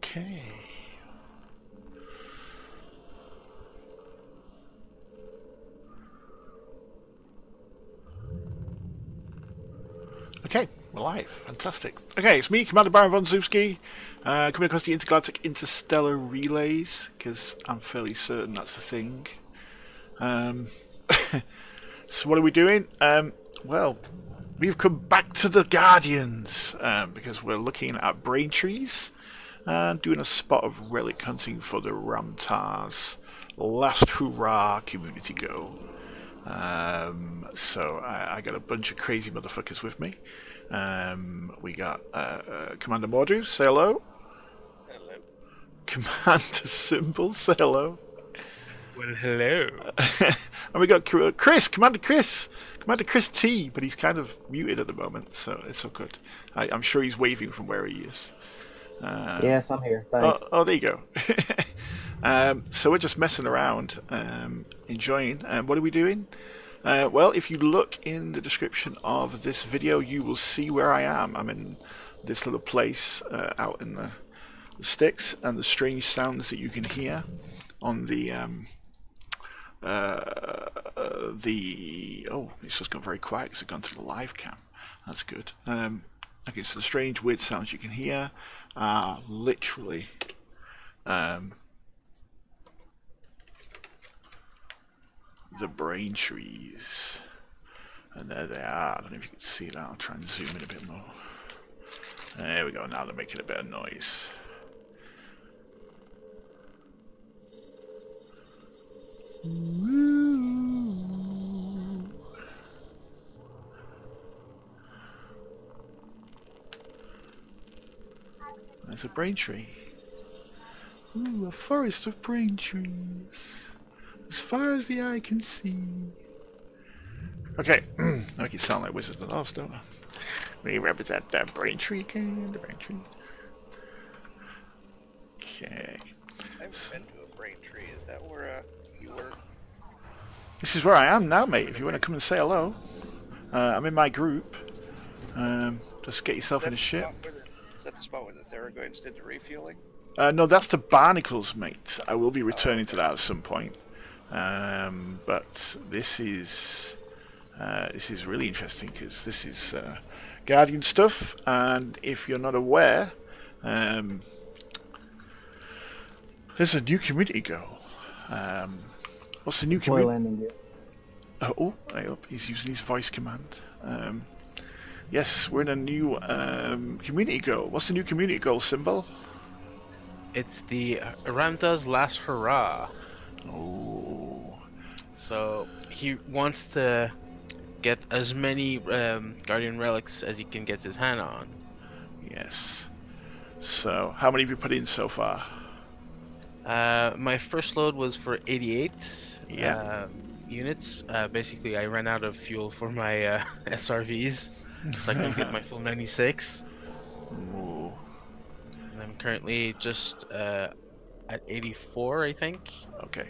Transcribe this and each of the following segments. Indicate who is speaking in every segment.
Speaker 1: Okay. Okay, we're live. Fantastic. Okay, it's me, Commander Baron von Zewski, coming across the intergalactic interstellar relays, because I'm fairly certain that's the thing. So what are we doing? Well, we've come back to the Guardians, because we're looking at brain trees and doing a spot of relic hunting for the Ram Tah's last Hurrah community goal. So I got a bunch of crazy motherfuckers with me. We got Commander Mordu, say hello.
Speaker 2: Hello.
Speaker 1: Commander Symbol, say hello.
Speaker 2: Well, hello.
Speaker 1: And we got Commander Chris T, but he's kind of muted at the moment, so it's all good. I'm sure he's waving from where he is.
Speaker 3: Yes, I'm here. Thanks.
Speaker 1: Oh, there you go. So we're just messing around, enjoying. What are we doing? Well, if you look in the description of this video, you will see where I am. I'm in this little place out in the sticks, and the strange sounds that you can hear on the oh, it's just gone very quiet because it's gone to the live cam. That's good. Okay, so the strange weird sounds you can hear are literally the brain trees, and there they are. I don't know if you can see that. I'll try and zoom in a bit more. There we go. Now they're making a bit of noise. Woo. There's a brain tree. Ooh, a forest of brain trees, as far as the eye can see. Okay, I make it sound like Wizard of Oz, don't I? We represent the brain tree again, the brain tree. Okay.
Speaker 2: I've been to a brain tree. Is that where you were?
Speaker 1: This is where I am now, mate. If you want to come and say hello, I'm in my group. Just get yourself in a ship.
Speaker 2: Is that the spot where the Theragoids did the refueling?
Speaker 1: No, that's the barnacles, mate. I will be returning to that at some point. But this is really interesting because this is Guardian stuff, and if you're not aware, there's a new community goal. What's the new community? Oh, right up. He's using his voice command. Yes, we're in a new community goal. What's the new community goal symbol?
Speaker 4: It's the Ram Tah's last hurrah.
Speaker 1: Oh.
Speaker 4: So he wants to get as many Guardian relics as he can get his hand on.
Speaker 1: Yes. So, how many have you put in so far?
Speaker 4: My first load was for 88 units. Basically, I ran out of fuel for my SRVs, so I couldn't get my full 96.
Speaker 1: Ooh.
Speaker 4: And I'm currently just at 84, I think.
Speaker 1: Okay,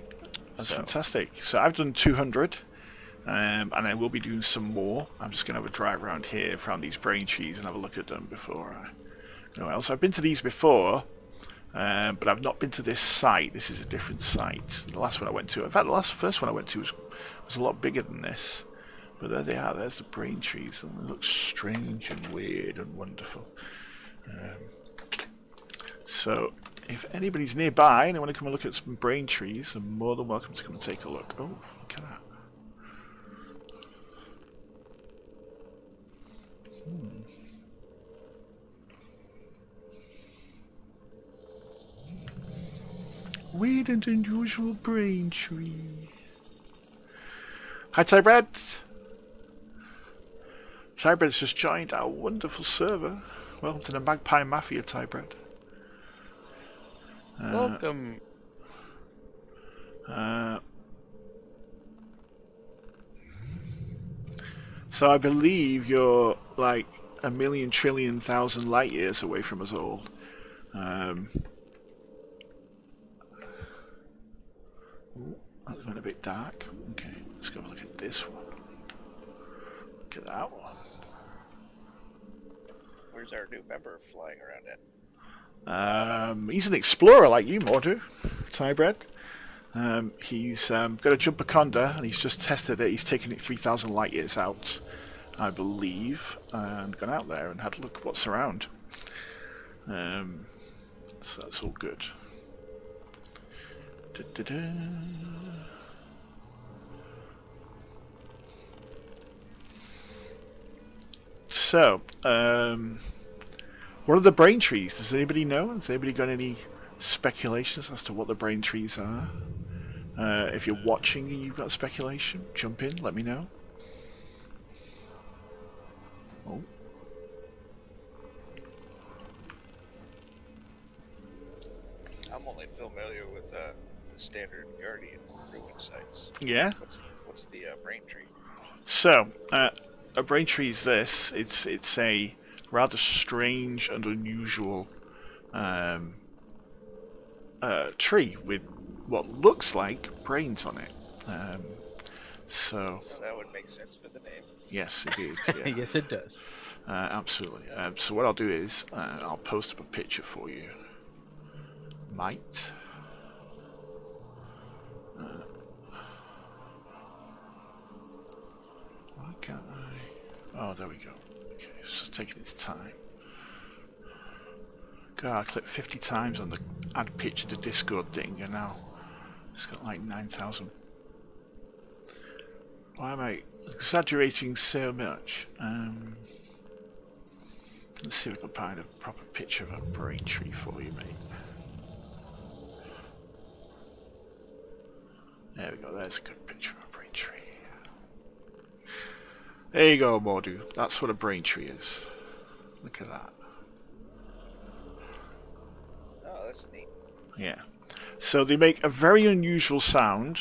Speaker 1: that's fantastic. So I've done 200, and I will be doing some more. I'm just going to have a drive around here, around these brain trees, and have a look at them before I go else. I've been to these before, but I've not been to this site. This is a different site. The last one I went to, in fact, the first one I went to was a lot bigger than this. But there they are. There's the brain trees, and they look strange and weird and wonderful. So, if anybody's nearby and they want to come and look at some brain trees, they're more than welcome to come and take a look. Oh, look at that. Weird and unusual brain tree. Hi, Tybread. Tybread's just joined our wonderful server. Welcome to the Magpie Mafia, Tybread.
Speaker 4: Welcome.
Speaker 1: So I believe you're like 1,000,000,000,000,000 light years away from us all. Ooh, that's going a bit dark. Okay, let's go look at this one. Look at that one.
Speaker 2: Where's our new member flying around at?
Speaker 1: He's an explorer like you, Mordu, Tybred. He's got a jumper conda, and he's just tested it. He's taken it 3,000 light years out, I believe, and gone out there and had a look at what's around. So that's all good. So, what are the brain trees? Does anybody know? Has anybody got any speculations as to what the brain trees are? If you're watching and you've got speculation, jump in, let me know. Oh.
Speaker 2: I'm only familiar with the standard Guardian ruin sites.
Speaker 1: Yeah?
Speaker 2: What's the brain tree?
Speaker 1: So, a brain tree is this. It's a rather strange and unusual tree with what looks like brains on it. So
Speaker 2: that would make sense for the name.
Speaker 1: Yes, it is. Yeah.
Speaker 4: Yes, it does.
Speaker 1: Absolutely. So what I'll do is I'll post up a picture for you. Might. Why can't I? Oh, there we go. Okay, it's just taking its time. God, I clicked 50 times on the add picture to Discord thing, and now it's got like 9,000. Why am I exaggerating so much? Let's see if we can find a proper picture of a brain tree for you, mate. There we go, there's a good picture of a brain tree. There you go, Mordu. That's what a brain tree is. Look at that.
Speaker 2: Oh, that's neat.
Speaker 1: Yeah. So they make a very unusual sound.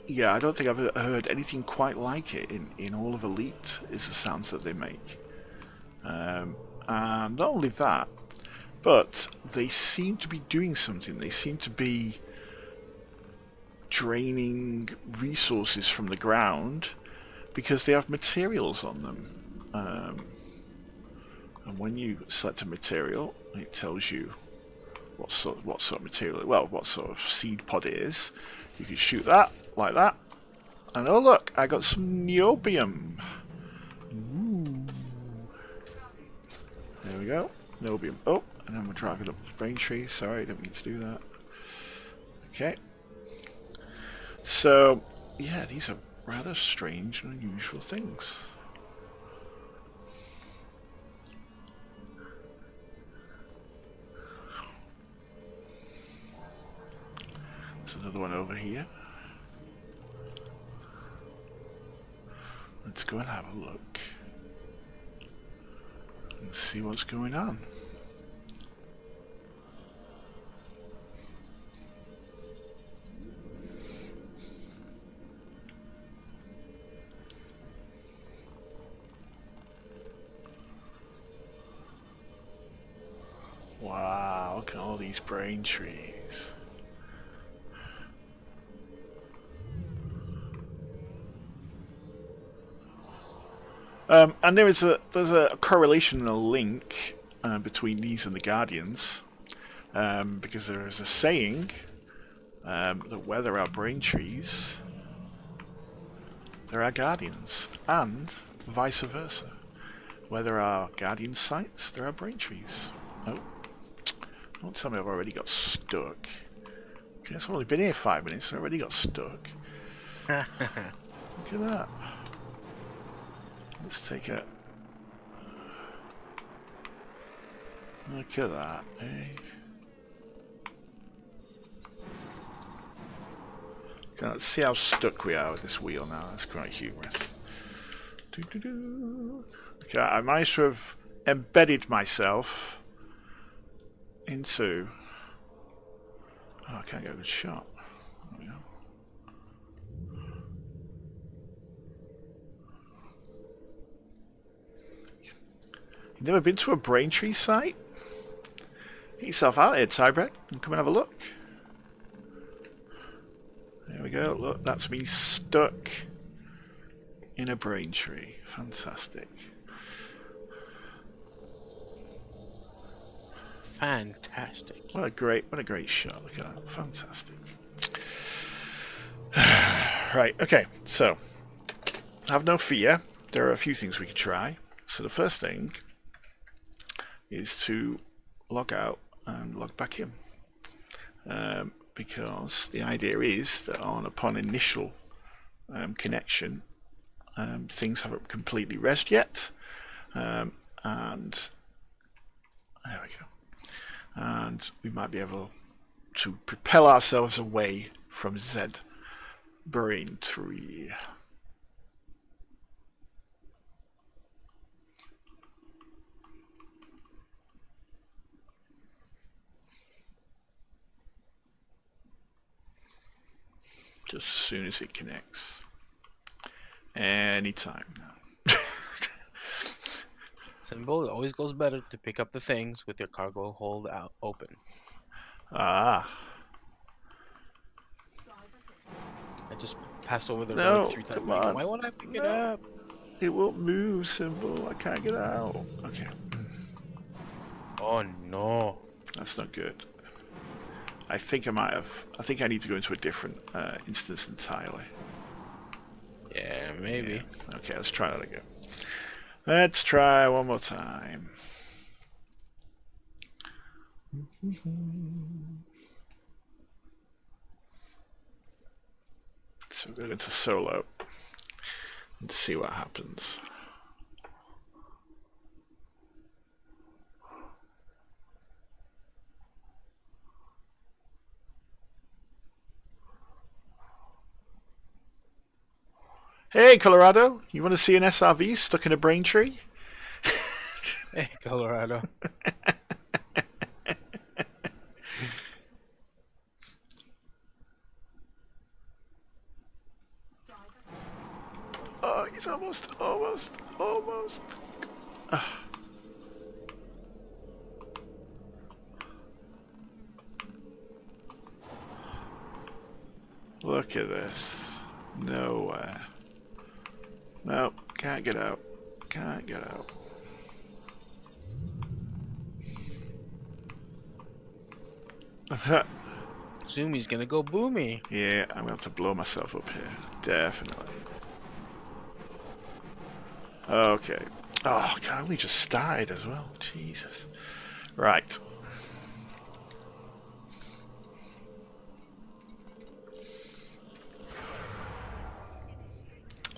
Speaker 1: Yeah, I don't think I've heard anything quite like it in all of Elite, is the sounds that they make. And not only that, but they seem to be doing something. They seem to be draining resources from the ground because they have materials on them. And when you select a material, it tells you what sort of material, well, what sort of seed pod it is. You can shoot that like that, and oh look, I got some niobium. Ooh. There we go, niobium. Oh, and then we're driving up the brain tree. Sorry, I didn't mean to do that. Okay. So, yeah, these are rather strange and unusual things. There's another one over here. Let's go and have a look and see what's going on. Wow, look at all these brain trees. And there's a correlation and a link between these and the Guardians, because there is a saying that where there are brain trees, there are Guardians, and vice versa. Where there are Guardian sites, there are brain trees. Oh, don't tell me I've already got stuck. Okay, I've only been here 5 minutes and I already got stuck. Look at that. Let's take a look at that, eh? Okay, let's see how stuck we are with this wheel now. That's quite humorous. Okay, I managed to have embedded myself into... Oh, I can't get a good shot. There we go. You've never been to a brain tree site? Get yourself out here, Tybred, and come and have a look. There we go, look, that's me stuck in a brain tree. Fantastic.
Speaker 4: Fantastic.
Speaker 1: What a great shot. Look at that. Fantastic. Right, okay, so have no fear. There are a few things we could try. So the first thing is to log out and log back in. Because the idea is that upon initial connection, things haven't completely rezzed yet. And there we go. And we might be able to propel ourselves away from Z Brain Tree. Just as soon as it connects. Anytime now.
Speaker 4: Symbol, it always goes better to pick up the things with your cargo hold out open.
Speaker 1: Ah.
Speaker 4: I just passed over the
Speaker 1: No,
Speaker 4: road 3 times.
Speaker 1: come on.
Speaker 4: Why won't I pick it up?
Speaker 1: It won't move, Symbol. I can't get out. Okay.
Speaker 4: Oh no.
Speaker 1: That's not good. I think I think I need to go into a different instance entirely.
Speaker 4: Yeah, maybe.
Speaker 1: Yeah. Okay, let's try that again. Let's try one more time. So we're going to solo and see what happens. Hey, Colorado, you want to see an SRV stuck in a brain tree?
Speaker 4: Hey, Colorado.
Speaker 1: Oh, he's almost. Look at this. Nowhere. Nope, can't get out. Can't get out.
Speaker 4: Assume he's gonna go boomy.
Speaker 1: Yeah, I'm going to blow myself up here. Definitely. Okay. Oh, God, we just started as well. Jesus. Right.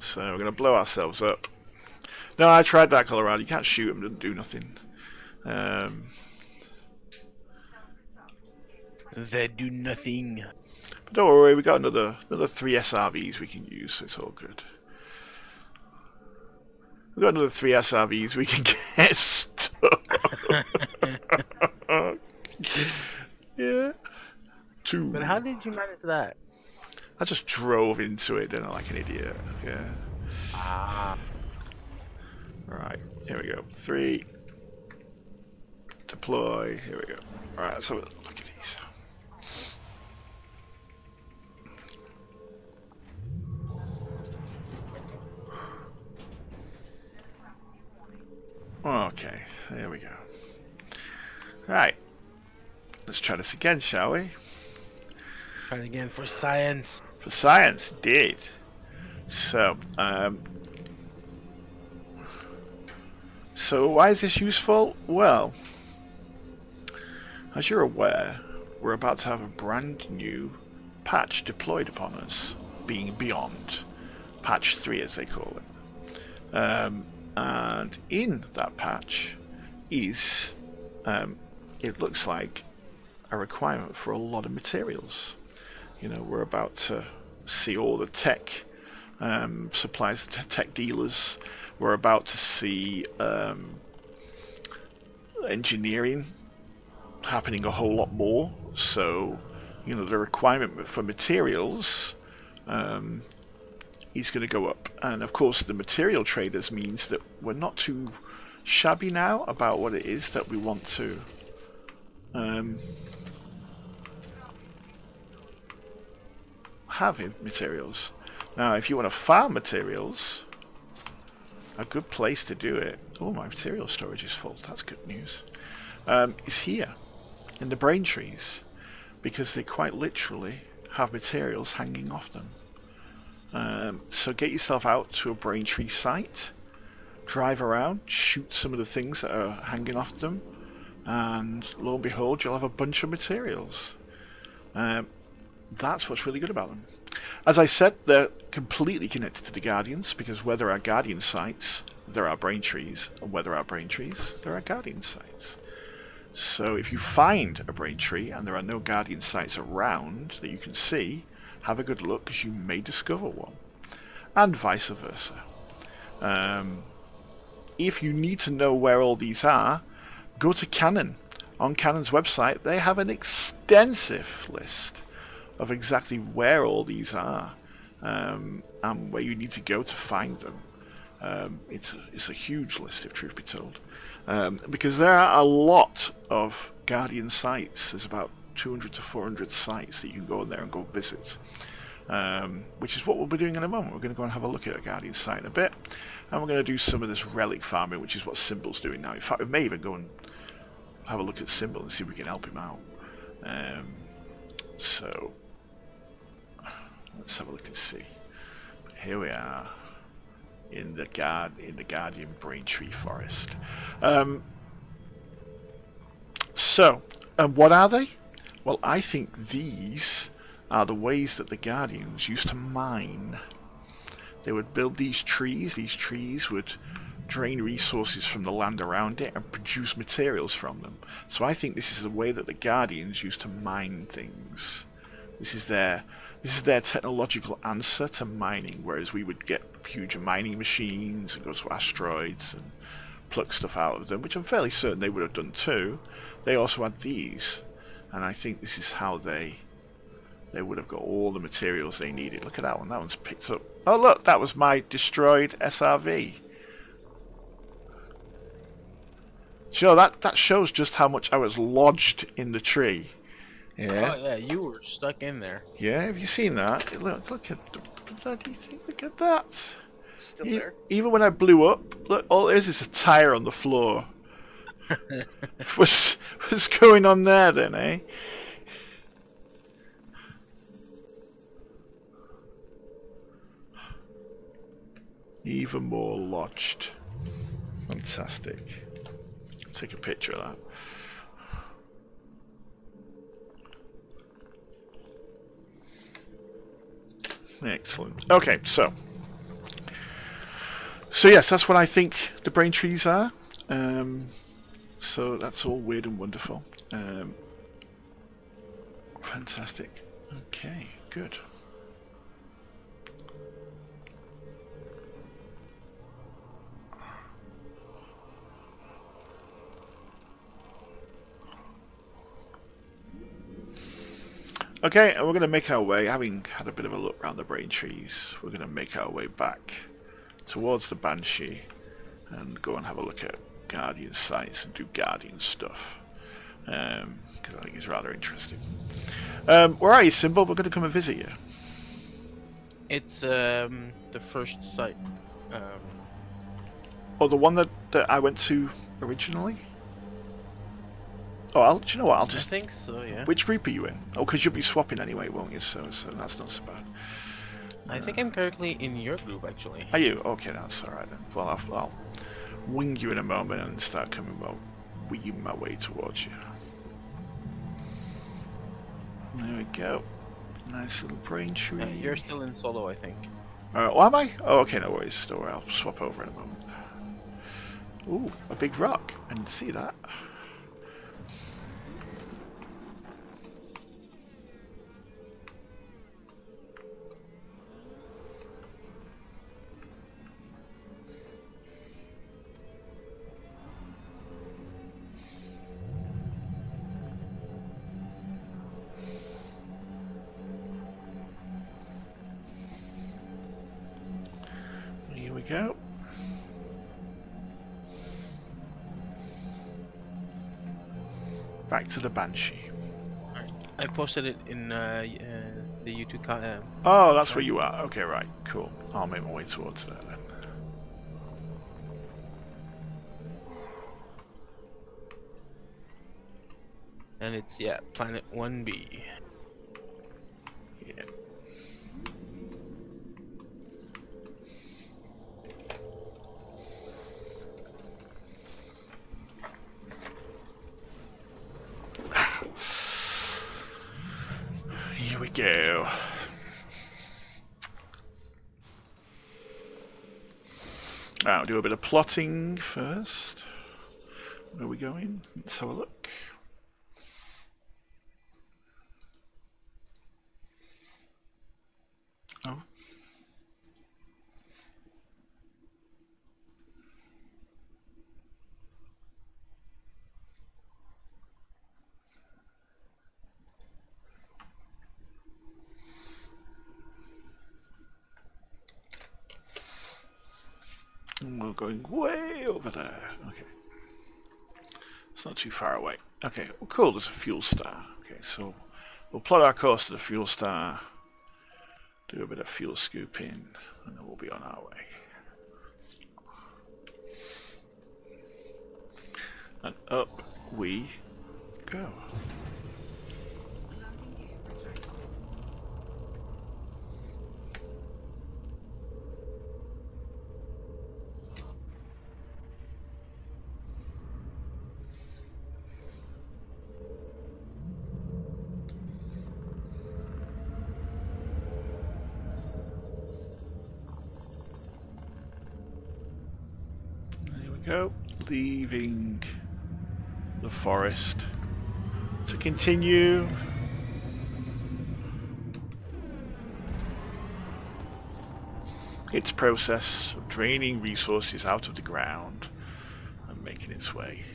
Speaker 1: So we're going to blow ourselves up. No, I tried that, Colorado. You can't shoot them, doesn't do nothing.
Speaker 4: They do nothing.
Speaker 1: But don't worry, we got another 3 SRVs we can use, so it's all good. We've got another 3 SRVs we can get stuck. Yeah. 2.
Speaker 4: But how did you manage that?
Speaker 1: I just drove into it, didn't I, like an idiot. Yeah.
Speaker 4: Ah.
Speaker 1: Right, here we go. 3. Deploy. Here we go. Alright, so look at these. Okay, there we go. Right. Let's try this again, shall we?
Speaker 4: Try it again for science.
Speaker 1: For science, indeed. So, so why is this useful? Well, as you're aware, we're about to have a brand new patch deployed upon us, being beyond patch 3 as they call it. And in that patch is, it looks like, a requirement for a lot of materials. You know, we're about to see all the tech supplies, tech dealers. We're about to see engineering happening a whole lot more. So, you know, the requirement for materials is going to go up. And of course, the material traders means that we're not too shabby now about what it is that we want to have in materials. Now, if you want to farm materials, a good place to do it. Oh, my material storage is full. That's good news. Is here. in the brain trees, because they quite literally have materials hanging off them. So get yourself out to a brain tree site, drive around, shoot some of the things that are hanging off them, and lo and behold, you'll have a bunch of materials. That's what's really good about them. As I said, they're completely connected to the Guardians, because where there are Guardian sites, there are brain trees, and where there are brain trees, there are Guardian sites. So if you find a brain tree and there are no Guardian sites around that you can see, have a good look, because you may discover one. And vice versa. If you need to know where all these are, go to Canon. On Canon's website, they have an extensive list of exactly where all these are, and where you need to go to find them. It's a huge list, if truth be told, because there are a lot of Guardian sites. There's about 200 to 400 sites that you can go in there and go visit, which is what we'll be doing in a moment. We're going to go and have a look at a Guardian site in a bit, and we're going to do some of this relic farming, which is what Symbol's doing now. In fact, we may even go and have a look at Symbol and see if we can help him out. So let's have a look and see. But here we are in the Guardian Braintree Forest. What are they? Well, I think these are the ways that the Guardians used to mine. They would build these trees. These trees would drain resources from the land around it and produce materials from them. So I think this is the way that the Guardians used to mine things. This is their technological answer to mining, whereas we would get huge mining machines and go to asteroids and pluck stuff out of them, which I'm fairly certain they would have done too. They also had these, and I think this is how they would have got all the materials they needed. Look at that one. That one's picked up. Oh look, that was my destroyed SRV. Sure, that shows just how much I was lodged in the tree. Yeah.
Speaker 4: Oh yeah, you were stuck in there.
Speaker 1: Yeah, have you seen that? Look at the bloody thing. Look at that.
Speaker 2: It's still there.
Speaker 1: Even when I blew up, look, all it is a tire on the floor. What's going on there then, eh? Even more lodged. Fantastic. Take a picture of that. Excellent. Okay, so yes, that's what I think the brain trees are. So that's all weird and wonderful. Fantastic. Okay, good. Okay, and we're going to make our way, having had a bit of a look around the brain trees, we're going to make our way back towards the Banshee and go and have a look at Guardian sites and do Guardian stuff, because I think it's rather interesting. Where are you, Symbol? We're going to come and visit you.
Speaker 4: It's the first site.
Speaker 1: Oh, the one that I went to originally? Oh, do you know what? I'll just.
Speaker 4: I think so, yeah.
Speaker 1: Which group are you in? Oh, because you'll be swapping anyway, won't you? So that's not so bad.
Speaker 4: I think I'm currently in your group, actually.
Speaker 1: Are you? Okay, that's alright then. Well, I'll wing you in a moment and start coming, weaving my way towards you. There we go. Nice little brain tree.
Speaker 4: You're still in solo, I think.
Speaker 1: Oh, am I? Oh, okay, no worries. Don't worry, I'll swap over in a moment. Ooh, a big rock. I didn't see that. Go. Back to the Banshee.
Speaker 4: I posted it in the YouTube.
Speaker 1: Oh, that's where you are. Okay, right, cool. I'll make my way towards there then.
Speaker 4: And it's, yeah, Planet 1B.
Speaker 1: Yeah. Here we go. I'll do a bit of plotting first. Where are we going? Let's have a look. Oh. We're going way over there. Okay. It's not too far away. Okay, well, cool, there's a fuel star. Okay, so we'll plot our course to the fuel star, do a bit of fuel scooping, and then we'll be on our way. And up we go. Go, leaving the forest to continue its process of draining resources out of the ground and making its way.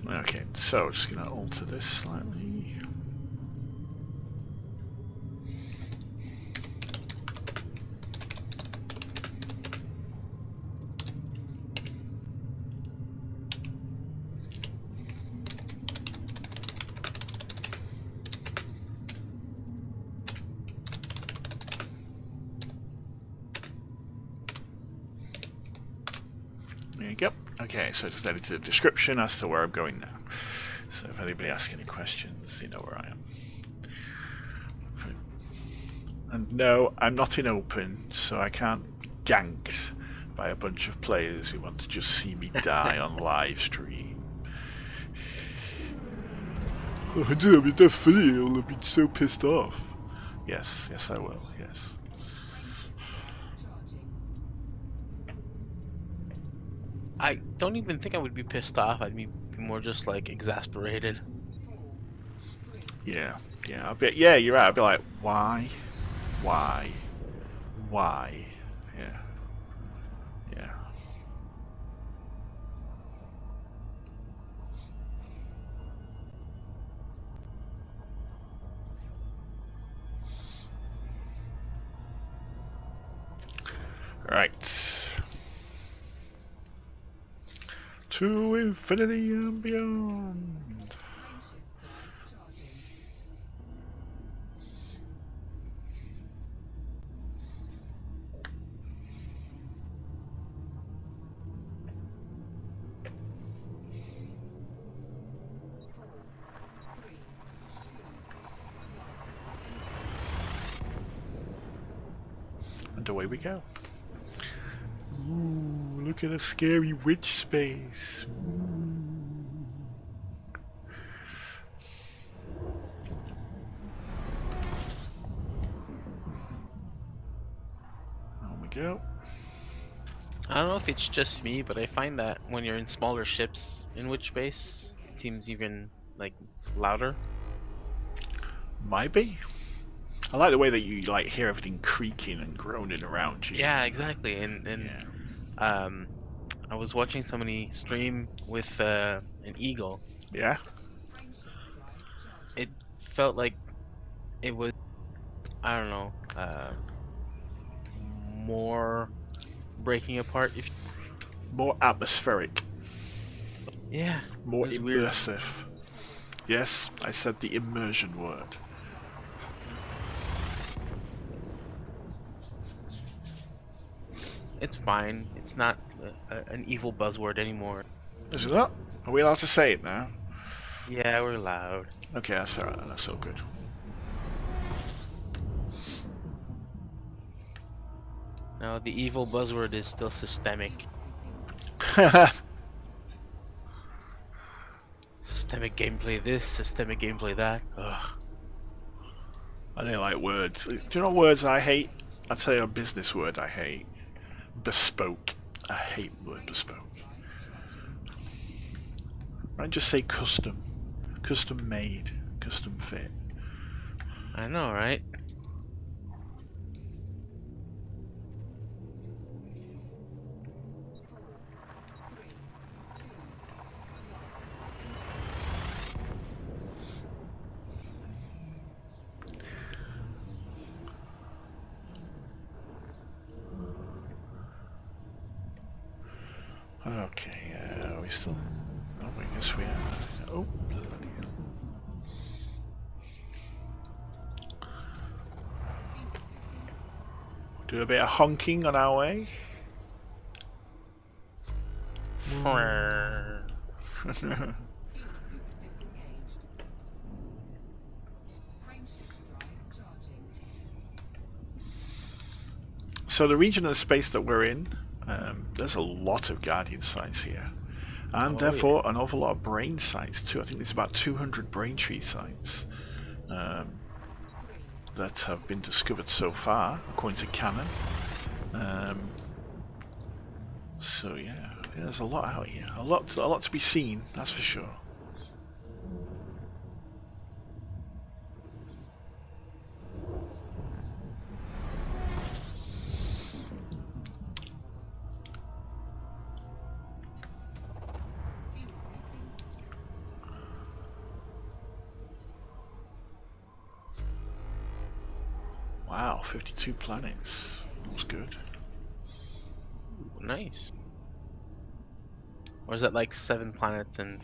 Speaker 1: Okay, so just going to alter this slightly. There you go. Okay, so just edit the description as to where I'm going now. So if anybody asks any questions, you know where I am. And no, I'm not in open, so I can't be ganked by a bunch of players who want to just see me die on live stream. Oh, damn, you don't feel I'll be so pissed off. Yes, yes I will, yes.
Speaker 4: I don't even think I would be pissed off. I'd be more just like exasperated.
Speaker 1: Yeah, yeah, I'll be, yeah, you're right. I'll be like, why? Why? Why? Yeah. Yeah. Right. To infinity and beyond. And away we go. Ooh, look at a scary witch space. On we go.
Speaker 4: I don't know if it's just me, but I find that when you're in smaller ships in witch space, it seems even like louder.
Speaker 1: Might be. I like the way that you like hear everything creaking and groaning around you.
Speaker 4: Yeah, exactly. And yeah. I was watching somebody stream with an eagle.
Speaker 1: Yeah.
Speaker 4: It felt like it was, I don't know, more breaking apart.
Speaker 1: More atmospheric.
Speaker 4: Yeah.
Speaker 1: More immersive. Weird. Yes, I said the immersion word.
Speaker 4: It's fine. It's not an evil buzzword anymore.
Speaker 1: Is it not? Are we allowed to say it now?
Speaker 4: Yeah, we're loud.
Speaker 1: Okay, that's alright. That's all good.
Speaker 4: No, the evil buzzword is still systemic. Systemic gameplay this, systemic gameplay that. Ugh.
Speaker 1: I don't like words. Do you know what words I hate? I'd say a business word I hate. Bespoke. I hate the word bespoke. I'd just say custom. Custom made. Custom fit.
Speaker 4: I know, right?
Speaker 1: Okay, are we still... Oh, I guess we are. Oh, bloody hell. Do a bit of honking on our way. So the region of space that we're in, there's a lot of Guardian sites here. And therefore an awful lot of brain sites too. I think there's about 200 brain tree sites that have been discovered so far, according to Canon. So yeah, there's a lot out here. A lot to be seen, that's for sure. Wow, 52 planets. That was good.
Speaker 4: Ooh, nice. Or is that like 7 planets and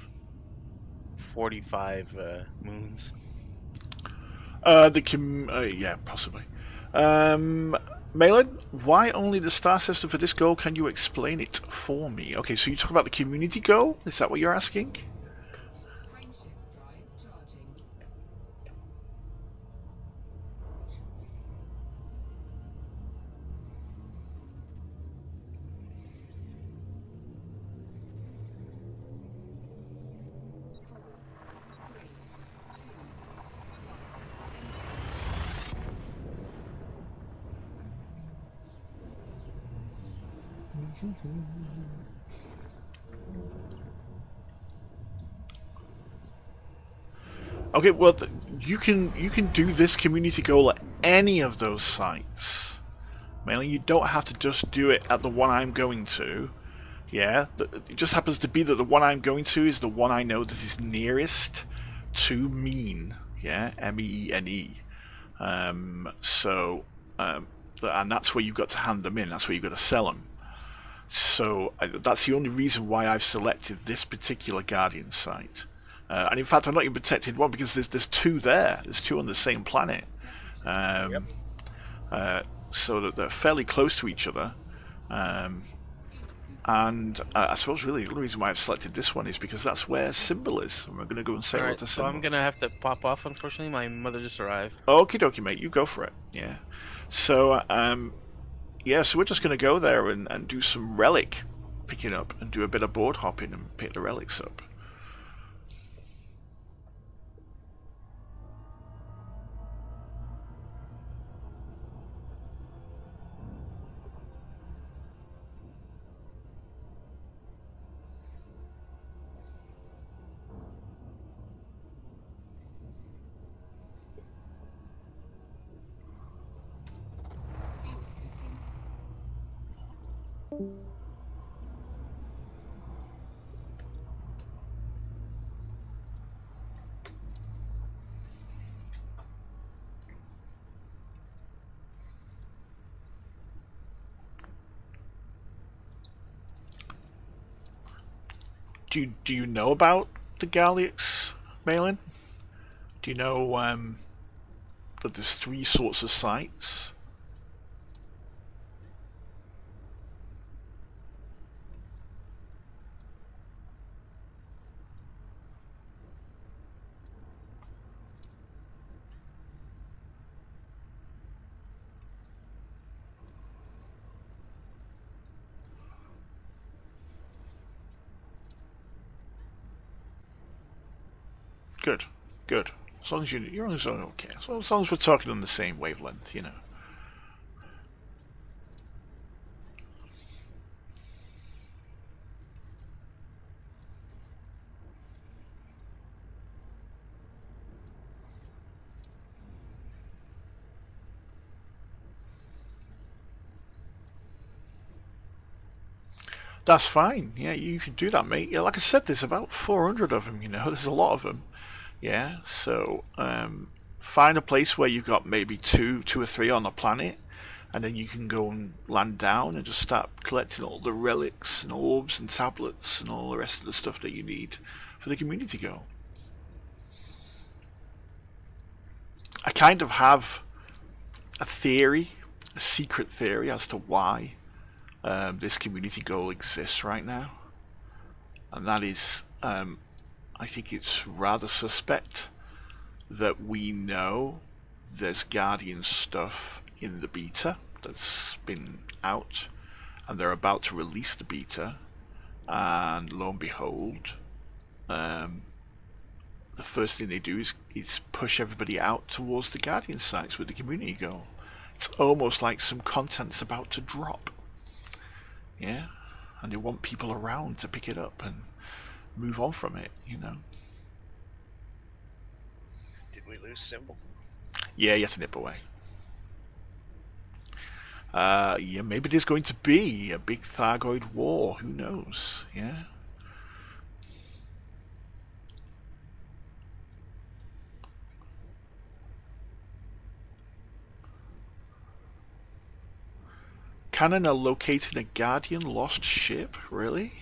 Speaker 4: 45 moons?
Speaker 1: Yeah, possibly. Malin, why only the star system for this goal? Can you explain it for me? Okay, so you talk about the community goal? Is that what you're asking? Okay, well, you can do this community goal at any of those sites. Mainly, you don't have to just do it at the one I'm going to. Yeah, it just happens to be that the one I'm going to is the one I know that is nearest to mean. Yeah, M-E-E-N-E. And that's where you've got to hand them in. That's where you've got to sell them. So that's the only reason why I've selected this particular Guardian site. And in fact, I'm not even protected one because there's 2 there. There's 2 on the same planet. So that they're fairly close to each other. And I suppose really the only reason why I've selected this one is because that's where Symbol is. And we're going to go and say hello to Symbol.
Speaker 4: So I'm going to have to pop off, unfortunately. My mother just arrived.
Speaker 1: Okie dokie, mate. You go for it. Yeah. So, yeah, so we're just going to go there and do some relic picking up and do a bit of board hopping and pick the relics up. Do you know about the Relics, Malin? Do you know that there's 3 sorts of sites? Good. Good. As long as you're on the zone, okay. So as long as we're talking on the same wavelength, you know. That's fine. Yeah, you can do that, mate. Yeah, like I said, there's about 400 of them, you know. There's a lot of them. Yeah, so find a place where you've got maybe two or three on a planet, and then you can go and land down and just start collecting all the relics and orbs and tablets and all the rest of the stuff that you need for the community goal. I kind of have a theory, a secret theory as to why this community goal exists right now, and that is I think it's rather suspect that we know there's Guardian stuff in the beta that's been out, and they're about to release the beta, and lo and behold, the first thing they do is push everybody out towards the Guardian sites with the community goal. It's almost like some content's about to drop. Yeah, and they want people around to pick it up and move on from it, you know.
Speaker 2: Did we lose Symbol?
Speaker 1: Yeah, you have to nip away. Yeah, maybe there's going to be a big Thargoid war, who knows, yeah. Cannon are locating a Guardian lost ship? Really?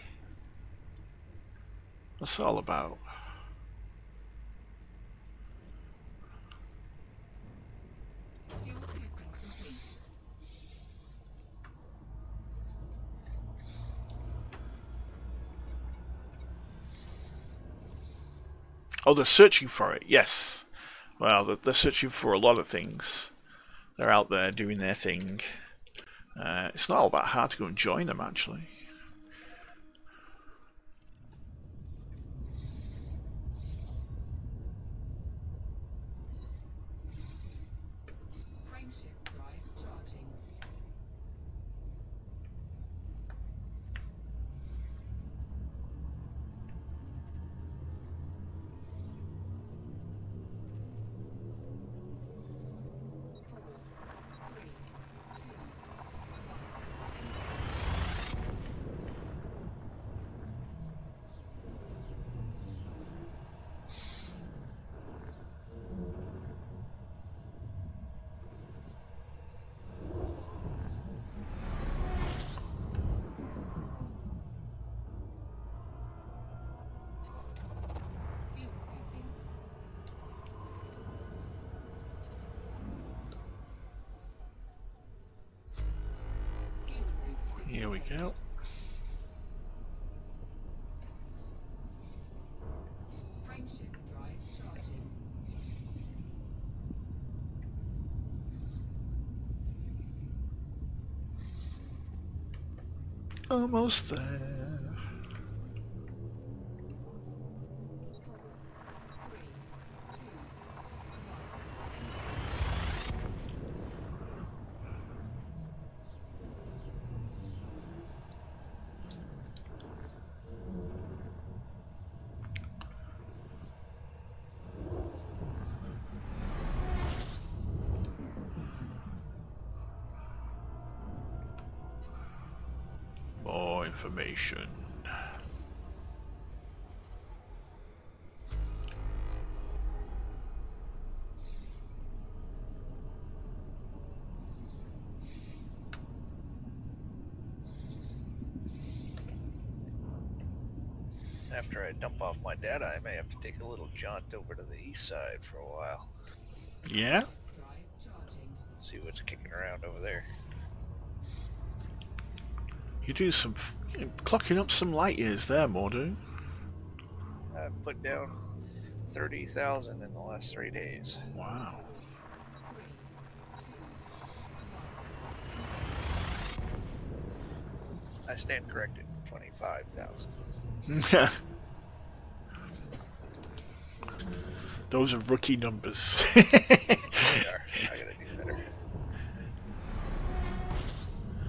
Speaker 1: What's that all about? Oh, they're searching for it, yes. Well, they're searching for a lot of things. They're out there doing their thing. It's not all that hard to go and join them, actually. Here we go. Almost there. More information.
Speaker 2: After I dump off my data, I may have to take a little jaunt over to the east side for a while.
Speaker 1: Yeah?
Speaker 2: See what's kicking around over there.
Speaker 1: You do some clocking up some light years there, Mordu.
Speaker 2: I've put down 30,000 in the last 3 days.
Speaker 1: Wow.
Speaker 2: I stand corrected. 25,000.
Speaker 1: Those are rookie numbers.
Speaker 2: They are. I gotta do better.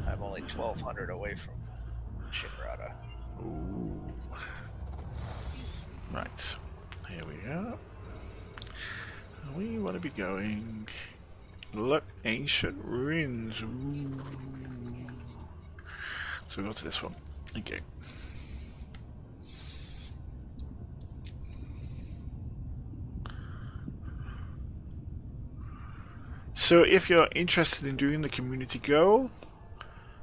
Speaker 2: I'm only 1,200 away from Hurrah.
Speaker 1: Ooh. Right. Here we go. We want to be going. Look, ancient ruins. Ooh. So we go to this one. Okay. So if you're interested in doing the community goal,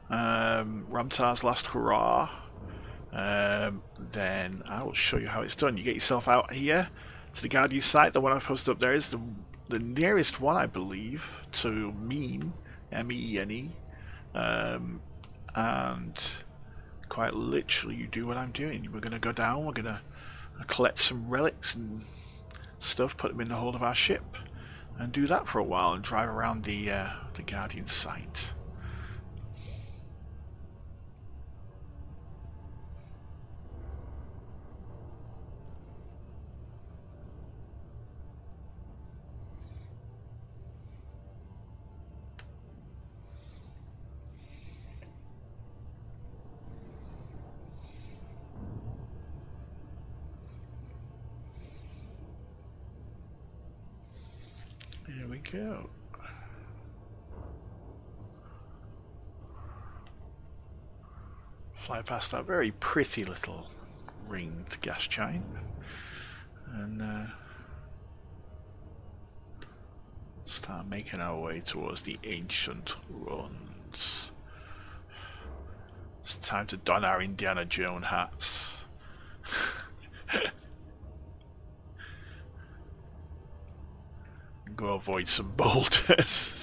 Speaker 1: Ram Tah's last hurrah, then I will show you how it's done. You get yourself out here to the Guardian site. The one I've posted up there is the nearest one, I believe, to Mean, M-E-N-E, and quite literally you do what I'm doing. We're going to go down, we're going to collect some relics and stuff, put them in the hold of our ship, and do that for a while and drive around the Guardian site. Here we go. Fly past that very pretty little ringed gas giant and start making our way towards the ancient ruins. It's time to don our Indiana Jones hats. Go avoid some boulders.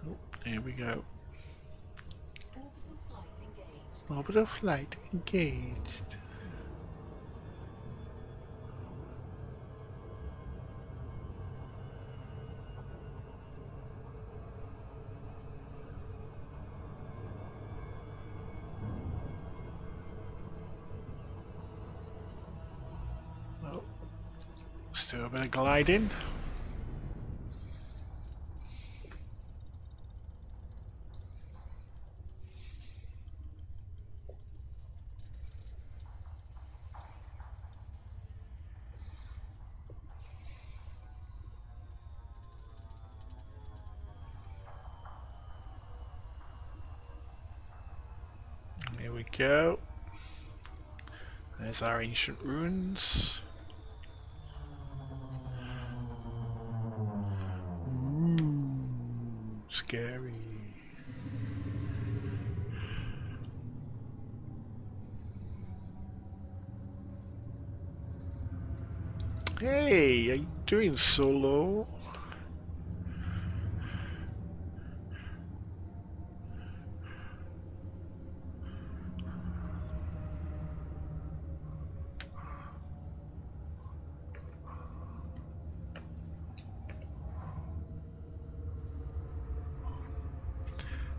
Speaker 1: Oh, here we go. Orbital flight engaged. Oh, let's do a bit of gliding. Here we go. There's our ancient ruins. Ooh, scary. Hey, are you doing solo?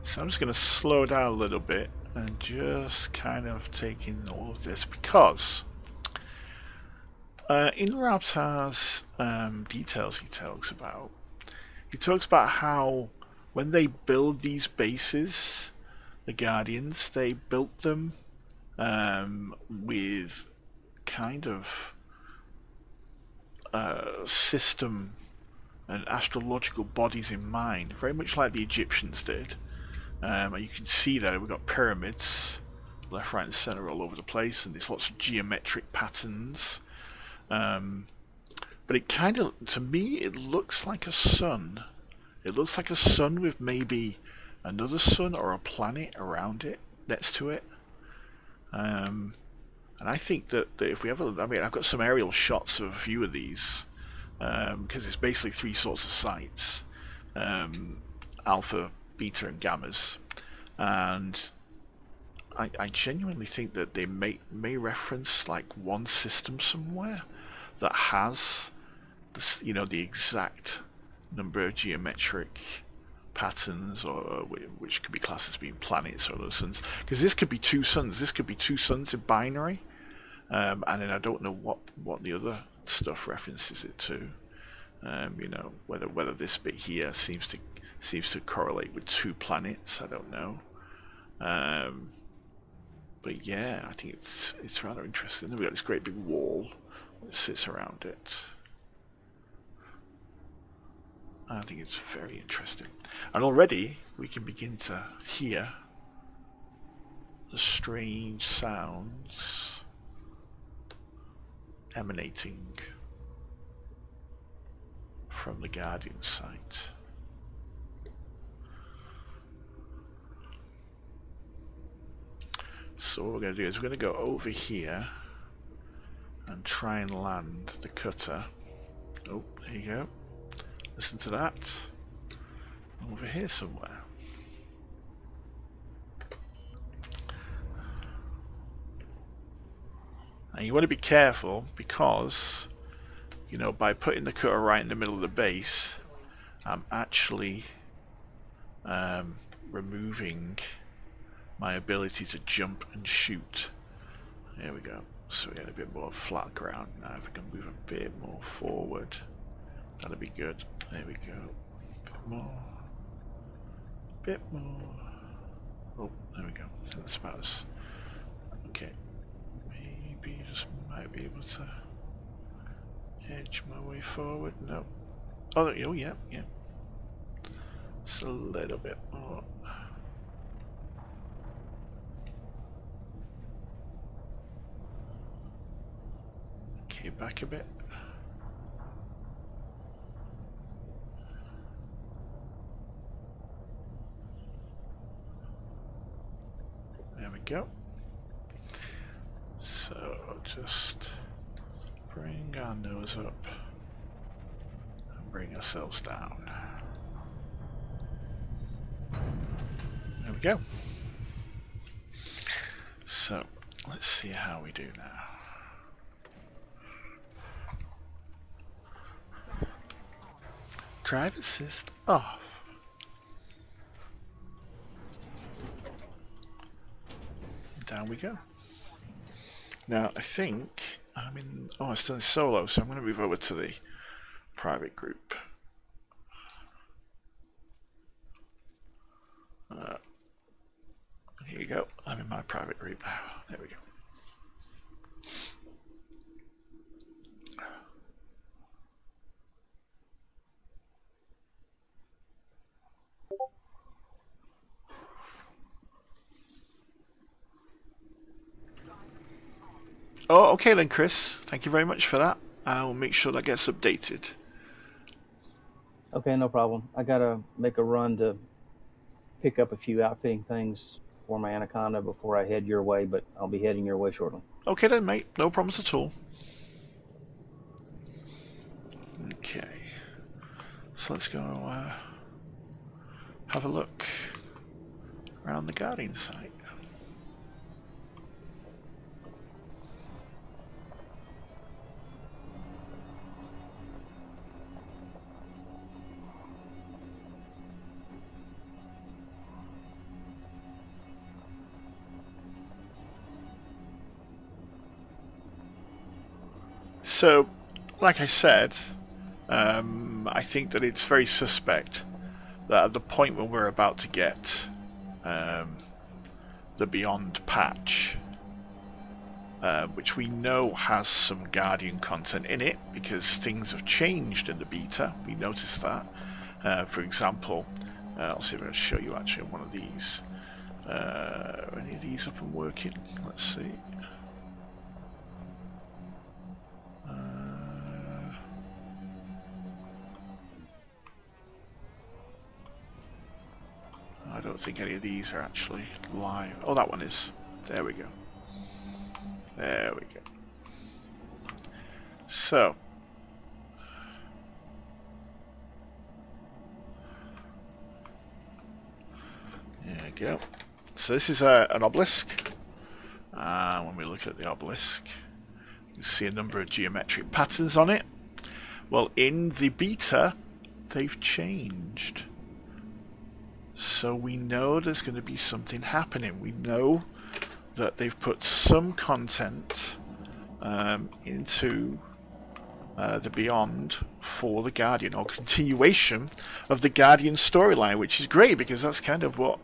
Speaker 1: So I'm just going to slow down a little bit and just kind of take in all of this because in Ram Tah's details he talks about how when they build these bases, the Guardians, they built them with kind of system and astrological bodies in mind, very much like the Egyptians did. And you can see there we've got pyramids left, right and centre all over the place, and there's lots of geometric patterns. But it kind of, to me, it looks like a sun. It looks like a sun with maybe another sun or a planet around it, next to it. And I think that if we have I mean, I've got some aerial shots of a few of these, because it's basically 3 sorts of sites, alpha, beta, and gammas, and I genuinely think that they may reference like one system somewhere that has, you know, the exact number of geometric patterns, or which could be classed as being planets or those suns, because this could be 2 suns. This could be 2 suns in binary, and then I don't know what the other stuff references it to. You know, whether this bit here seems to correlate with 2 planets. I don't know. But yeah, I think it's rather interesting. We've got this great big wall that sits around it. I think it's very interesting. And already we can begin to hear the strange sounds emanating from the Guardian site. So what we're going to do is we're going to go over here and try and land the cutter. Oh, there you go. Listen to that. Over here somewhere. And you want to be careful because, you know, by putting the cutter right in the middle of the base, I'm actually removing my ability to jump and shoot. There we go. So we get a bit more flat ground now. If I can move a bit more forward, that'll be good. There we go. Bit more. Bit more. Oh, there we go. That's about us. Okay. Maybe just might be able to edge my way forward. No. Oh, yeah, yeah. Just a little bit more. Okay, back a bit. There we go. So just bring our nose up and bring ourselves down. There we go. So let's see how we do now. Drive assist off. Down we go. Now I think I'm in. Oh, I'm still in solo, so I'm going to move over to the private group. Here you go. I'm in my private group now. There we go. Oh, okay then, Chris. Thank you very much for that. I'll make sure that gets updated.
Speaker 3: Okay, no problem. I gotta make a run to pick up a few outfitting things for my Anaconda before I head your way, but I'll be heading your way shortly.
Speaker 1: Okay then, mate. No problems at all. Okay. So let's go have a look around the Guardian site. So, like I said, I think that it's very suspect that at the point when we're about to get the Beyond patch, which we know has some Guardian content in it because things have changed in the beta, we noticed that. For example, I'll see if I can show you actually one of these. Are any of these up and working? Let's see. I don't think any of these are actually live. Oh, that one is. There we go. There we go. So. There we go. So this is an obelisk. When we look at the obelisk, you see a number of geometric patterns on it. Well, in the beta, they've changed. So we know there's going to be something happening. We know that they've put some content into the Beyond for the Guardian, or continuation of the Guardian storyline, which is great because that's kind of what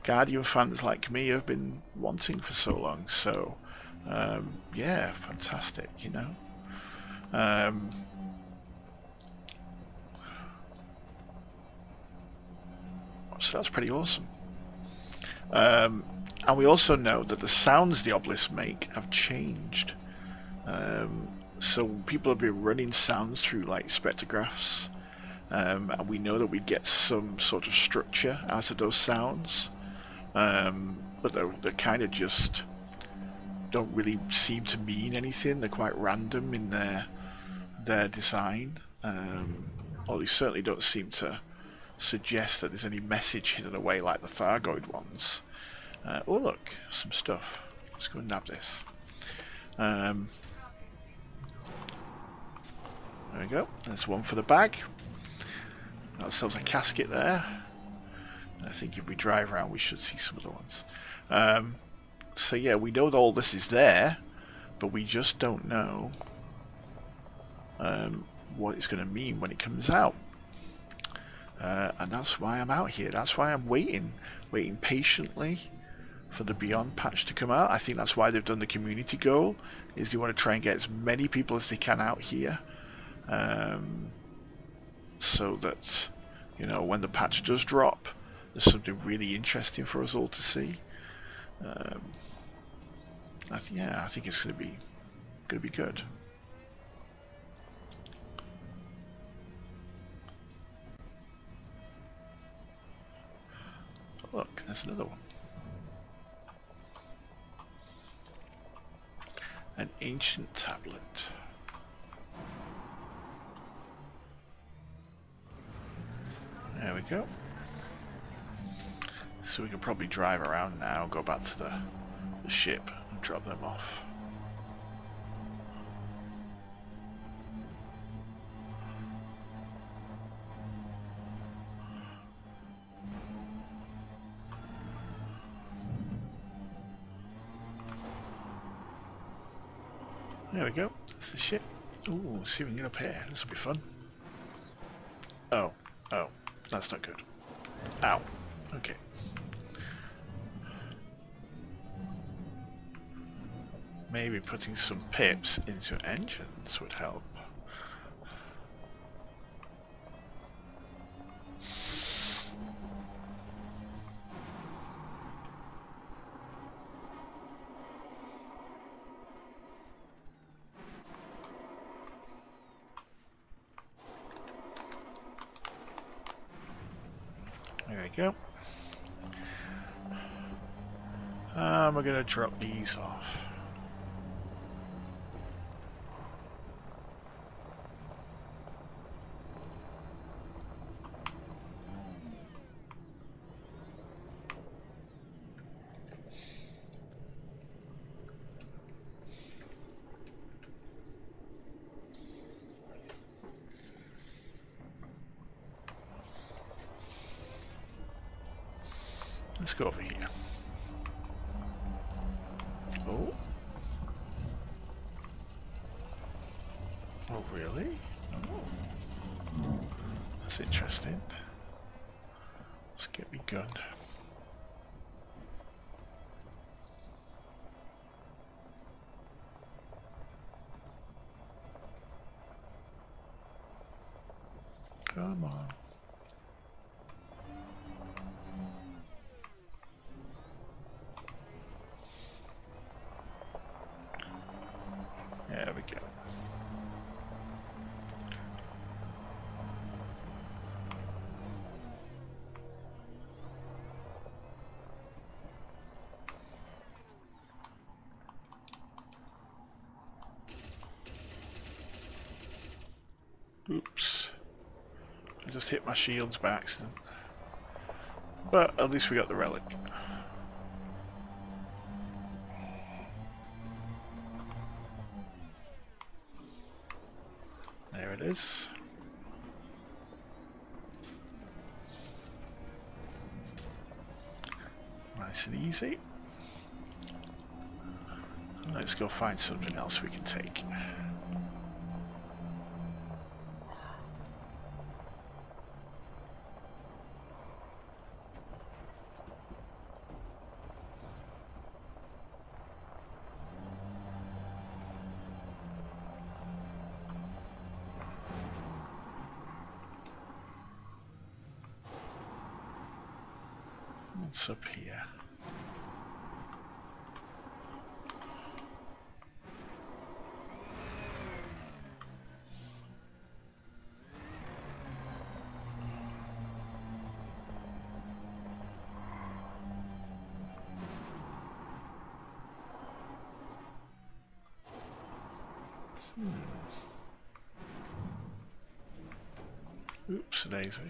Speaker 1: Guardian fans like me have been wanting for so long. So yeah, fantastic, you know. So that's pretty awesome. And we also know that the sounds the obelisks make have changed. So people have been running sounds through like spectrographs, and we know that we get some sort of structure out of those sounds, but they're kind of just don't really seem to mean anything. They're quite random in their design, or they certainly don't seem to suggest that there's any message hidden away like the Thargoid ones. Oh look, some stuff. Let's go and nab this. There we go. There's one for the bag. Got ourselves a casket there. I think if we drive around we should see some other ones. So yeah, we know that all this is there, but we just don't know what it's going to mean when it comes out. And that's why I'm out here. That's why I'm waiting patiently for the Beyond patch to come out. I think that's why they've done the community goal, is they want to try and get as many people as they can out here, so that, you know, when the patch does drop, there's something really interesting for us all to see. Yeah, I think it's going to be good. Look, there's another one. An ancient tablet. There we go. So we can probably drive around now, go back to the ship and drop them off. There we go. That's the ship. Ooh, see if we can get up here. This will be fun. Oh, that's not good. Ow. Okay. Maybe putting some pips into engines would help. There we go. We're going to drop these off. Let's go over here. Oh. Oh, really? Oh. That's interesting. Let's get me gun. Come on. There we go. Oops. I just hit my shields by accident. But at least we got the relic. There it is. Nice and easy. Let's go find something else we can take. What's up here? Oops, daisy.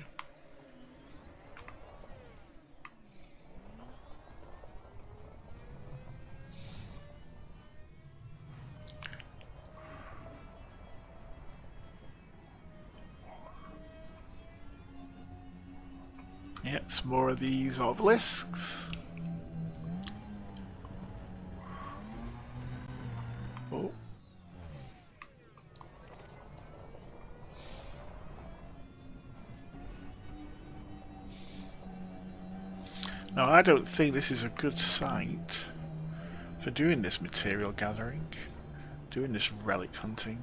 Speaker 1: Yeah, some more of these obelisks. Oh. Now, I don't think this is a good site for doing this material gathering, doing this relic hunting.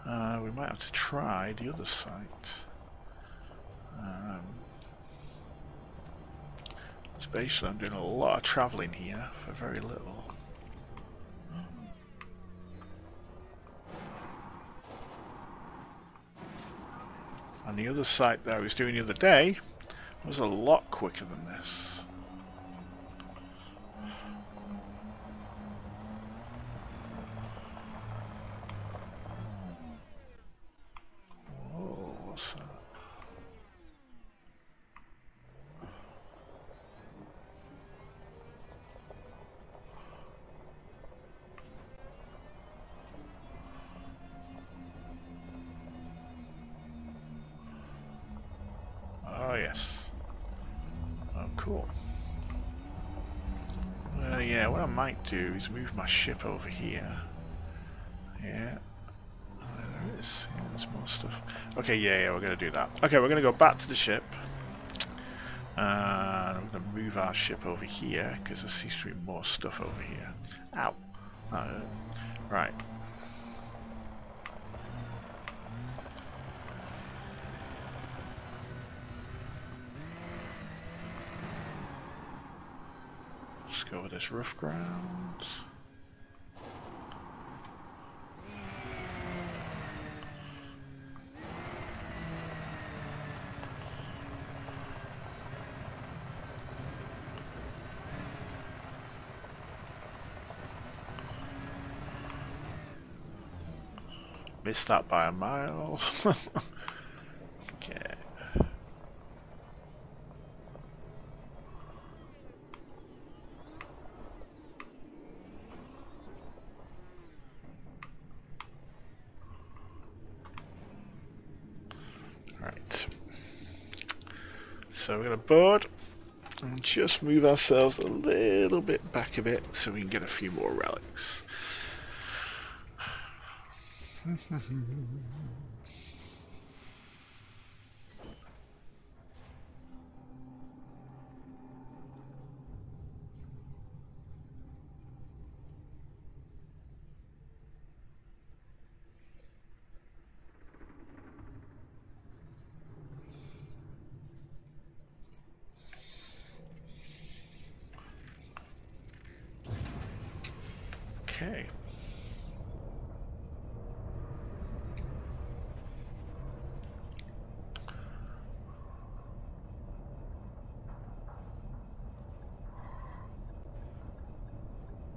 Speaker 1: We might have to try the other site. Basically, I'm doing a lot of travelling here for very little. And the other site that I was doing the other day was a lot quicker than this. Whoa, what's that? Oh yes. Oh cool. Yeah, what I might do is move my ship over here. Yeah. Oh, there it is. Yeah, there's more stuff. Okay, yeah, we're going to do that. Okay, we're going to go back to the ship. And we're going to move our ship over here, because there seems to be more stuff over here. Ow. Right. Let's go with this rough ground. Missed that by a mile. Okay. Right. So we're going to board and just move ourselves a little bit back a bit so we can get a few more relics. Okay.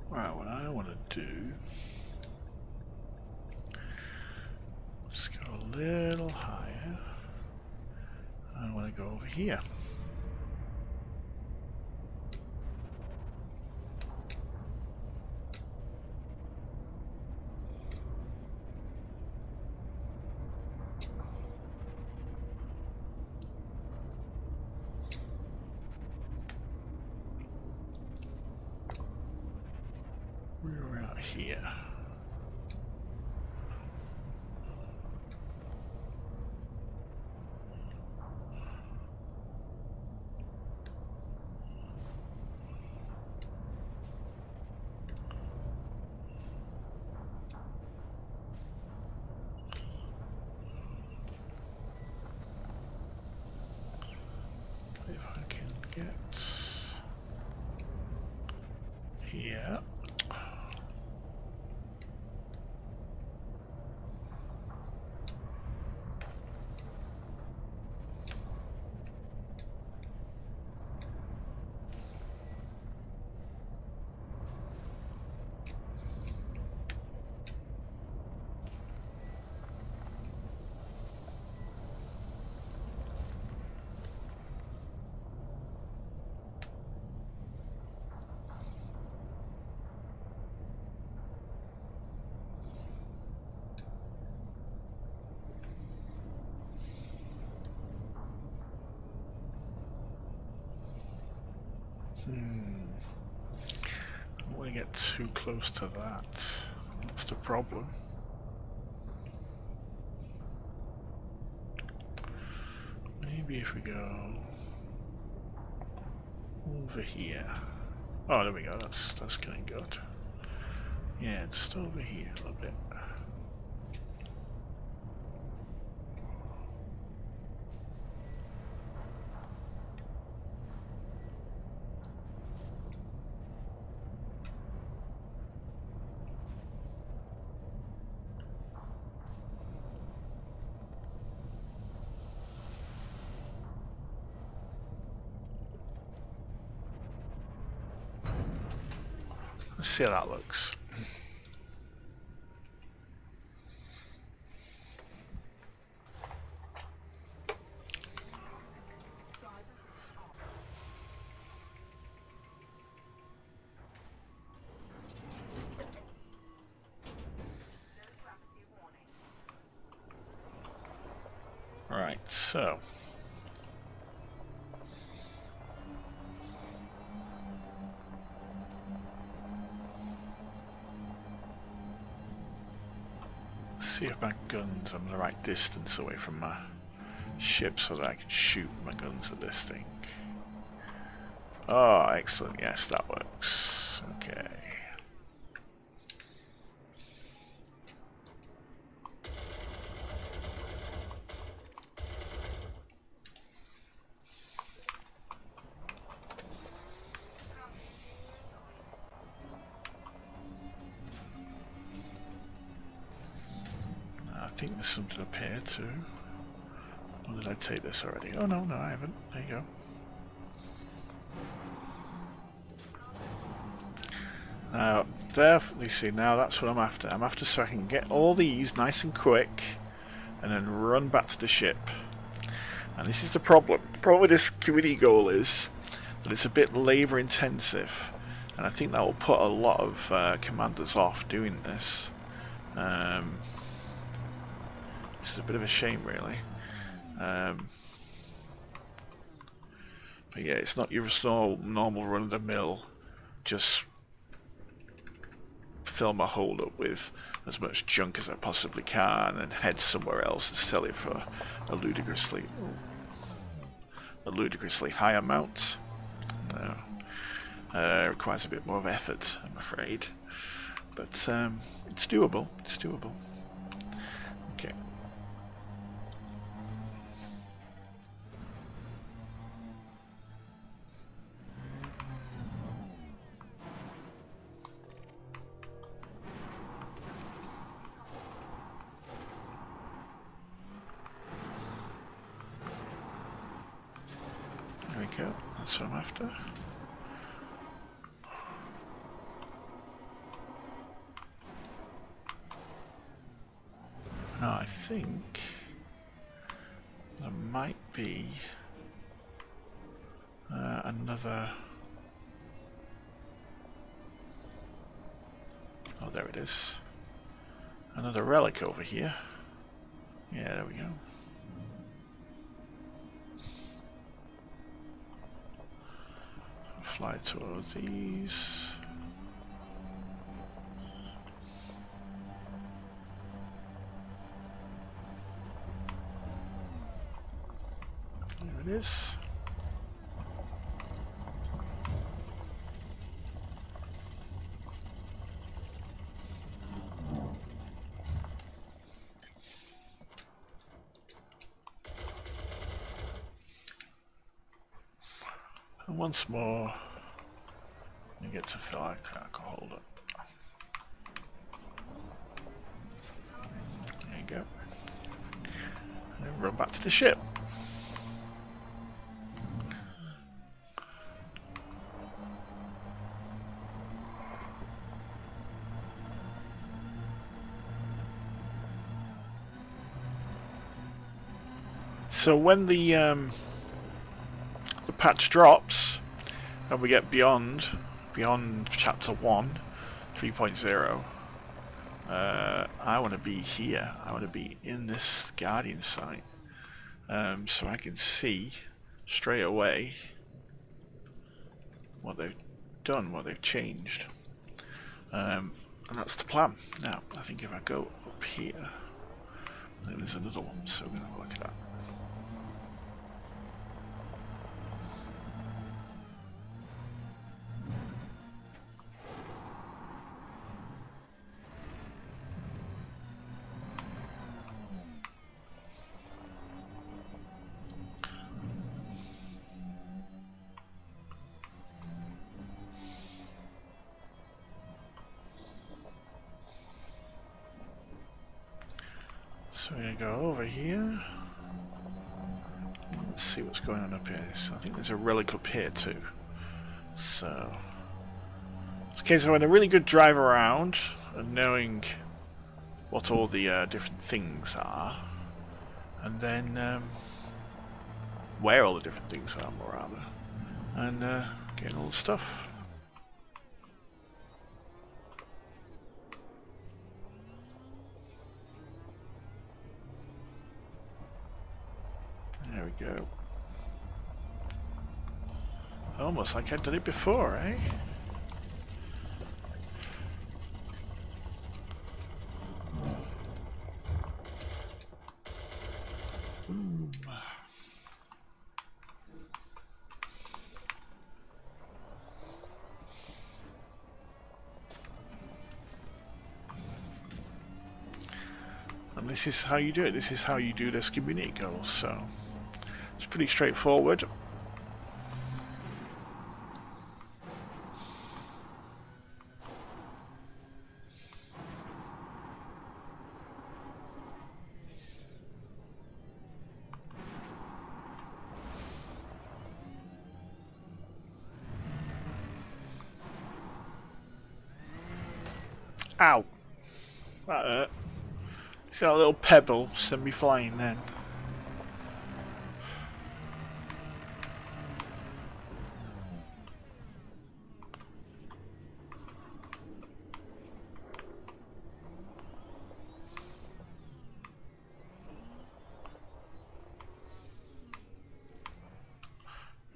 Speaker 1: Right, what I want to do is go a over here. We're out here. If I can get here. I don't want to get too close to that. That's the problem. Maybe if we go over here. Oh, there we go. That's getting good. Yeah, just over here a little bit. Let's see how that looks. Right, so see if my guns, I'm the right distance away from my ship so that I can shoot my guns at this thing. Oh, excellent. Yes, that works. Okay. I think there's something up here too. Or did I take this already? Oh no, I haven't. There you go. Now, definitely see, now that's what I'm after. I'm after so I can get all these nice and quick and then run back to the ship. And this is the problem. The problem with this community goal is that it's a bit labour intensive. And I think that will put a lot of commanders off doing this. This is a bit of a shame, really. But yeah, it's not your normal run-of-the-mill, just fill my hold up with as much junk as I possibly can and head somewhere else and sell it for a ludicrously high amount. No. Requires a bit more of effort, I'm afraid. But it's doable. It's doable. Okay. There we go. That's what I'm after. Now I think there might be Another... Oh, there it is. Another relic over here. Yeah, there we go. Fly towards these. There it is. And once more, you get to fill our hold up. There you go. And then run back to the ship. So when the patch drops and we get beyond chapter 1 3.0, I want to be here. I want to be in this Guardian site, so I can see straight away what they've done, what they've changed, and that's the plan. Now I think if I go up here, then there's another one, so we're going to have a look at that. So we're going to go over here. Let's see what's going on up here. So I think there's a relic up here too. So it's a case of having a really good drive around and knowing what all the different things are, and then where all the different things are, more rather, and getting all the stuff. There we go. Almost like I'd done it before, eh? Boom. And this is how you do it. This is how you do this community goals. So it's pretty straightforward. Ow! That hurt. See that little pebble send me flying then.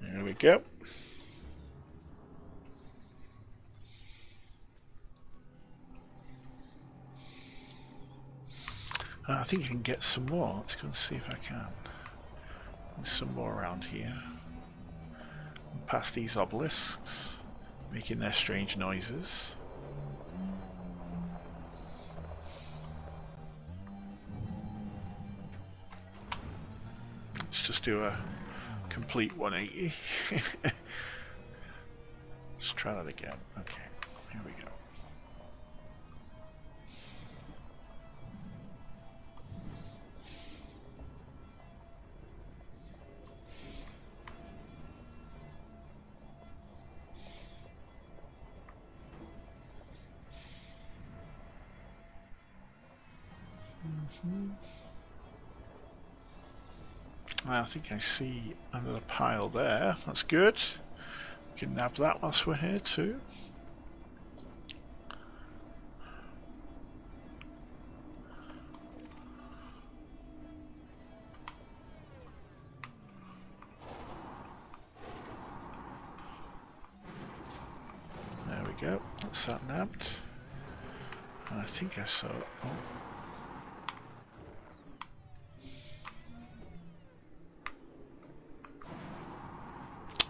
Speaker 1: There we go. I think I can get some more. Let's go and see if I can. There's some more around here. Past these obelisks, making their strange noises. Let's just do a complete 180. Let's try that again. Okay, here we go. I think I see another pile there. That's good. We can nab that whilst we're here too. There we go. That's that nabbed. And I think I saw... Oh.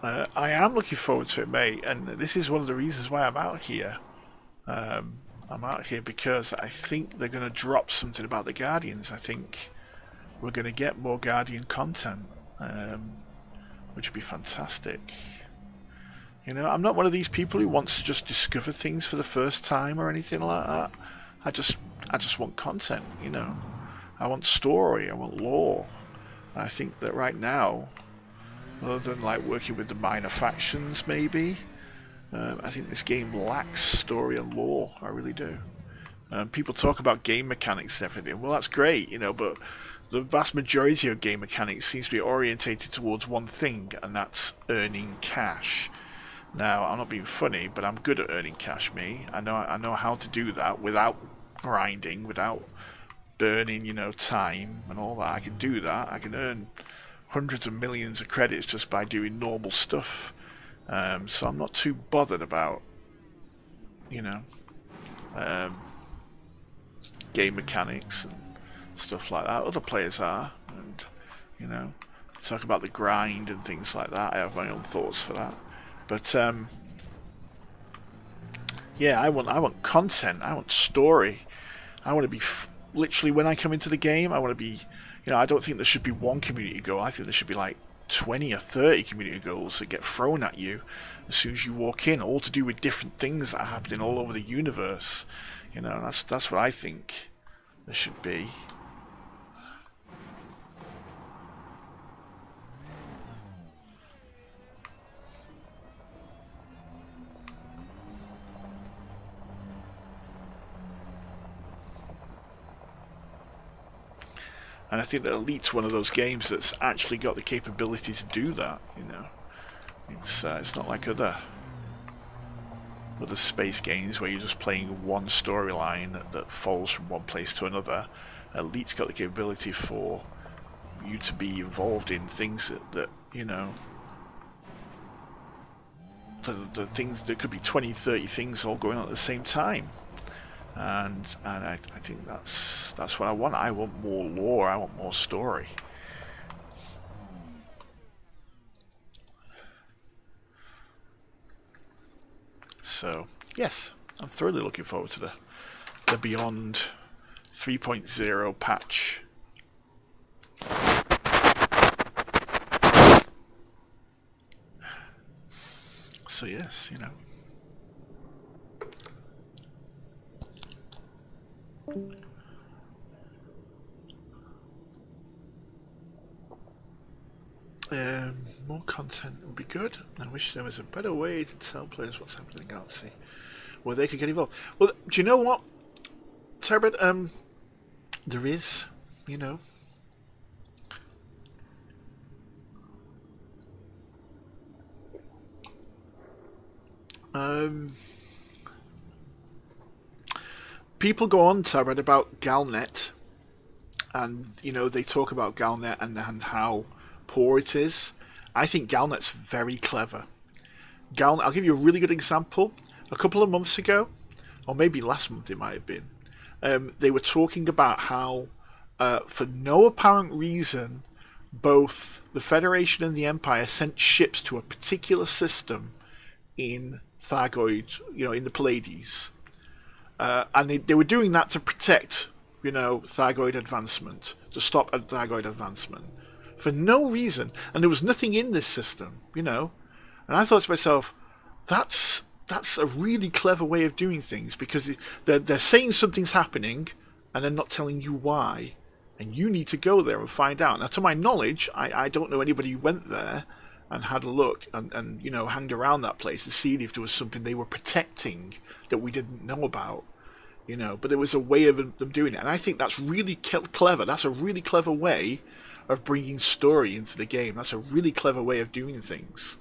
Speaker 1: I am looking forward to it, mate, and this is one of the reasons why I'm out here. I'm out here because I think they're going to drop something about the Guardians. I think we're going to get more Guardian content, which would be fantastic. You know, I'm not one of these people who wants to just discover things for the first time or anything like that. I just want content, you know. I want story, I want lore. And I think that right now, other than like working with the minor factions maybe, I think this game lacks story and lore. I really do. People talk about game mechanics and everything. Well, that's great, you know, but the vast majority of game mechanics seems to be orientated towards one thing, and that's earning cash. Now, I'm not being funny, but I'm good at earning cash, me. I know how to do that without grinding, without burning, you know, time and all that. I can do that. I can earn hundreds of millions of credits just by doing normal stuff. So I'm not too bothered about, you know, game mechanics and stuff like that. Other players are, and, you know, talk about the grind and things like that. I have my own thoughts for that. But yeah, I want content. I want story. I want to be literally, when I come into the game, I want to be, you know, I don't think there should be one community goal. I think there should be like 20 or 30 community goals that get thrown at you as soon as you walk in, all to do with different things that are happening all over the universe. You know, that's what I think there should be. And I think that Elite's one of those games that's actually got the capability to do that, you know. It's not like other space games where you're just playing one storyline that falls from one place to another. Elite's got the capability for you to be involved in things that you know, the things, there could be 20, 30 things all going on at the same time. And I think that's what I want. I want more lore. I want more story. So yes, I'm thoroughly looking forward to the Beyond 3.0 patch. So yes, you know. More content would be good. I wish there was a better way to tell players what's happening in the galaxy, where they could get involved. Well, do you know what, Turbid? There is, you know. People go on, Turbid, about Galnet, and you know, they talk about Galnet and how poor it is. I think Galnet's very clever. I'll give you a really good example. A couple of months ago, or maybe last month it might have been, they were talking about how, for no apparent reason, both the Federation and the Empire sent ships to a particular system in Thargoid, you know, in the Pleiades. And they were doing that to protect, you know, Thargoid advancement, to stop Thargoid advancement. For no reason, and there was nothing in this system, you know. And I thought to myself, that's a really clever way of doing things, because they're saying something's happening, and they're not telling you why, and you need to go there and find out. Now, to my knowledge, I don't know anybody who went there and had a look and you know, hanged around that place to see if there was something they were protecting that we didn't know about, you know. But there was a way of them doing it, and I think that's really clever. That's a really clever way of bringing story into the game. That's a really clever way of doing things.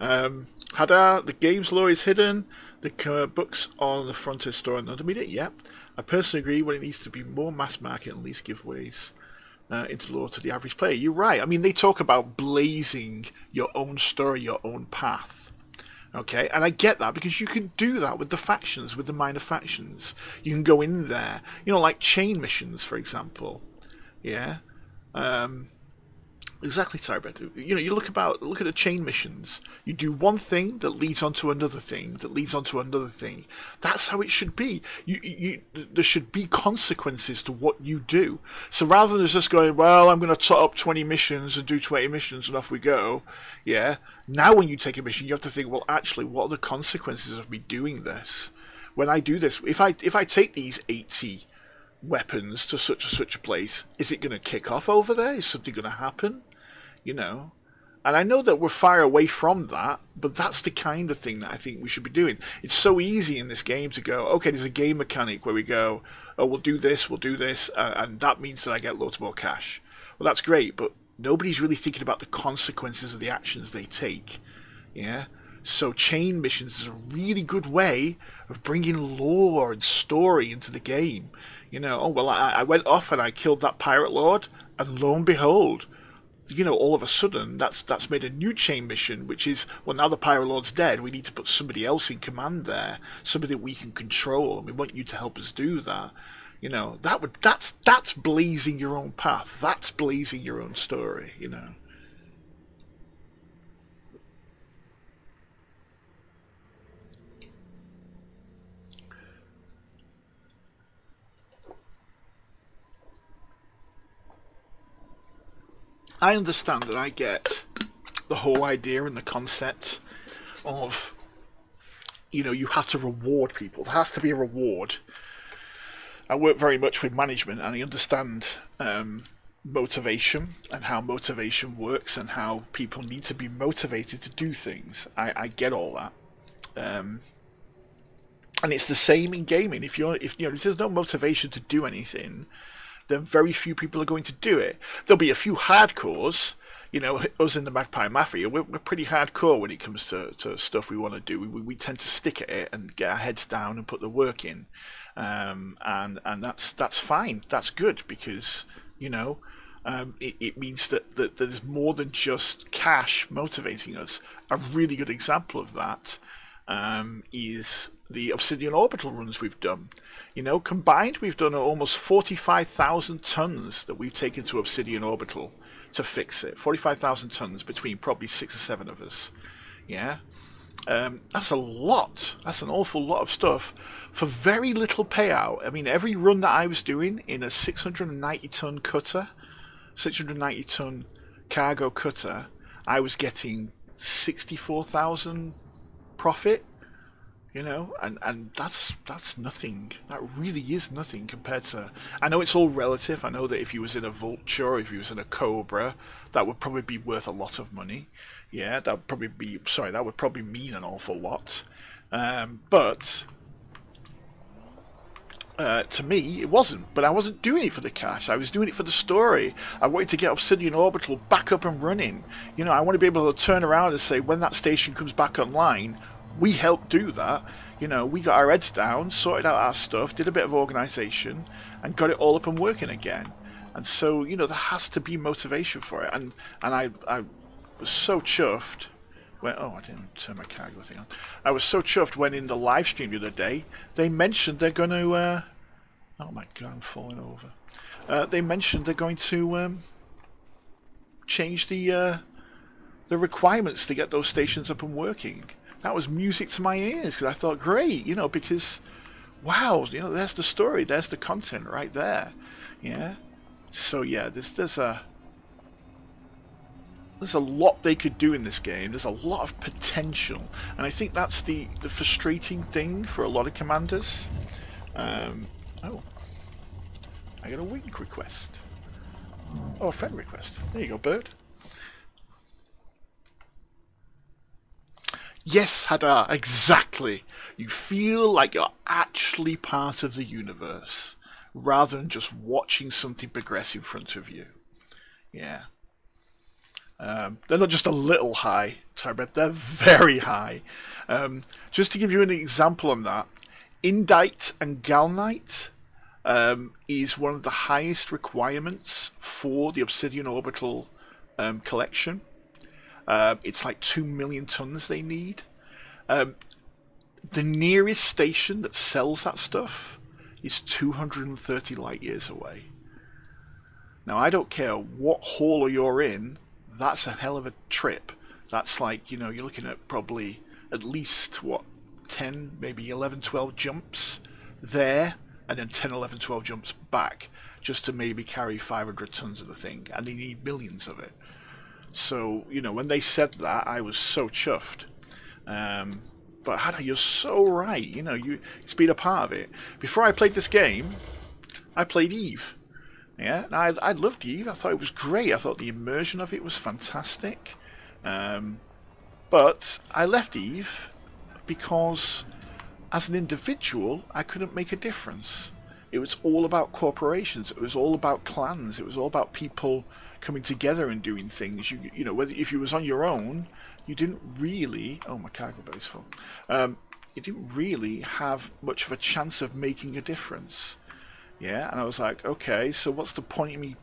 Speaker 1: Hurrah, the game's lore is hidden. The books on the Frontier store and Intermediate. Yep. I personally agree when it needs to be more mass market and least giveaways into lore to the average player. You're right. I mean, they talk about blazing your own story, your own path. Okay, and I get that because you can do that with the factions, with the minor factions. You can go in there, you know, like chain missions, for example. Yeah. Exactly, Tyrant. You know, you look at the chain missions. You do one thing that leads onto another thing, that leads onto another thing. That's how it should be. There should be consequences to what you do. So rather than just going, well, I'm going to tot up 20 missions and do 20 missions and off we go. Yeah. Now when you take a mission, you have to think, well, actually, what are the consequences of me doing this? When I do this, if I take these 80 weapons to such and such a place, is it going to kick off over there? Is something going to happen? You know, and I know that we're far away from that, but that's the kind of thing that I think we should be doing. It's so easy in this game to go, okay, there's a game mechanic where we go, oh, we'll do this, and that means that I get loads more cash. Well, that's great, but nobody's really thinking about the consequences of the actions they take. Yeah. So chain missions is a really good way of bringing lore and story into the game. You know, oh, well, I went off and I killed that pirate lord, and lo and behold, you know, all of a sudden, that's made a new chain mission, which is, well, now the Pirate Lord's dead, we need to put somebody else in command there, somebody that we can control, and we want you to help us do that. You know, that's blazing your own path. That's blazing your own story, you know. I understand that I get the whole idea and the concept of, you know, you have to reward people. There has to be a reward. I work very much with management, and I understand motivation and how motivation works and how people need to be motivated to do things. I get all that. And it's the same in gaming. If there's no motivation to do anything, then very few people are going to do it. There'll be a few hardcores. You know, us in the Magpie Mafia, we're pretty hardcore when it comes to stuff we want to do. We tend to stick at it and get our heads down and put the work in, and that's fine. That's good because, you know, it means that there's more than just cash motivating us. A really good example of that is the Obsidian Orbital runs we've done. You know, combined, we've done almost 45,000 tons that we've taken to Obsidian Orbital to fix it. 45,000 tons between probably 6 or 7 of us. Yeah, that's a lot. That's an awful lot of stuff for very little payout. I mean, every run that I was doing in a 690-ton cutter, 690-ton cargo cutter, I was getting 64,000 profit. You know, and that's nothing. That really is nothing compared to... I know it's all relative. I know that if you was in a Vulture, if you was in a Cobra, that would probably be worth a lot of money. Yeah, that would probably mean an awful lot. But to me, it wasn't. But I wasn't doing it for the cash. I was doing it for the story. I wanted to get Obsidian Orbital back up and running. You know, I want to be able to turn around and say, when that station comes back online, we helped do that. You know, we got our heads down, sorted out our stuff, did a bit of organisation, and got it all up and working again. And so, you know, there has to be motivation for it. And I was so chuffed when... Oh, I didn't turn my cargo thing on. I was so chuffed when in the live stream the other day, they mentioned they're going to... oh my God, I'm falling over. They mentioned they're going to change the requirements to get those stations up and working. That was music to my ears, because I thought, great, you know, because, wow, you know, there's the story, there's the content right there, yeah. So yeah, there's a lot they could do in this game. There's a lot of potential, and I think that's the frustrating thing for a lot of commanders. Oh, I got a wink request. Oh, a friend request. There you go, bird. Yes, Hurrah, exactly. You feel like you're actually part of the universe, rather than just watching something progress in front of you. Yeah. They're not just a little high, Tybred, they're very high. Just to give you an example on that, Indite and Galnite is one of the highest requirements for the Obsidian Orbital collection. It's like 2 million tons they need. The nearest station that sells that stuff is 230 light years away. Now, I don't care what hauler you're in, that's a hell of a trip. That's like, you know, you're looking at probably at least, what, 10, maybe 11, 12 jumps there, and then 10, 11, 12 jumps back, just to maybe carry 500 tons of the thing, and they need millions of it. So, you know, when they said that, I was so chuffed. But Hannah, you're so right, you know, it's been a part of it. Before I played this game, I played Eve. Yeah, and I loved Eve. I thought it was great. I thought the immersion of it was fantastic. But I left Eve because, as an individual, I couldn't make a difference. It was all about corporations. It was all about clans. It was all about people coming together and doing things. You know, whether if you was on your own, you didn't really. Oh, my cargo belly's full. You didn't really have much of a chance of making a difference. Yeah, and I was like, okay, so what's the point of me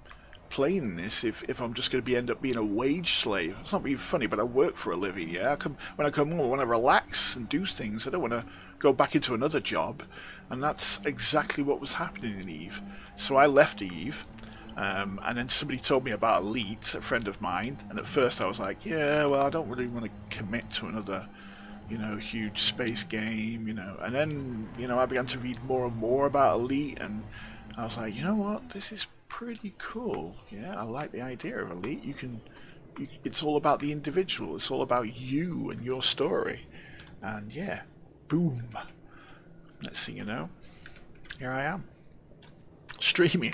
Speaker 1: playing this if I'm just going to end up being a wage slave? It's not really funny, but I work for a living, yeah? When I come home, I want to relax and do things. I don't want to go back into another job, and that's exactly what was happening in Eve. So I left Eve, and then somebody told me about Elite, a friend of mine, and at first I was like, yeah, well, I don't really want to commit to another, you know, huge space game, you know. And then, you know, I began to read more and more about Elite, and I was like, you know what, this is pretty cool. Yeah, I like the idea of Elite. It's all about the individual. It's all about you and your story. And yeah, boom. Next thing you know, here I am, streaming.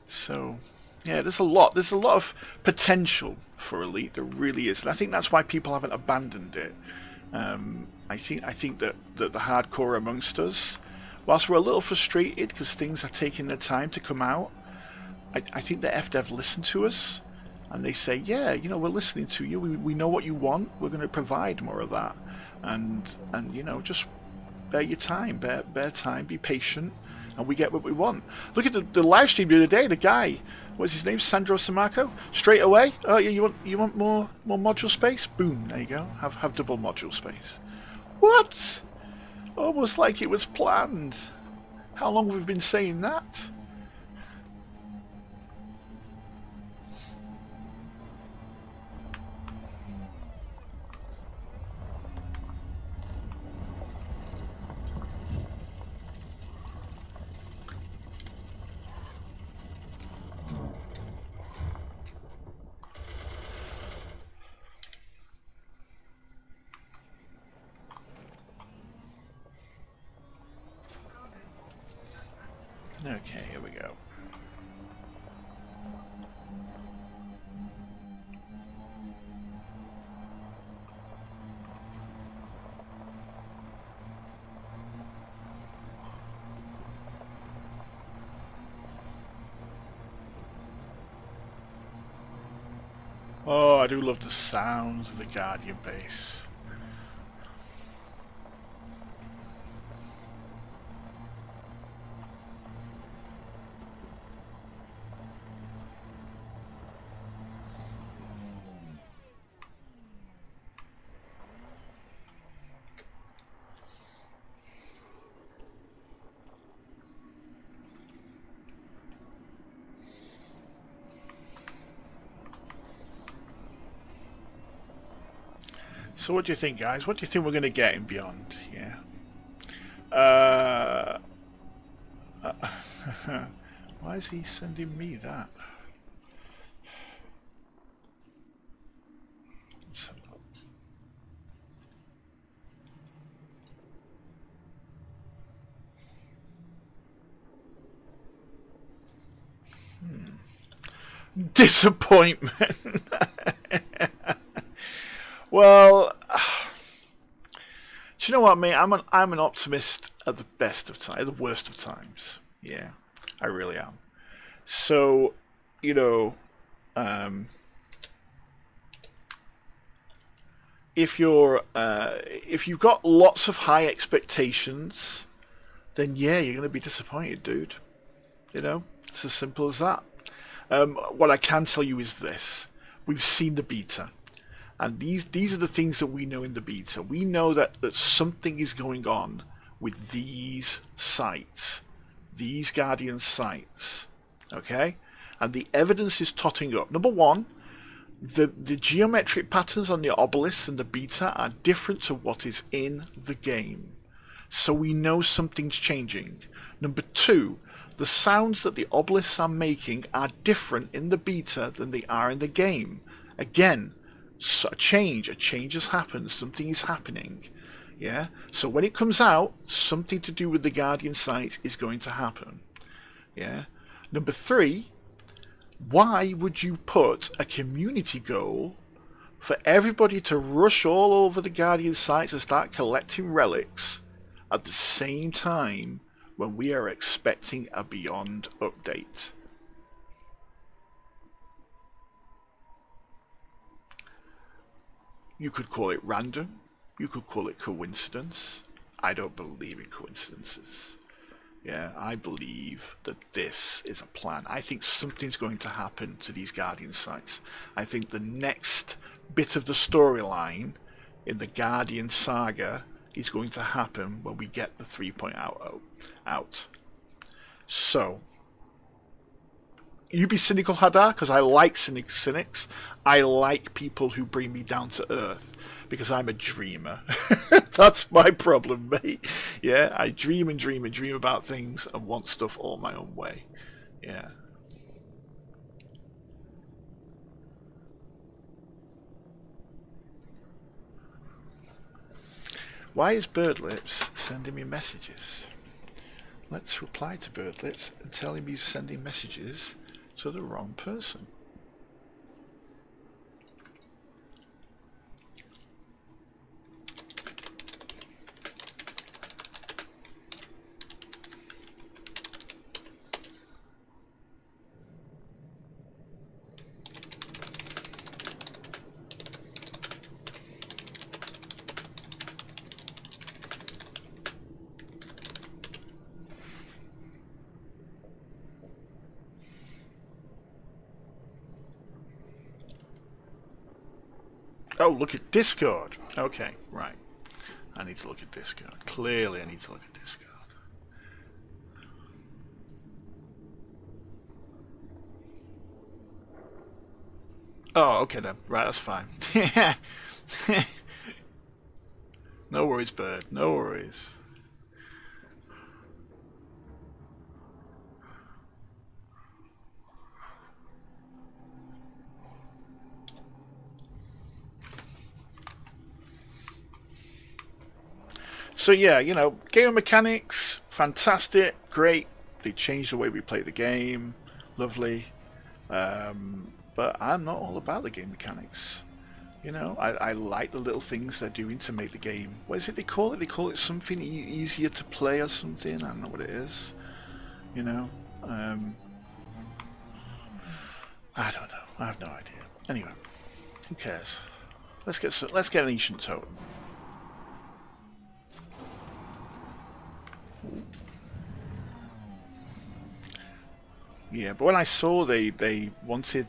Speaker 1: So yeah, there's a lot of potential for Elite. There really is, and I think that's why people haven't abandoned it. I think that the hardcore amongst us, whilst we're a little frustrated because things are taking their time to come out, I think the FDev listen to us and they say, yeah, you know, we're listening to you. We know what you want. We're going to provide more of that, and you know, just bear your time, bear time, be patient, and we get what we want. Look at the live stream the other day. The guy, what's his name, Sandro Samako, straight away. Oh yeah, you want more module space? Boom, there you go. Have double module space. What? Almost like it was planned. How long have we been saying that? Okay, here we go. Oh, I do love the sounds of the Guardian base. So what do you think, guys? What do you think we're going to get in Beyond? Yeah. Why is he sending me that? Let's have a look. Disappointment. Well, do you know what, mate? I'm an optimist at the best of times, at the worst of times. Yeah, I really am. So you know, if you've got lots of high expectations, then yeah, you're going to be disappointed, dude. You know, it's as simple as that. What I can tell you is this: we've seen the beta, and these are the things that we know in the beta. We know that something is going on with these sites, these Guardian sites, okay? And the evidence is totting up. Number one, the geometric patterns on the obelisks and the beta are different to what is in the game. So we know something's changing. Number two, the sounds that the obelisks are making are different in the beta than they are in the game. Again, so a change has happened, something is happening. Yeah, so when it comes out, something to do with the Guardian sites is going to happen. Yeah. Number three, why would you put a community goal for everybody to rush all over the Guardian sites and start collecting relics at the same time when we are expecting a Beyond update? You could call it random. You could call it coincidence. I don't believe in coincidences. Yeah, I believe that this is a plan. I think something's going to happen to these Guardian sites. I think the next bit of the storyline in the Guardian saga is going to happen when we get the 3.0 out. So, you be cynical, Hadar, because I like cynics. I like people who bring me down to earth, because I'm a dreamer. That's my problem, mate. Yeah, I dream and dream and dream about things and want stuff all my own way. Yeah. Why is Birdlips sending me messages? Let's reply to Birdlips and tell him he's sending messages to the wrong person. Oh, look at Discord. Okay, right. I need to look at Discord. Clearly I need to look at Discord. Oh, okay then. Right, that's fine. No worries, Bird. No worries. So yeah, you know, game mechanics, fantastic, great. They changed the way we play the game, lovely. But I'm not all about the game mechanics. You know, I like the little things they're doing to make the game. What is it they call it? They call it something easier to play or something. I don't know what it is. You know, I don't know. I have no idea. Anyway, who cares? Let's get an ancient totem. Yeah, but when I saw they wanted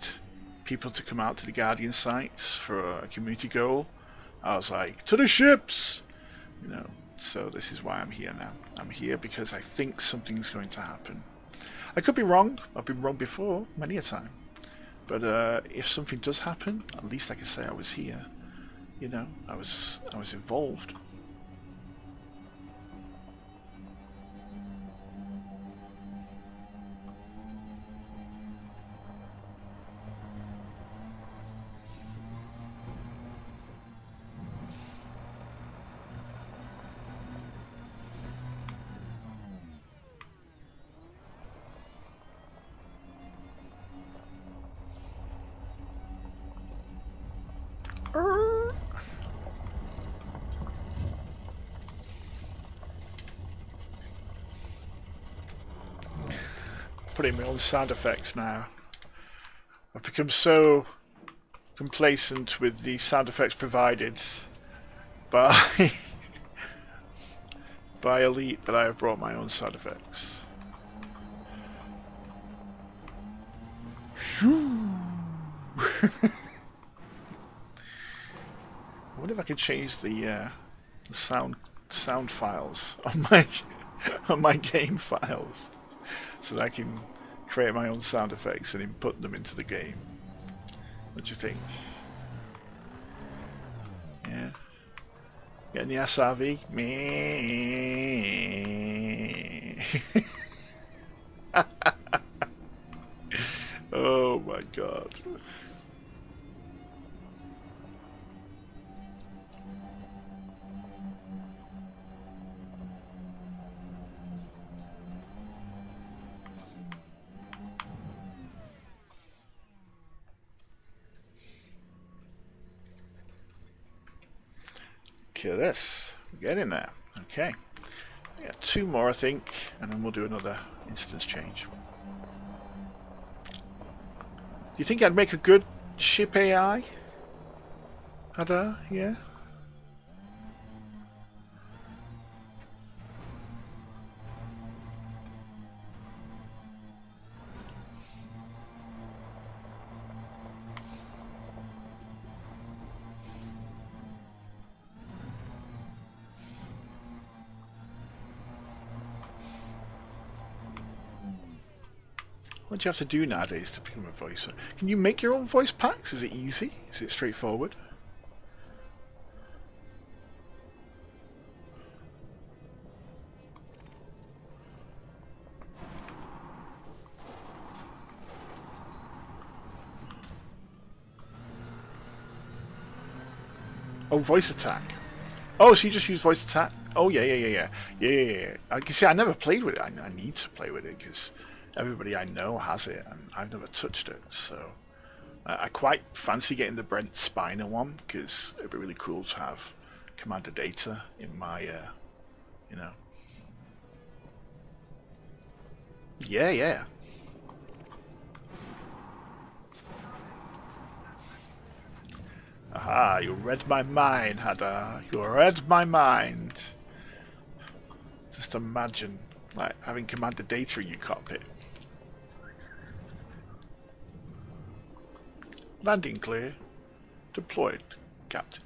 Speaker 1: people to come out to the Guardian sites for a community goal, I was like, to the ships! You know, so this is why I'm here now. I'm here because I think something's going to happen. I could be wrong. I've been wrong before, many a time. But if something does happen, at least I can say I was here. You know, I was involved. Putting my own sound effects now. I've become so complacent with the sound effects provided by by Elite that I have brought my own sound effects. I wonder if I could change the sound files on my game files so that I can create my own sound effects and input them into the game. What do you think? Yeah. Getting the SRV? Me. Oh my god. Kill this. We're getting there. Okay. I got 2 more, I think, and then we'll do another instance change. Do you think I'd make a good ship AI? Hurrah, yeah? What do you have to do nowadays to become a voice? Can you make your own voice packs? Is it easy? Is it straightforward? Oh, voice attack. Oh, so you just use voice attack? Oh, yeah. I can see I never played with it. I need to play with it because everybody I know has it, and I've never touched it, so I quite fancy getting the Brent Spiner one, because it'd be really cool to have Commander Data in my, you know. Yeah. Aha, you read my mind, Hurrah. You read my mind. Just imagine, like, having Commander Data in your cockpit. Landing clear. Deployed, Captain.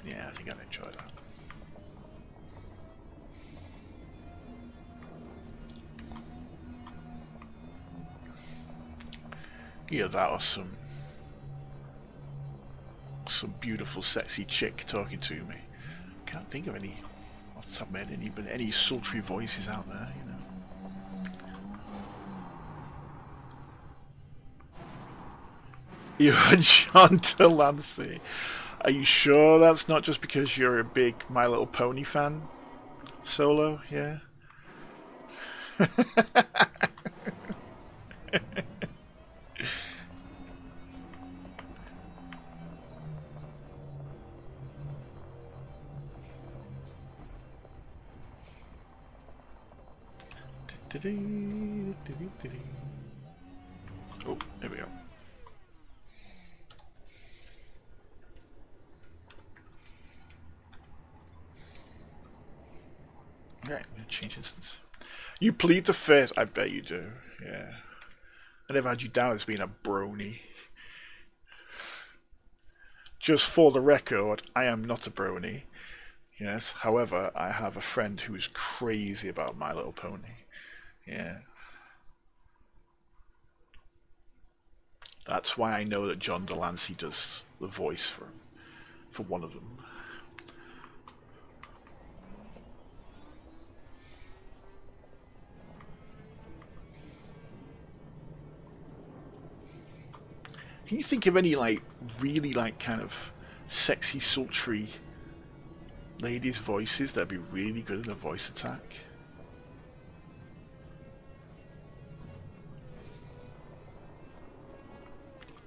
Speaker 1: Yeah, I think I'd enjoy that. Yeah, that was some beautiful, sexy chick talking to me. Can't think of any off the top of my head, any sultry voices out there, you know. You are John Delancey. Are you sure that's not just because you're a big My Little Pony fan? Solo, yeah? Oh, there we go. Right, I'm going to change instance. You plead the fifth, I bet you do. Yeah. I never had you down as being a brony. Just for the record, I am not a brony. Yes, however, I have a friend who is crazy about My Little Pony. Yeah. That's why I know that John Delancey does the voice for one of them. Can you think of any, like, really, like, kind of sexy, sultry ladies' voices that'd be really good at a voice attack?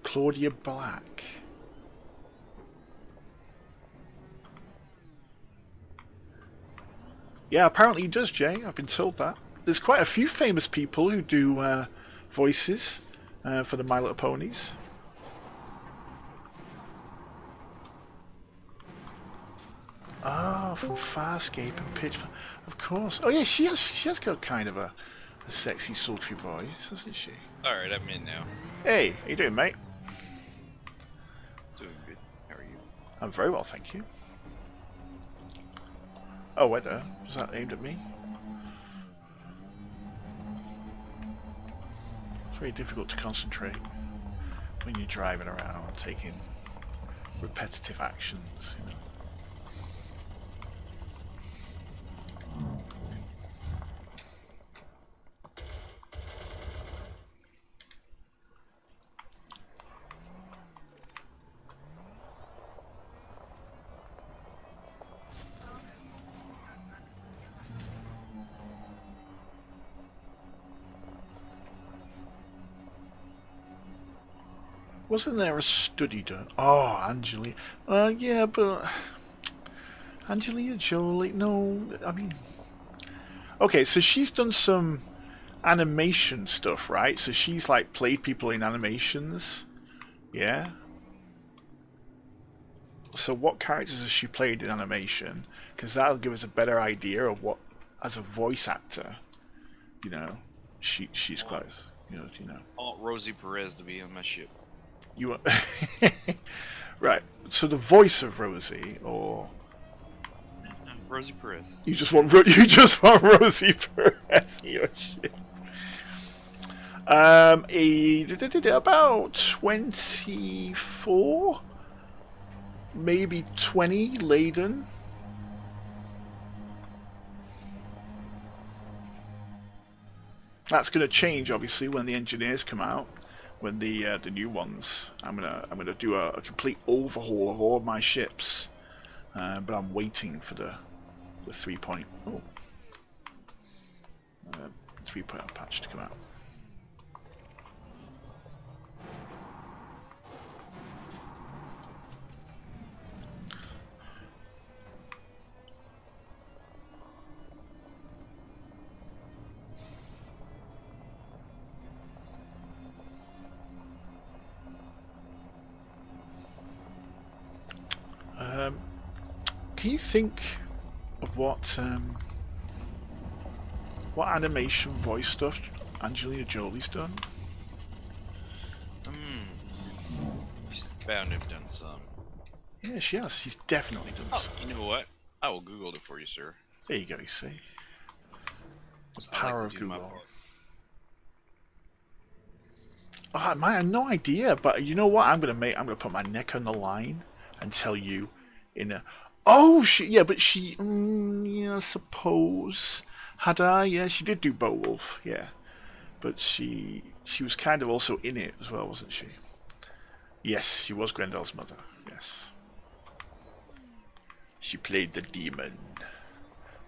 Speaker 1: Claudia Black. Yeah, apparently he does, Jay. I've been told that. There's quite a few famous people who do voices. for the My Little Ponies. Oh, from Farscape and Pitch. Of course. Oh yeah, she has got kind of a sexy, sultry voice, hasn't she?
Speaker 5: Alright, I'm in now.
Speaker 1: Hey, how you doing, mate?
Speaker 5: Doing good. How are you?
Speaker 1: I'm very well, thank you. Oh, wait there. Was that aimed at me? It's very difficult to concentrate when you're driving around, taking repetitive actions, you know. Wasn't there a study done? Oh, Angelina. Yeah, but Angelina Jolie. No, I mean, okay. So she's done some animation stuff, right? So she's like played people in animations. Yeah. So what characters has she played in animation? Because that'll give us a better idea of what, as a voice actor, you know, she's quite, you know.
Speaker 5: I want Rosie Perez to be on my ship.
Speaker 1: You want right? So the voice of Rosie, or
Speaker 5: Rosie Perez.
Speaker 1: you just want Rosie Perez in your ship. About 24, maybe 20 laden. That's going to change, obviously, when the engineers come out. When the new ones, I'm gonna do a complete overhaul of all of my ships, but I'm waiting for the 3.0 patch to come out. Can you think of what animation voice stuff Angelina Jolie's done?
Speaker 5: She's bound to have done some.
Speaker 1: Yeah, she has. She's definitely done some.
Speaker 5: You know what? I will Google it for you, sir.
Speaker 1: There you go, you see. The
Speaker 5: I
Speaker 1: power
Speaker 5: like to
Speaker 1: of
Speaker 5: do my
Speaker 1: Google.
Speaker 5: part.
Speaker 1: Oh, I have no idea, but you know what? I'm gonna put my neck on the line and tell you in a. Oh, yeah, but she. Yeah, I suppose. Had I? Yeah, she did do Beowulf. Yeah, but she was kind of also in it as well, wasn't she? Yes, she was Grendel's mother. Yes, she played the demon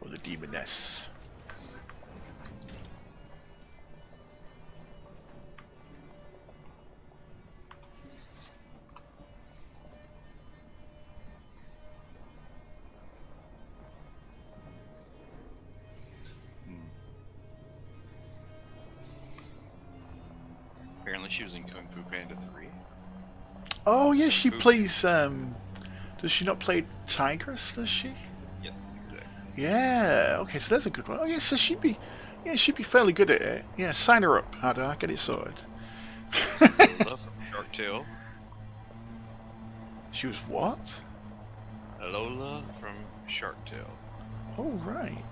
Speaker 1: or the demoness.
Speaker 5: Apparently she was in Kung Fu Panda 3.
Speaker 1: Oh yeah, she plays. Does she not play Tigress? Does she?
Speaker 5: Yes, exactly.
Speaker 1: Yeah. Okay, so that's a good one. Oh yeah, so she'd be fairly good at it. Yeah, sign her up. How do I get it sorted?
Speaker 5: Love Shark Tale.
Speaker 1: She was what?
Speaker 5: Lola from Shark Tale.
Speaker 1: Oh right.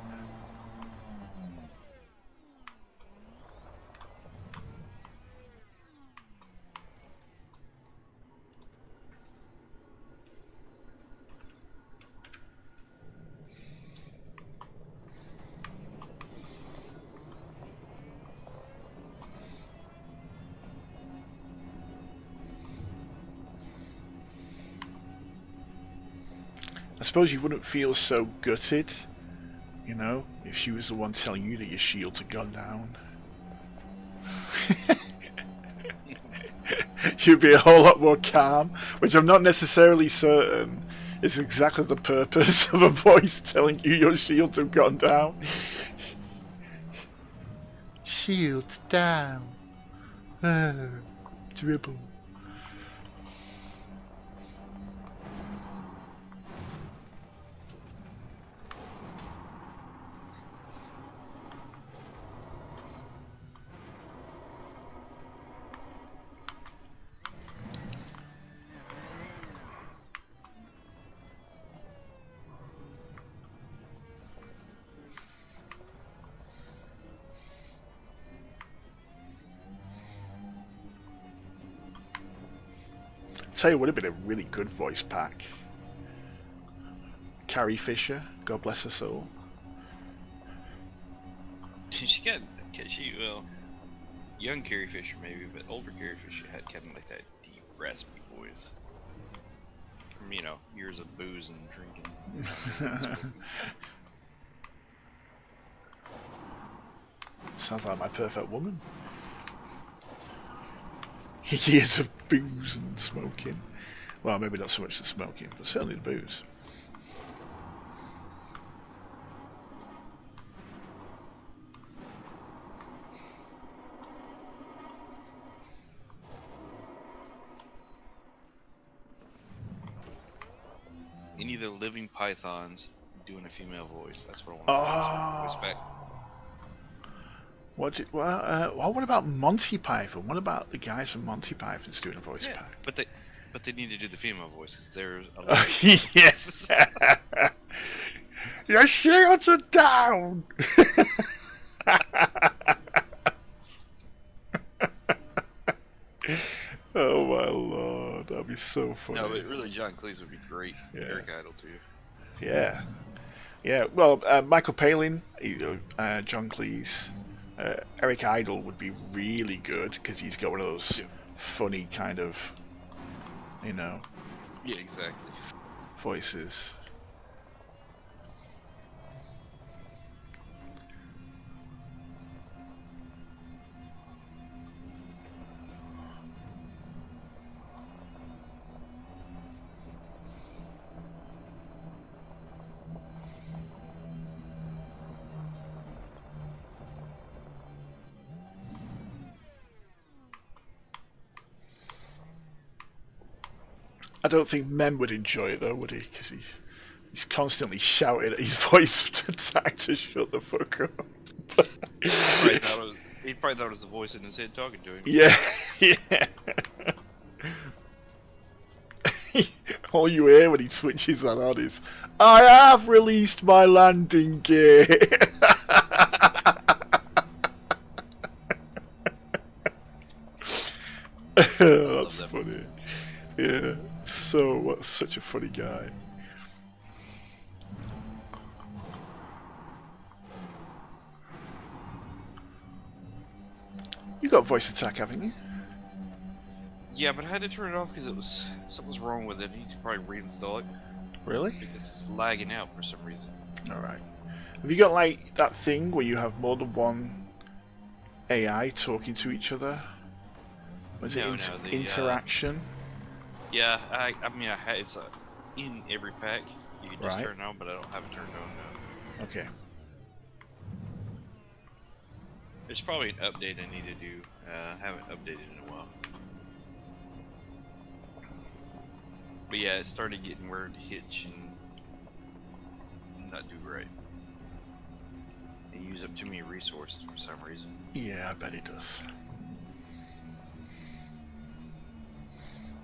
Speaker 1: I suppose you wouldn't feel so gutted, you know, if she was the one telling you that your shields had gone down. You'd be a whole lot more calm, which I'm not necessarily certain is exactly the purpose of a voice telling you your shields have gone down. Shields down. Dribble. Tell you, would have been a really good voice pack. Carrie Fisher, God bless her soul.
Speaker 5: Well, young Carrie Fisher maybe, but older Carrie Fisher had kind of like that deep, raspy voice. From, you know, years of booze and drinking.
Speaker 1: Sounds like my perfect woman. Years of booze and smoking. Well, maybe not so much the smoking, but certainly the booze.
Speaker 5: Any of the living pythons doing a female voice. That's what I want to voice back.
Speaker 1: What about Monty Python? What about the guys from Monty Python's doing a voice pack?
Speaker 5: But they need to do the female voice because there's a lot
Speaker 1: of yes. Your shields are down. Oh my lord, that'd be so funny.
Speaker 5: No, but really, John Cleese would be great. Eric Idle too.
Speaker 1: Yeah, yeah. Well, Michael Palin, John Cleese, Eric Idle would be really good because he's got one of those funny kind of, you know.
Speaker 5: Yeah, exactly.
Speaker 1: Voices. I don't think Mem would enjoy it though, would he? Because he's constantly shouting at his voice attack to shut the fuck up.
Speaker 5: He probably thought it was the voice in his head talking to him.
Speaker 1: Yeah, yeah. All you hear when he switches that on is, "I have released my landing gear." That's funny. Yeah. So, such a funny guy. You got voice attack, haven't you?
Speaker 5: Yeah, but I had to turn it off because something was wrong with it. I need to probably reinstall it.
Speaker 1: Really?
Speaker 5: Because it's lagging out for some reason.
Speaker 1: Alright. Have you got like that thing where you have more than one AI talking to each other? Was it interaction?
Speaker 5: Yeah, I mean, it's in every pack. You can just turn it on, but I don't have it turned on now.
Speaker 1: Okay.
Speaker 5: There's probably an update I need to do. I haven't updated in a while. But yeah, it started getting where to hitch and not do right. It use up too many resources for some reason.
Speaker 1: Yeah, I bet it does.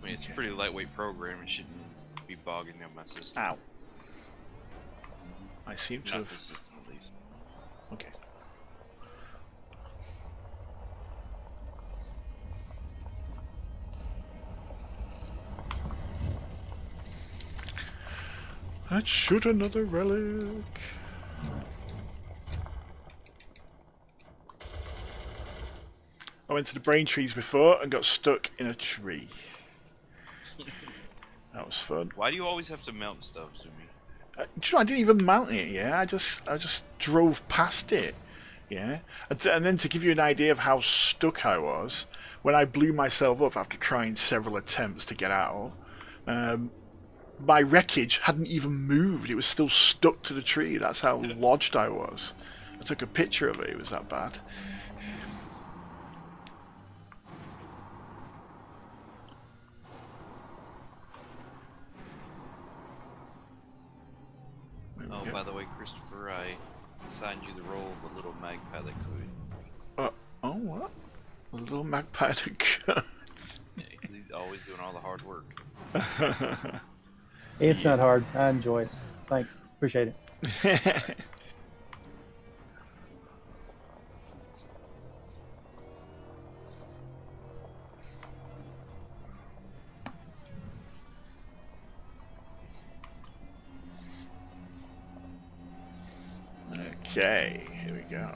Speaker 5: I mean, it's a pretty lightweight program. It shouldn't be bogging down my system.
Speaker 1: Ow. I seem to
Speaker 5: Not
Speaker 1: have...
Speaker 5: the system, at least.
Speaker 1: Okay. Let's shoot another relic. I went to the brain trees before and got stuck in a tree. That was fun.
Speaker 5: Why do you always have to mount stuff to me?
Speaker 1: Do you know, I didn't even mount it. Yeah, I just drove past it. Yeah, and then to give you an idea of how stuck I was, when I blew myself up after trying several attempts to get out, my wreckage hadn't even moved. It was still stuck to the tree. That's how lodged I was. I took a picture of it. It was that bad.
Speaker 5: by the way, Christopher, I assigned you the role of the little magpie that could.
Speaker 1: Oh, what? A little magpie that could.
Speaker 5: Yeah, 'cause he's always doing all the hard work.
Speaker 3: It's not hard. I enjoy it. Thanks. Appreciate it.
Speaker 1: Okay, here we go.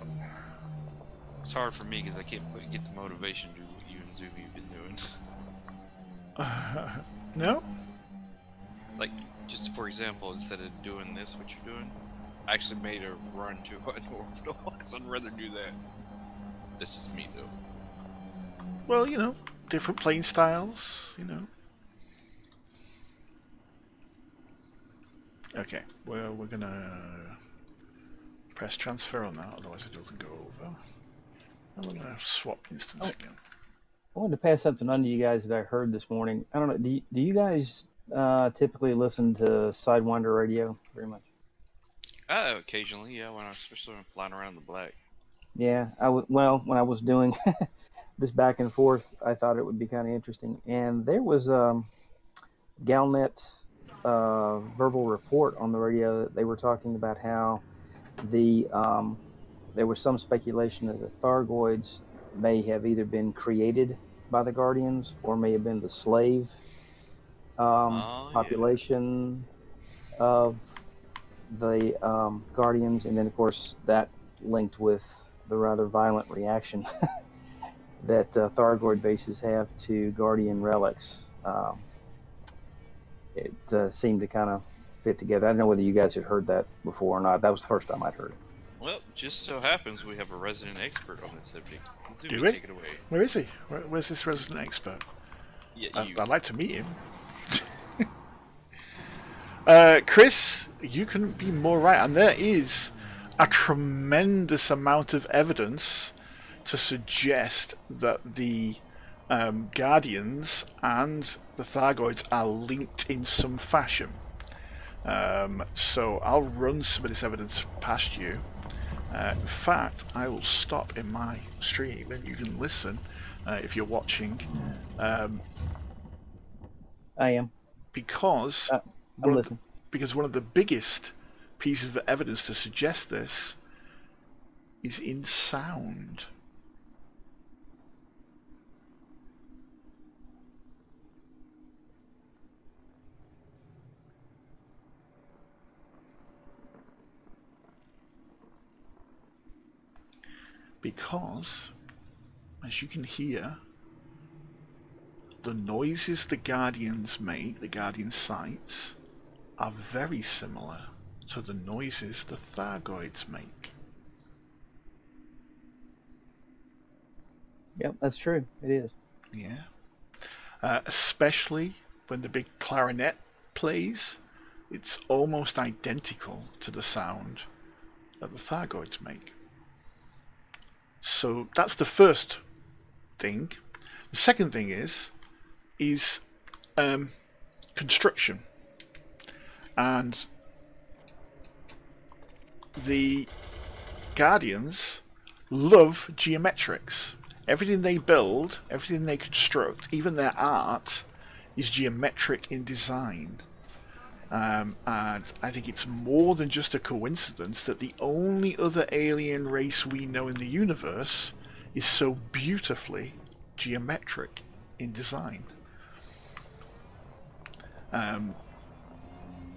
Speaker 5: It's hard for me because I can't get the motivation to do what you and Zuby have been doing.
Speaker 1: No?
Speaker 5: Like, just for example, instead of doing this, what you're doing, I actually made a run to an orbital because I'd rather do that. This is me, though.
Speaker 1: Well, you know, different playing styles, you know. Okay, well, we're gonna press transfer on that, otherwise it doesn't go over. I'm gonna swap instance again.
Speaker 3: I wanted to pass something on to you guys that I heard this morning. I don't know. Do you guys typically listen to Sidewinder radio very much?
Speaker 5: Occasionally, yeah, when especially when I'm flying around in the black.
Speaker 3: Yeah, well, when I was doing this back and forth, I thought it would be kind of interesting. And there was Galnet verbal report on the radio that they were talking about how there was some speculation that the Thargoids may have either been created by the Guardians or may have been the slave population of the Guardians, and then of course that linked with the rather violent reaction that Thargoid bases have to Guardian relics. It seemed to kind of fit together. I don't know whether you guys had heard that before or not. That was the first time I'd heard it.
Speaker 5: Well, just so happens we have a resident expert on this subject. Zuby,
Speaker 1: Do we?
Speaker 5: take it away.
Speaker 1: Where is he? Where's this resident expert?
Speaker 5: Yeah,
Speaker 1: I'd like to meet him. Chris, you couldn't be more right, and there is a tremendous amount of evidence to suggest that the Guardians and the Thargoids are linked in some fashion. So I'll run some of this evidence past you. In fact, I will stop in my stream and you can listen if you're watching.
Speaker 3: I am.
Speaker 1: Because one of the biggest pieces of evidence to suggest this is in sound. Because, as you can hear, the noises the Guardians make, the Guardian sites, are very similar to the noises the Thargoids make.
Speaker 3: Yep, that's true. It is.
Speaker 1: Yeah. Especially when the big clarinet plays, it's almost identical to the sound that the Thargoids make. So that's the first thing. The second thing is construction. And the Guardians love geometrics. Everything they build, everything they construct, even their art, is geometric in design. And I think it's more than just a coincidence that the only other alien race we know in the universe is so beautifully geometric in design. And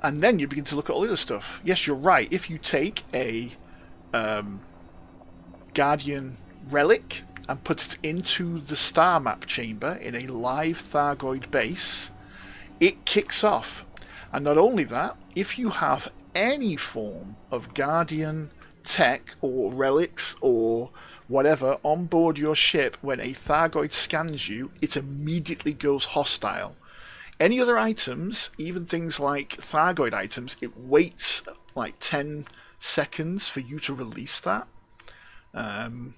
Speaker 1: then you begin to look at all the other stuff. Yes, you're right. If you take a Guardian relic and put it into the star map chamber in a live Thargoid base, it kicks off. And not only that, if you have any form of Guardian tech or relics or whatever on board your ship, when a Thargoid scans you, it immediately goes hostile. Any other items, even things like Thargoid items, it waits like 10 seconds for you to release that. I'm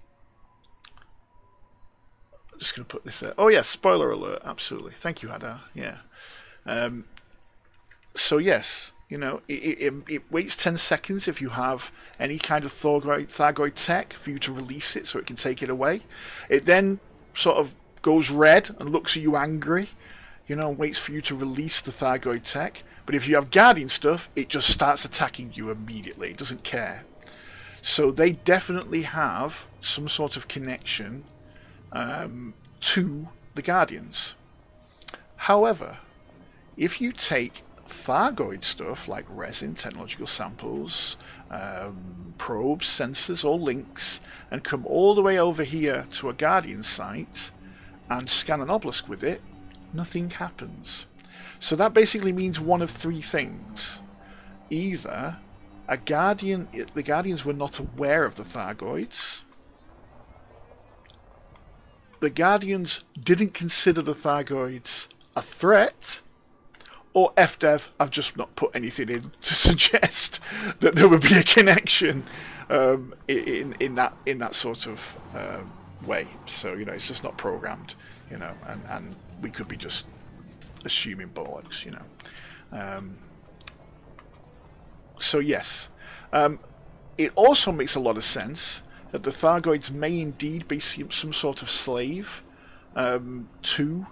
Speaker 1: just going to put this there. Oh yeah, spoiler alert, absolutely. Thank you, Hadar. Yeah. So yes, You know, it waits 10 seconds if you have any kind of Thargoid tech for you to release it so it can take it away. It then sort of goes red and looks at you angry, you know, and waits for you to release the Thargoid tech. But if you have Guardian stuff, it just starts attacking you immediately. It doesn't care. So they definitely have some sort of connection to the Guardians. However, if you take Thargoid stuff like resin, technological samples, probes, sensors, or links, and come all the way over here to a Guardian site and scan an obelisk with it, nothing happens. So that basically means one of three things. Either the Guardians were not aware of the Thargoids, the Guardians didn't consider the Thargoids a threat, or FDev have just not put anything in to suggest that there would be a connection in that sort of way. So, you know, it's just not programmed, you know, and we could be just assuming bollocks, you know. So yes, it also makes a lot of sense that the Thargoids may indeed be some sort of slave to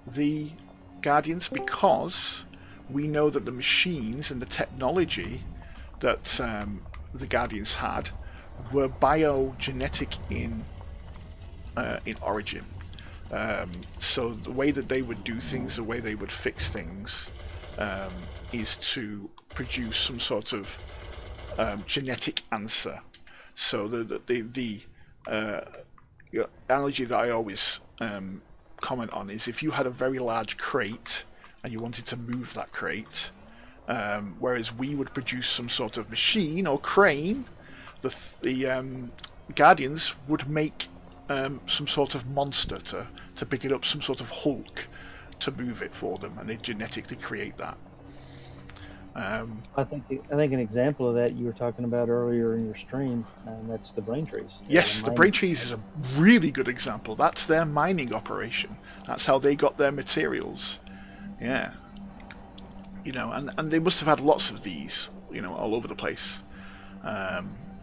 Speaker 1: the Guardians, because we know that the machines and the technology that the Guardians had were biogenetic in origin. So the way that they would do things, the way they would fix things, is to produce some sort of genetic answer. So the analogy that I always comment on is, if you had a very large crate and you wanted to move that crate, whereas we would produce some sort of machine or crane, the Guardians would make some sort of monster to pick it up, some sort of Hulk to move it for them, and they genetically create that.
Speaker 3: I think an example of that you were talking about earlier in your stream, and that's the brain trees.
Speaker 1: Yes, the brain trees is a really good example. That's their mining operation. That's how they got their materials. Yeah. You know, and they must have had lots of these, you know, all over the place.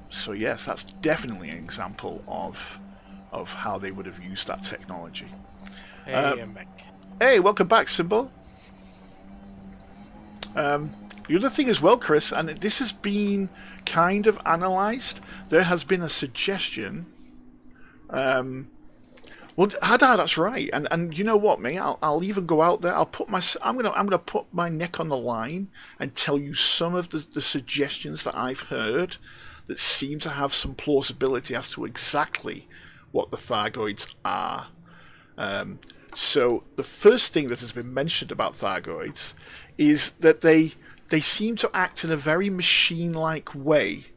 Speaker 1: So yes, that's definitely an example of how they would have used that technology.
Speaker 4: Hey, I'm back.
Speaker 1: Hey, welcome back, Symbol. The other thing as well, Chris, and this has been kind of analysed, there has been a suggestion. Well, Hadar, that's right, and you know what, mate? I'll even go out there. I'm gonna put my neck on the line and tell you some of the suggestions that I've heard that seem to have some plausibility as to exactly what the Thargoids are. So the first thing that has been mentioned about Thargoids is that they seem to act in a very machine-like way.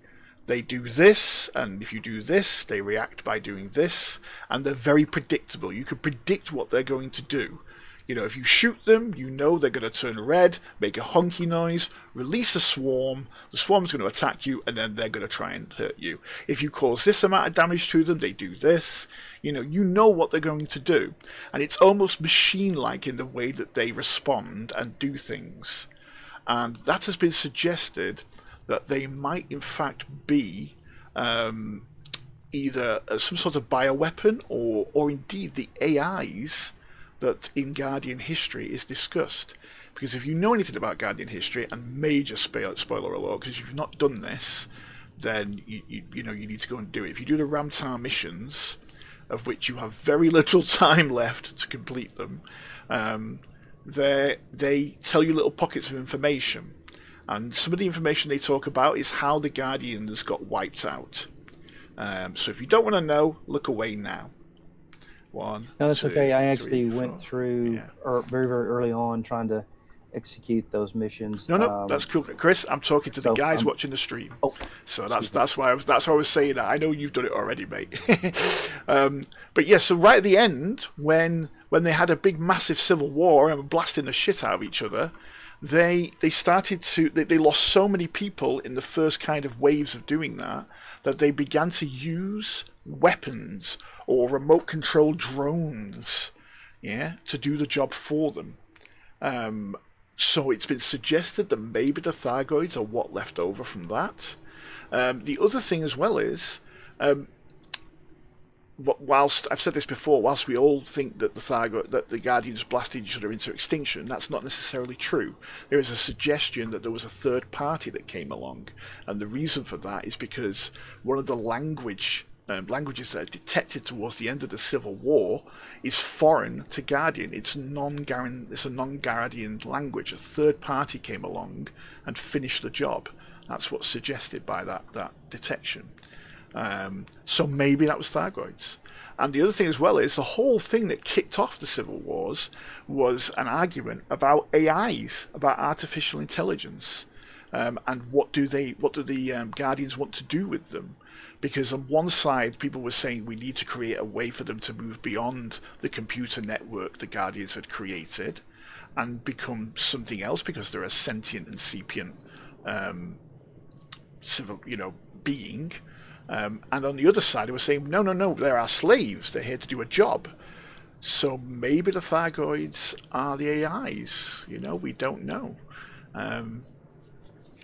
Speaker 1: They do this, and if you do this, they react by doing this, and they're very predictable. You can predict what they're going to do. You know, if you shoot them, you know they're going to turn red, make a honky noise, release a swarm, the swarm's going to attack you, and then they're going to try and hurt you. If you cause this amount of damage to them, they do this. You know what they're going to do. And it's almost machine-like in the way that they respond and do things. And that has been suggested that they might in fact be either some sort of bioweapon or indeed the AIs that in Guardian history is discussed. Because if you know anything about Guardian history, and major spoiler alert, because if you've not done this, then you know you need to go and do it. If you do the Ram Tah missions, of which you have very little time left to complete them, they tell you little pockets of information. And some of the information they talk about is how the Guardians got wiped out. So if you don't want to know, look away now. No,
Speaker 3: that's okay. I actually went through very, very early on trying to execute those missions.
Speaker 1: No, that's cool, Chris. I'm talking to the guys watching the stream.
Speaker 3: Oh,
Speaker 1: so that's why I was saying that. I know you've done it already, mate. But yeah, so right at the end, when they had a big, massive civil war and were blasting the shit out of each other, they started to they lost so many people in the first kind of waves of doing that they began to use weapons or remote control drones, to do the job for them. So it's been suggested that maybe the Thargoids are what left over from that. The other thing as well is, whilst I've said this before, whilst we all think that the Guardians blasted each other into extinction, that's not necessarily true. There is a suggestion that there was a third party that came along, and the reason for that is because one of the languages that are detected towards the end of the Civil War is foreign to Guardian. It's a non-Guardian language. A third party came along and finished the job. That's what's suggested by that detection. So maybe that was Thargoids. And the other thing as well is the whole thing that kicked off the Civil Wars was an argument about AIs, about artificial intelligence, and what do the Guardians want to do with them. Because on one side, people were saying we need to create a way for them to move beyond the computer network the Guardians had created and become something else, because they're a sentient and sapient civil, being. And on the other side, they were saying, no, they're our slaves. They're here to do a job. So maybe the Thargoids are the AIs. We don't know.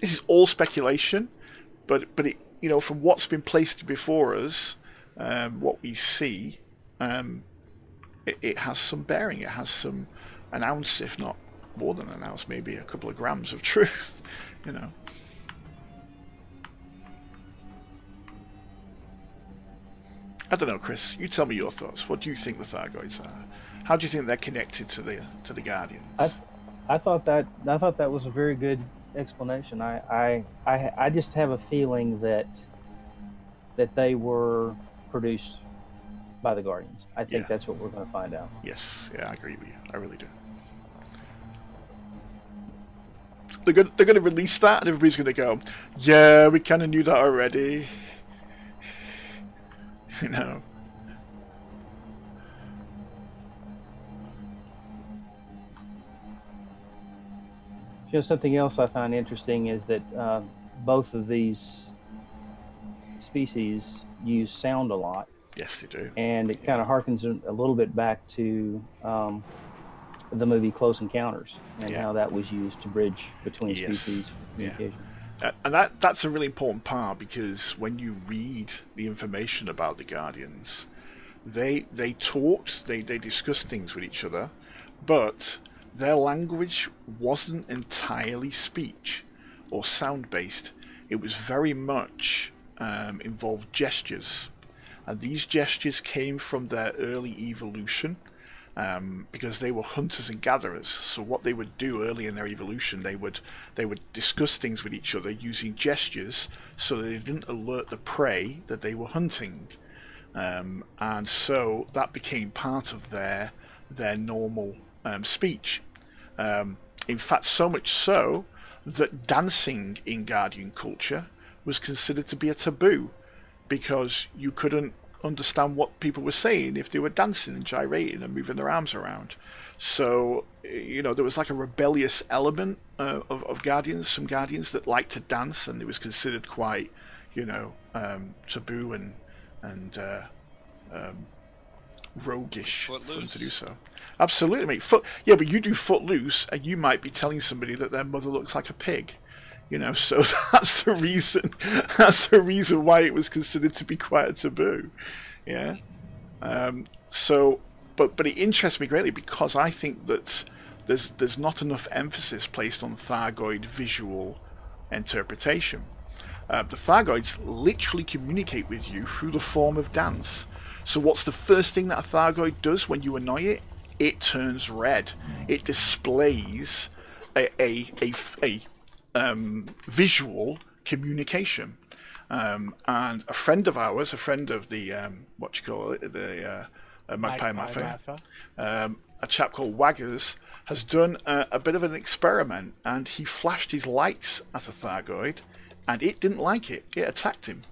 Speaker 1: This is all speculation, but it, from what's been placed before us, what we see, it has some bearing. It has an ounce, if not more than an ounce, maybe a couple of grams of truth, I don't know, Chris. You tell me your thoughts. What do you think the Thargoids are? How do you think they're connected to the Guardians?
Speaker 3: I thought that was a very good explanation. I just have a feeling that they were produced by the Guardians. I think that's what we're going to find out.
Speaker 1: Yes, I agree with you. I really do. They're going to release that, and everybody's going to go, yeah, we kind of knew that already.
Speaker 3: Something else I find interesting is that both of these species use sound a lot.
Speaker 1: Yes, they do.
Speaker 3: And it kind of harkens a little bit back to the movie Close Encounters and how that was used to bridge between species communication.
Speaker 1: And that's a really important part, because when you read the information about the Guardians, they talked, they discussed things with each other, but their language wasn't entirely speech or sound-based. It was very much involved gestures. And these gestures came from their early evolution, because they were hunters and gatherers. So what they would do early in their evolution, they would discuss things with each other using gestures, so that they didn't alert the prey that they were hunting. And so that became part of their normal speech. In fact, so much so that dancing in Guardian culture was considered to be a taboo, because you couldn't understand what people were saying if they were dancing and gyrating and moving their arms around. So, there was like a rebellious element of Guardians, some Guardians that liked to dance, and it was considered quite, taboo and roguish for them to do so. Absolutely, mate. But you do Footloose, and you might be telling somebody that their mother looks like a pig. So that's the reason. That's the reason why it was considered to be quite a taboo. Yeah. But it interests me greatly, because I think that there's not enough emphasis placed on Thargoid visual interpretation. The Thargoids literally communicate with you through the form of dance. So what's the first thing that a Thargoid does when you annoy it? It turns red. It displays a visual communication. And a friend of ours, a friend of the Magpie Mafia, a chap called Waggers, has done a bit of an experiment, and he flashed his lights at a Thargoid, and it didn't like it. It attacked him.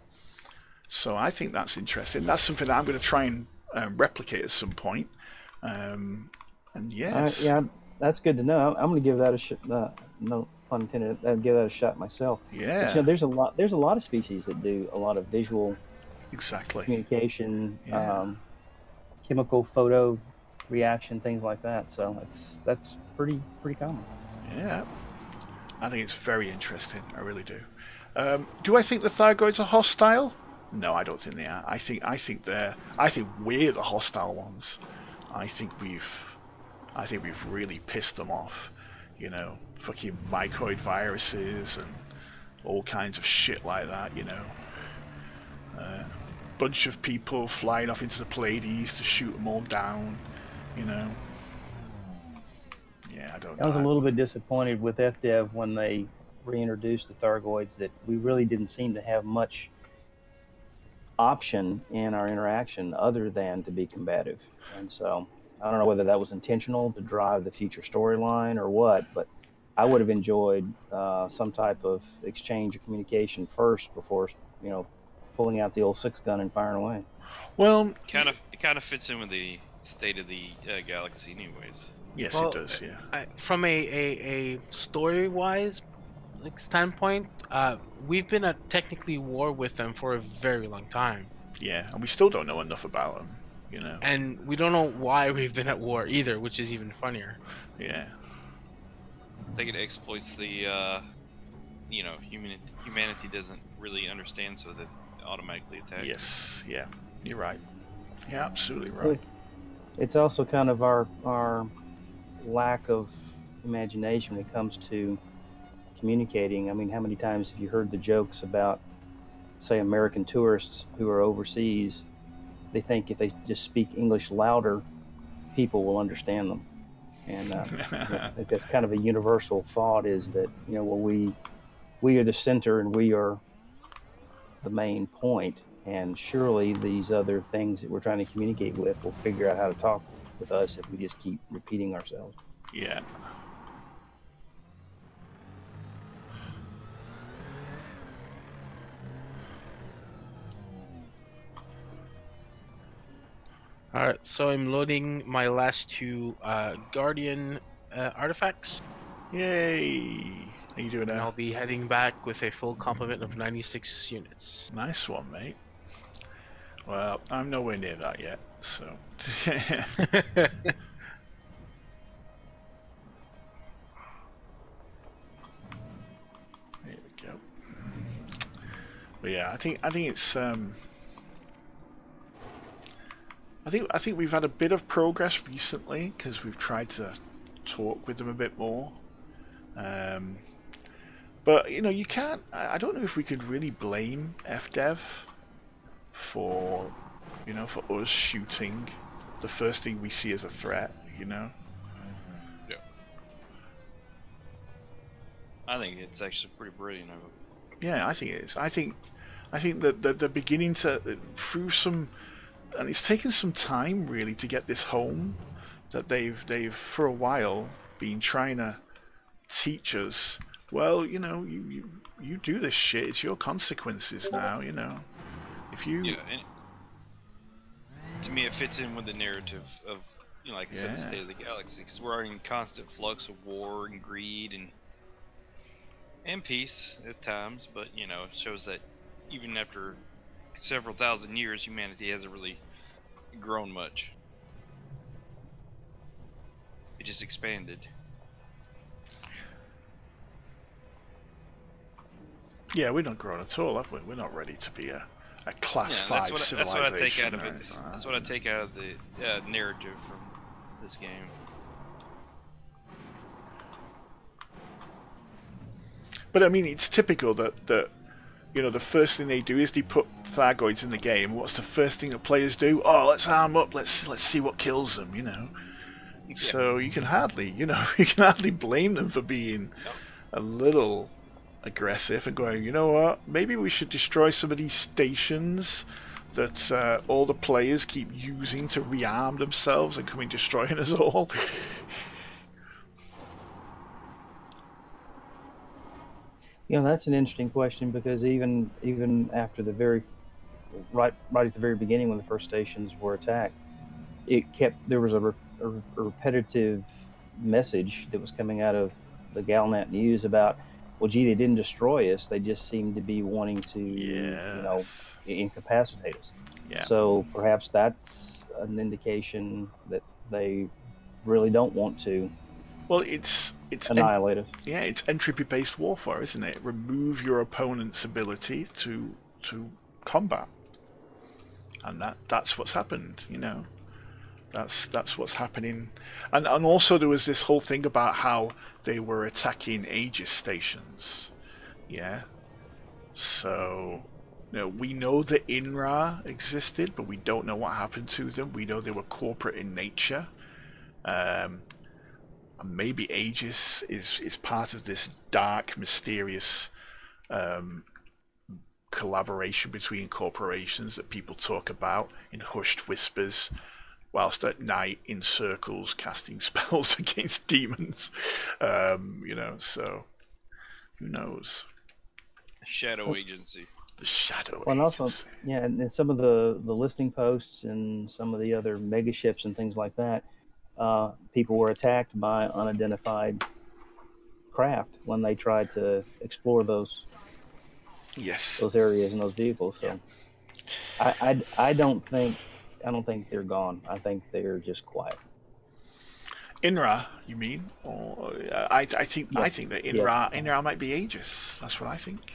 Speaker 1: So I think that's interesting. That's something that I'm going to try and replicate at some point. And yes,
Speaker 3: that's good to know. I'm going to give that a shot. No pun intended. I'd give that a shot myself.
Speaker 1: Yeah.
Speaker 3: But, there's a lot of species that do a lot of visual communication, chemical photo reaction, things like that. So that's pretty common.
Speaker 1: Yeah. I think it's very interesting. I really do. Do I think the Thargoids are hostile? No, I don't think they are. I think we're the hostile ones. I think we've really pissed them off. You know, fucking mycoid viruses and all kinds of shit like that. You know, bunch of people flying off into the Pleiades to shoot them all down. You know. Yeah, I don't know.
Speaker 3: I was a little bit disappointed with FDev when they reintroduced the Thargoids, that we really didn't seem to have much option in our interaction other than to be combative. And so I don't know whether that was intentional to drive the future storyline or what, but I would have enjoyed some type of exchange or communication first before, you know, pulling out the old 6-gun and firing away.
Speaker 1: Well,
Speaker 5: it kind of fits in with the state of the galaxy, anyways.
Speaker 1: Yes,
Speaker 4: Well,
Speaker 1: it does. Yeah.
Speaker 4: From a story-wise like standpoint, we've been at technically war with them for a very long time.
Speaker 1: Yeah, and we still don't know enough about them, you know.
Speaker 4: And we don't know why we've been at war either, which is even funnier.
Speaker 1: Yeah.
Speaker 5: I think it exploits the, you know, humanity doesn't really understand, so that it automatically attacks.
Speaker 1: Yes. Yeah. You're right. Yeah, absolutely right.
Speaker 3: It's also kind of our lack of imagination when it comes to communicating. I mean, how many times have you heard the jokes about, say, American tourists who are overseas? They think if they just speak English louder, people will understand them. And I think that's kind of a universal thought, is that, you know, well, we are the center and we are the main point, and surely these other things that we're trying to communicate with will figure out how to talk with us if we just keep repeating ourselves.
Speaker 1: Yeah.
Speaker 4: Alright, so I'm loading my last 2 Guardian artifacts.
Speaker 1: Yay! How you doing
Speaker 4: And
Speaker 1: now?
Speaker 4: I'll be heading back with a full complement of 96 units.
Speaker 1: Nice one, mate. Well, I'm nowhere near that yet, so... There we go. But yeah, I think it's I think we've had a bit of progress recently because we've tried to talk with them a bit more. But you know, you can't. I don't know if we could really blame FDev for, you know, for us shooting the first thing we see as a threat. You know.
Speaker 5: Yeah. I think it's actually pretty brilliant of them.
Speaker 1: Yeah, I think it is. I think that they're beginning to, through some, and it's taken some time really to get this home, that they've for a while been trying to teach us, well, you know, you do this shit, it's your consequences now, you know. If you...
Speaker 5: Yeah, and to me it fits in with the narrative of, you know, like I said, the state of the galaxy, because we're in constant flux of war and greed and peace at times, but, you know, it shows that even after several thousand years, humanity hasn't really grown much. It just expanded.
Speaker 1: Yeah, we're not grown at all, have we? We're not ready to be a class 5 civilization.
Speaker 5: That's what I take out of it. That's what I take out of the narrative from this game.
Speaker 1: But I mean, it's typical that you know, the first thing they do is they put Thargoids in the game. What's the first thing that players do? Oh, let's arm up. Let's see what kills them. You know. Yeah. So you can hardly, you know, you can hardly blame them for being a little aggressive and going, you know what? Maybe we should destroy some of these stations that all the players keep using to rearm themselves and coming destroying us all.
Speaker 3: You know, that's an interesting question, because even after the right at the very beginning, when the first stations were attacked, there was a repetitive message that was coming out of the Galnet news about, well, gee, they didn't destroy us, they just seemed to be wanting to, you know, incapacitate us. Yeah. So perhaps that's an indication that they really don't want to
Speaker 1: Well, it's
Speaker 3: annihilate us.
Speaker 1: yeah, it's entropy-based warfare, isn't it? Remove your opponent's ability to combat, and that's what's happened. You know, that's what's happening. And also there was this whole thing about how they were attacking Aegis stations. Yeah. So, you know, we know that INRA existed, but we don't know what happened to them. We know they were corporate in nature. And maybe Aegis is part of this dark, mysterious collaboration between corporations that people talk about in hushed whispers, whilst at night in circles casting spells against demons. You know, so who knows?
Speaker 5: Shadow agency.
Speaker 1: The shadow
Speaker 3: and
Speaker 1: agency.
Speaker 3: also, yeah, and some of the listing posts and some of the other mega ships and things like that, people were attacked by unidentified craft when they tried to explore those areas and those vehicles. So yeah. I don't think they're gone. I think they're just quiet.
Speaker 1: INRA, you mean? Or I think that INRA might be Aegis. That's what I think.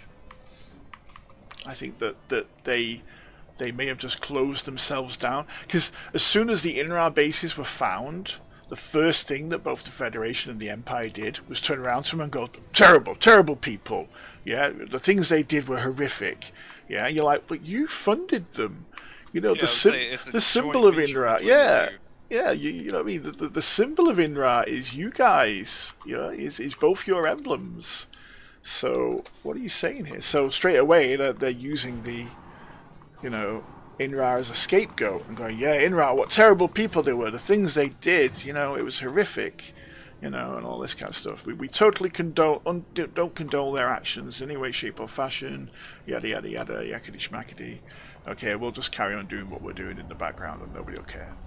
Speaker 1: I think that they may have just closed themselves down, because as soon as the INRA bases were found, the first thing that both the Federation and the Empire did was turn around to them and go, terrible, terrible people. Yeah, the things they did were horrific. Yeah, you're like, but you funded them. You know, the symbol of INRA. Yeah. Yeah, you know what I mean? The symbol of INRA is you guys. Yeah, is both your emblems. So, what are you saying here? So, straight away, they're using the, you know, INRA as a scapegoat and going, yeah, INRA, what terrible people they were. The things they did, you know, it was horrific, you know, and all this kind of stuff. We totally don't condone their actions in any way, shape, or fashion, yada, yada, yada, yakety schmackety. Okay, we'll just carry on doing what we're doing in the background and nobody will care.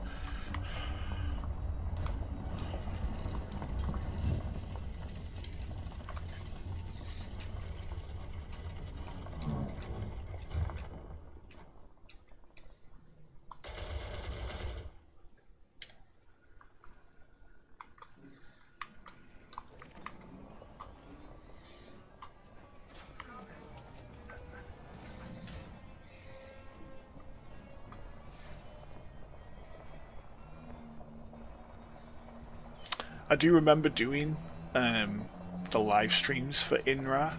Speaker 1: I do remember doing the live streams for INRA,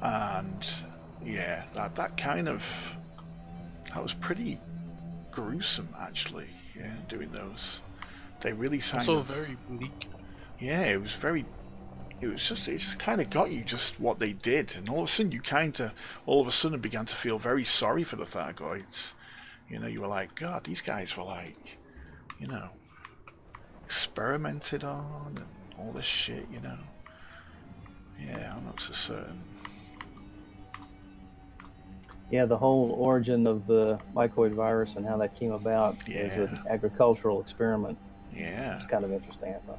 Speaker 1: and yeah, that was pretty gruesome actually. Yeah, doing those, they really sounded
Speaker 4: also very bleak.
Speaker 1: Yeah, it just kind of got you just what they did, and all of a sudden began to feel very sorry for the Thargoids. You know, you were like, God, these guys were like, you know, experimented on and all this shit, you know. Yeah, I'm not so certain.
Speaker 3: Yeah, the whole origin of the mycoid virus and how that came about is an agricultural experiment.
Speaker 1: Yeah.
Speaker 3: It's kind of interesting, I thought.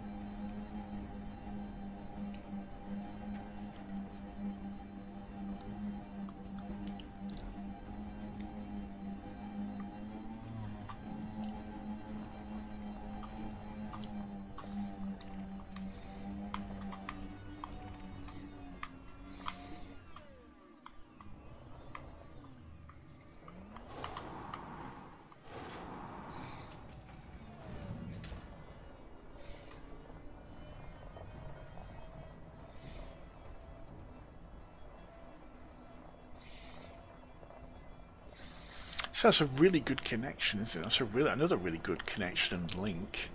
Speaker 1: So that's a really good connection, isn't it? That's another really good connection and link,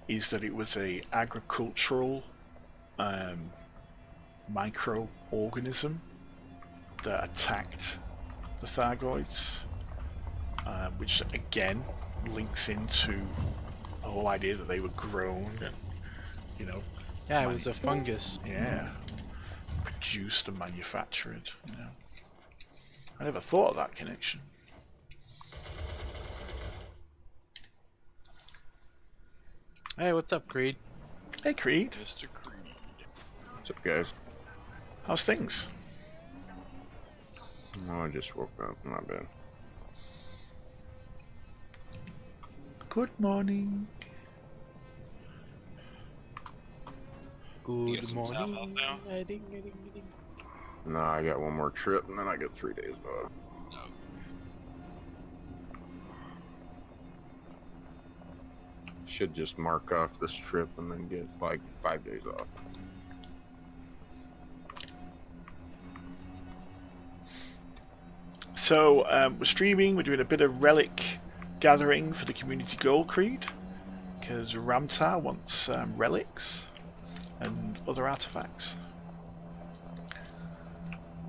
Speaker 1: is that it was a agricultural microorganism that attacked the Thargoids, which again links into the whole idea that they were grown and, you know.
Speaker 4: Yeah, it was a fungus.
Speaker 1: Yeah, produced and manufactured. You know, I never thought of that connection.
Speaker 4: Hey, what's up, Creed?
Speaker 1: Hey, Creed.
Speaker 5: Mr. Creed.
Speaker 6: What's up, guys?
Speaker 1: How's things?
Speaker 6: Oh, I just woke up. Not bad.
Speaker 1: Good morning.
Speaker 5: You got
Speaker 4: Good
Speaker 5: some time
Speaker 4: morning.
Speaker 5: off now?
Speaker 4: Ding, ding, ding.
Speaker 6: Nah, I got one more trip and then I get 3 days off.
Speaker 5: No.
Speaker 6: Should just mark off this trip and then get like 5 days off.
Speaker 1: So we're streaming. We're doing a bit of relic gathering for the community goal creed because Ram Tah wants relics and other artifacts.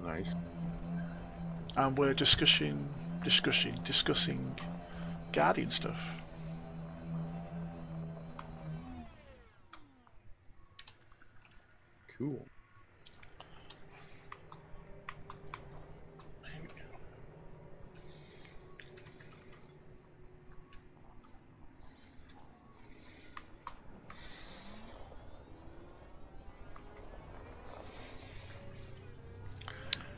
Speaker 6: Nice.
Speaker 1: And we're discussing Guardian stuff.
Speaker 6: Cool.
Speaker 1: Here we go.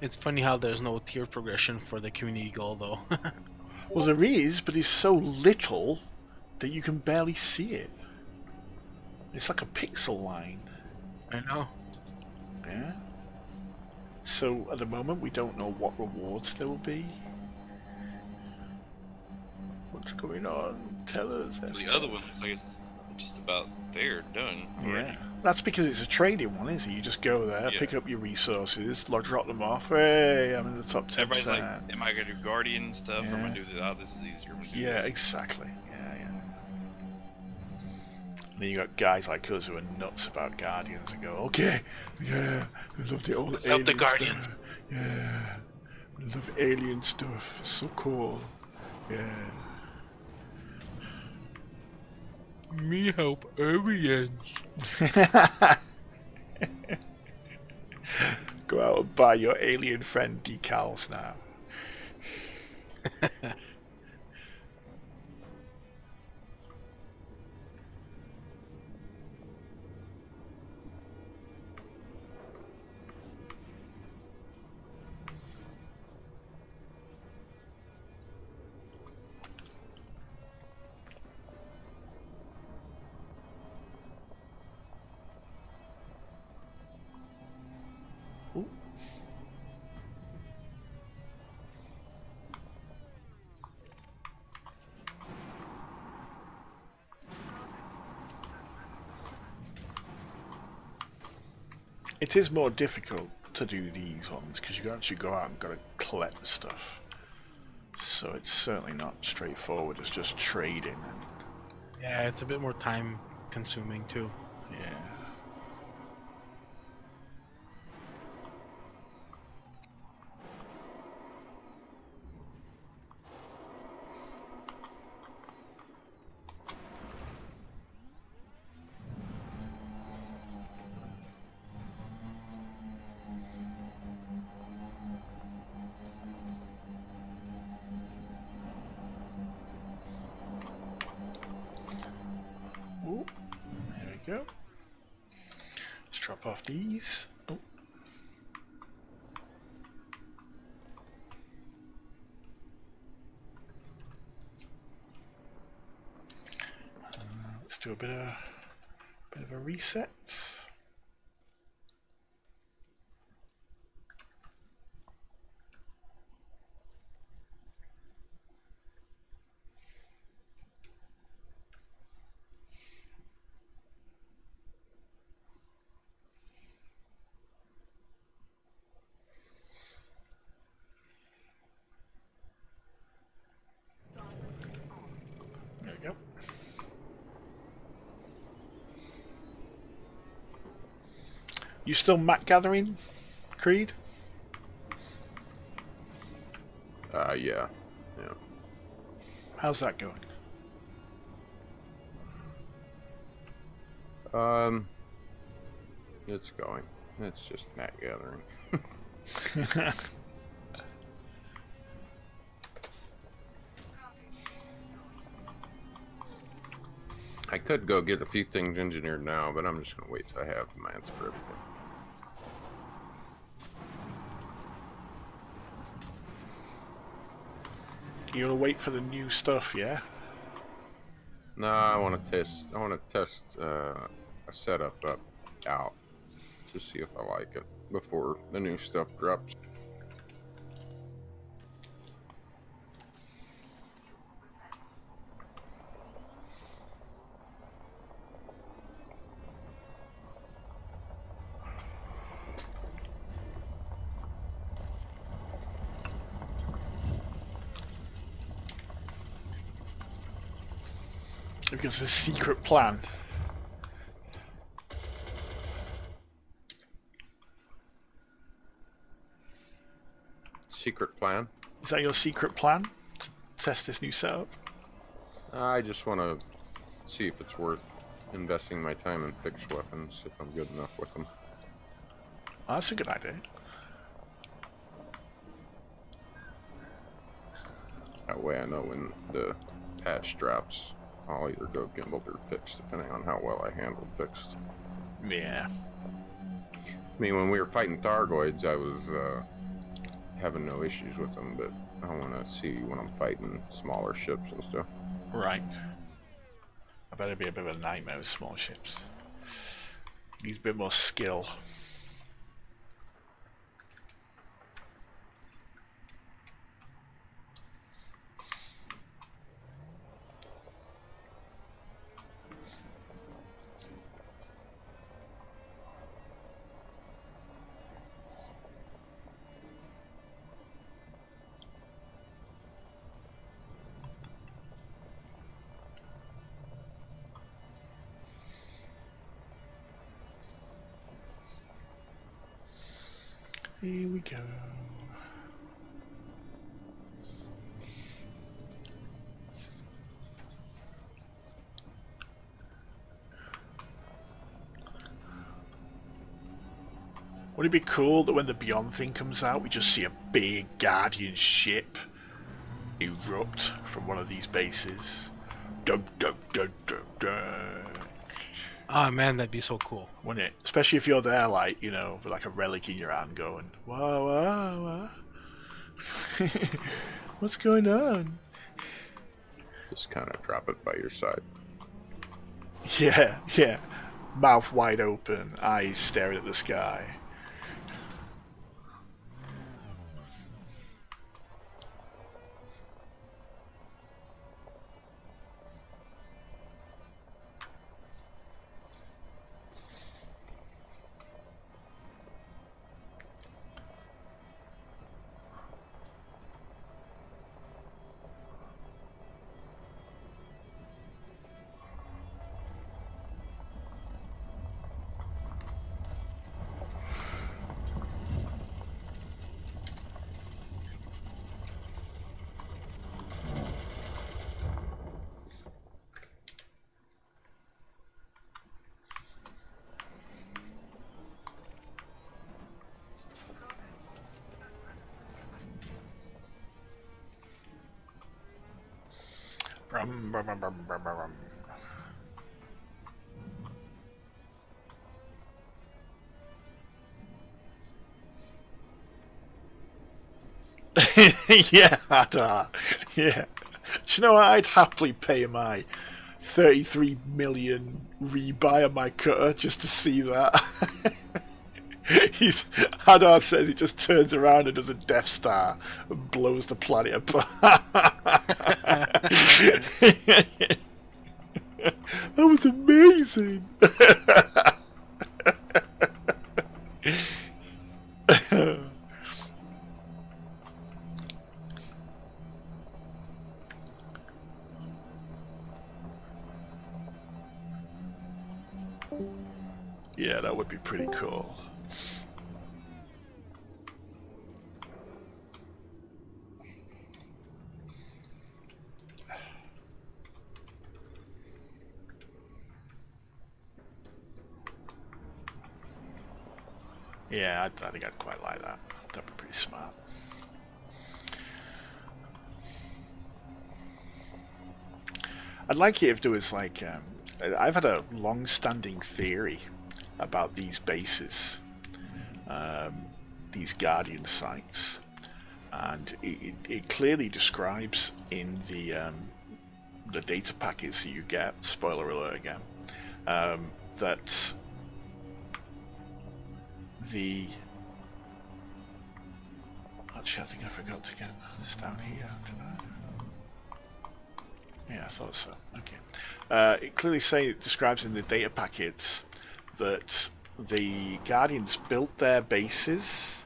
Speaker 4: It's funny how there's no tier progression for the community goal, though.
Speaker 1: Well, there is, but it's so little that you can barely see it. It's like a pixel line.
Speaker 4: I know.
Speaker 1: Yeah. So at the moment, we don't know what rewards there will be. What's going on? Tell us.
Speaker 5: The other one looks like it's just about there, done. Already.
Speaker 1: Yeah. That's because it's a trading one, isn't it? You just go there,
Speaker 5: Yeah.
Speaker 1: pick up your resources, drop them off. Hey, I'm in the top 10%.
Speaker 5: Everybody's like, am I going to do Guardian stuff? Or am I
Speaker 1: Yeah.
Speaker 5: going to do this? Oh, this is easier. I'm gonna do
Speaker 1: Yeah,
Speaker 5: this.
Speaker 1: exactly. Yeah, yeah. And then you got guys like us who are nuts about Guardians and go, okay, yeah, I love the old
Speaker 4: Let's
Speaker 1: alien
Speaker 4: help the Guardians.
Speaker 1: stuff. Yeah, I love alien stuff. It's so cool. Yeah.
Speaker 4: Me help aliens.
Speaker 1: Go out and buy your alien friend decals now. Ooh. It is more difficult to do these ones because you actually go out and got to collect the stuff. So it's certainly not straightforward as just trading and
Speaker 4: Yeah, it's a bit more time consuming too.
Speaker 1: yeah. Ooh, there we go. Let's drop off these. Oh. Let's do a bit of a reset. There we go. You still map gathering, Creed?
Speaker 6: Yeah. Yeah.
Speaker 1: How's that going?
Speaker 6: It's going. It's just mat gathering. I could go get a few things engineered now, but I'm just gonna wait till I have demands for everything.
Speaker 1: You wanna wait for the new stuff, yeah?
Speaker 6: No, I want to test. I want to test a setup out to see if I like it before the new stuff drops.
Speaker 1: Because it's a secret plan.
Speaker 6: Secret plan?
Speaker 1: Is that your secret plan? To test this new setup?
Speaker 6: I just want to see if it's worth investing my time in fixed weapons, if I'm good enough with them.
Speaker 1: Oh, that's a good idea.
Speaker 6: That way I know when the patch drops, I'll either go gimbaled or fixed, depending on how well I handled fixed.
Speaker 1: Yeah.
Speaker 6: I mean, when we were fighting Thargoids, I was having no issues with them, but I want to see when I'm fighting smaller ships and stuff.
Speaker 1: Right. I bet it'd be a bit of a nightmare with small ships. Needs a bit more skill. Here we go. Would it be cool that when the Beyond thing comes out, we just see a big Guardian ship erupt from one of these bases? Dun dun dun dun dun.
Speaker 7: Oh man, that'd be so cool.
Speaker 1: Wouldn't it? Especially if you're there, like, you know, with like a relic in your hand going, whoa, whoa, whoa. What's going on?
Speaker 6: Just kind of drop it by your side.
Speaker 1: Yeah, yeah. Mouth wide open, eyes staring at the sky. Brum, brum, brum, brum, brum, brum. Yeah, yeah. Do you know what? I'd happily pay my 33 million rebuy on my cutter just to see that. Hadar says he just turns around and does a Death Star and blows the planet apart. That was amazing. Yeah, that would be pretty cool. Yeah, I think I'd quite like that. That'd be pretty smart. I'd like it if there was like, I've had a long-standing theory about these bases, these Guardian sites, and it clearly describes in the data packets that you get, spoiler alert again, that the... Actually, I think I forgot to get this down here, didn't I? Yeah, I thought so. Okay. It clearly describes in the data packets that the Guardians built their bases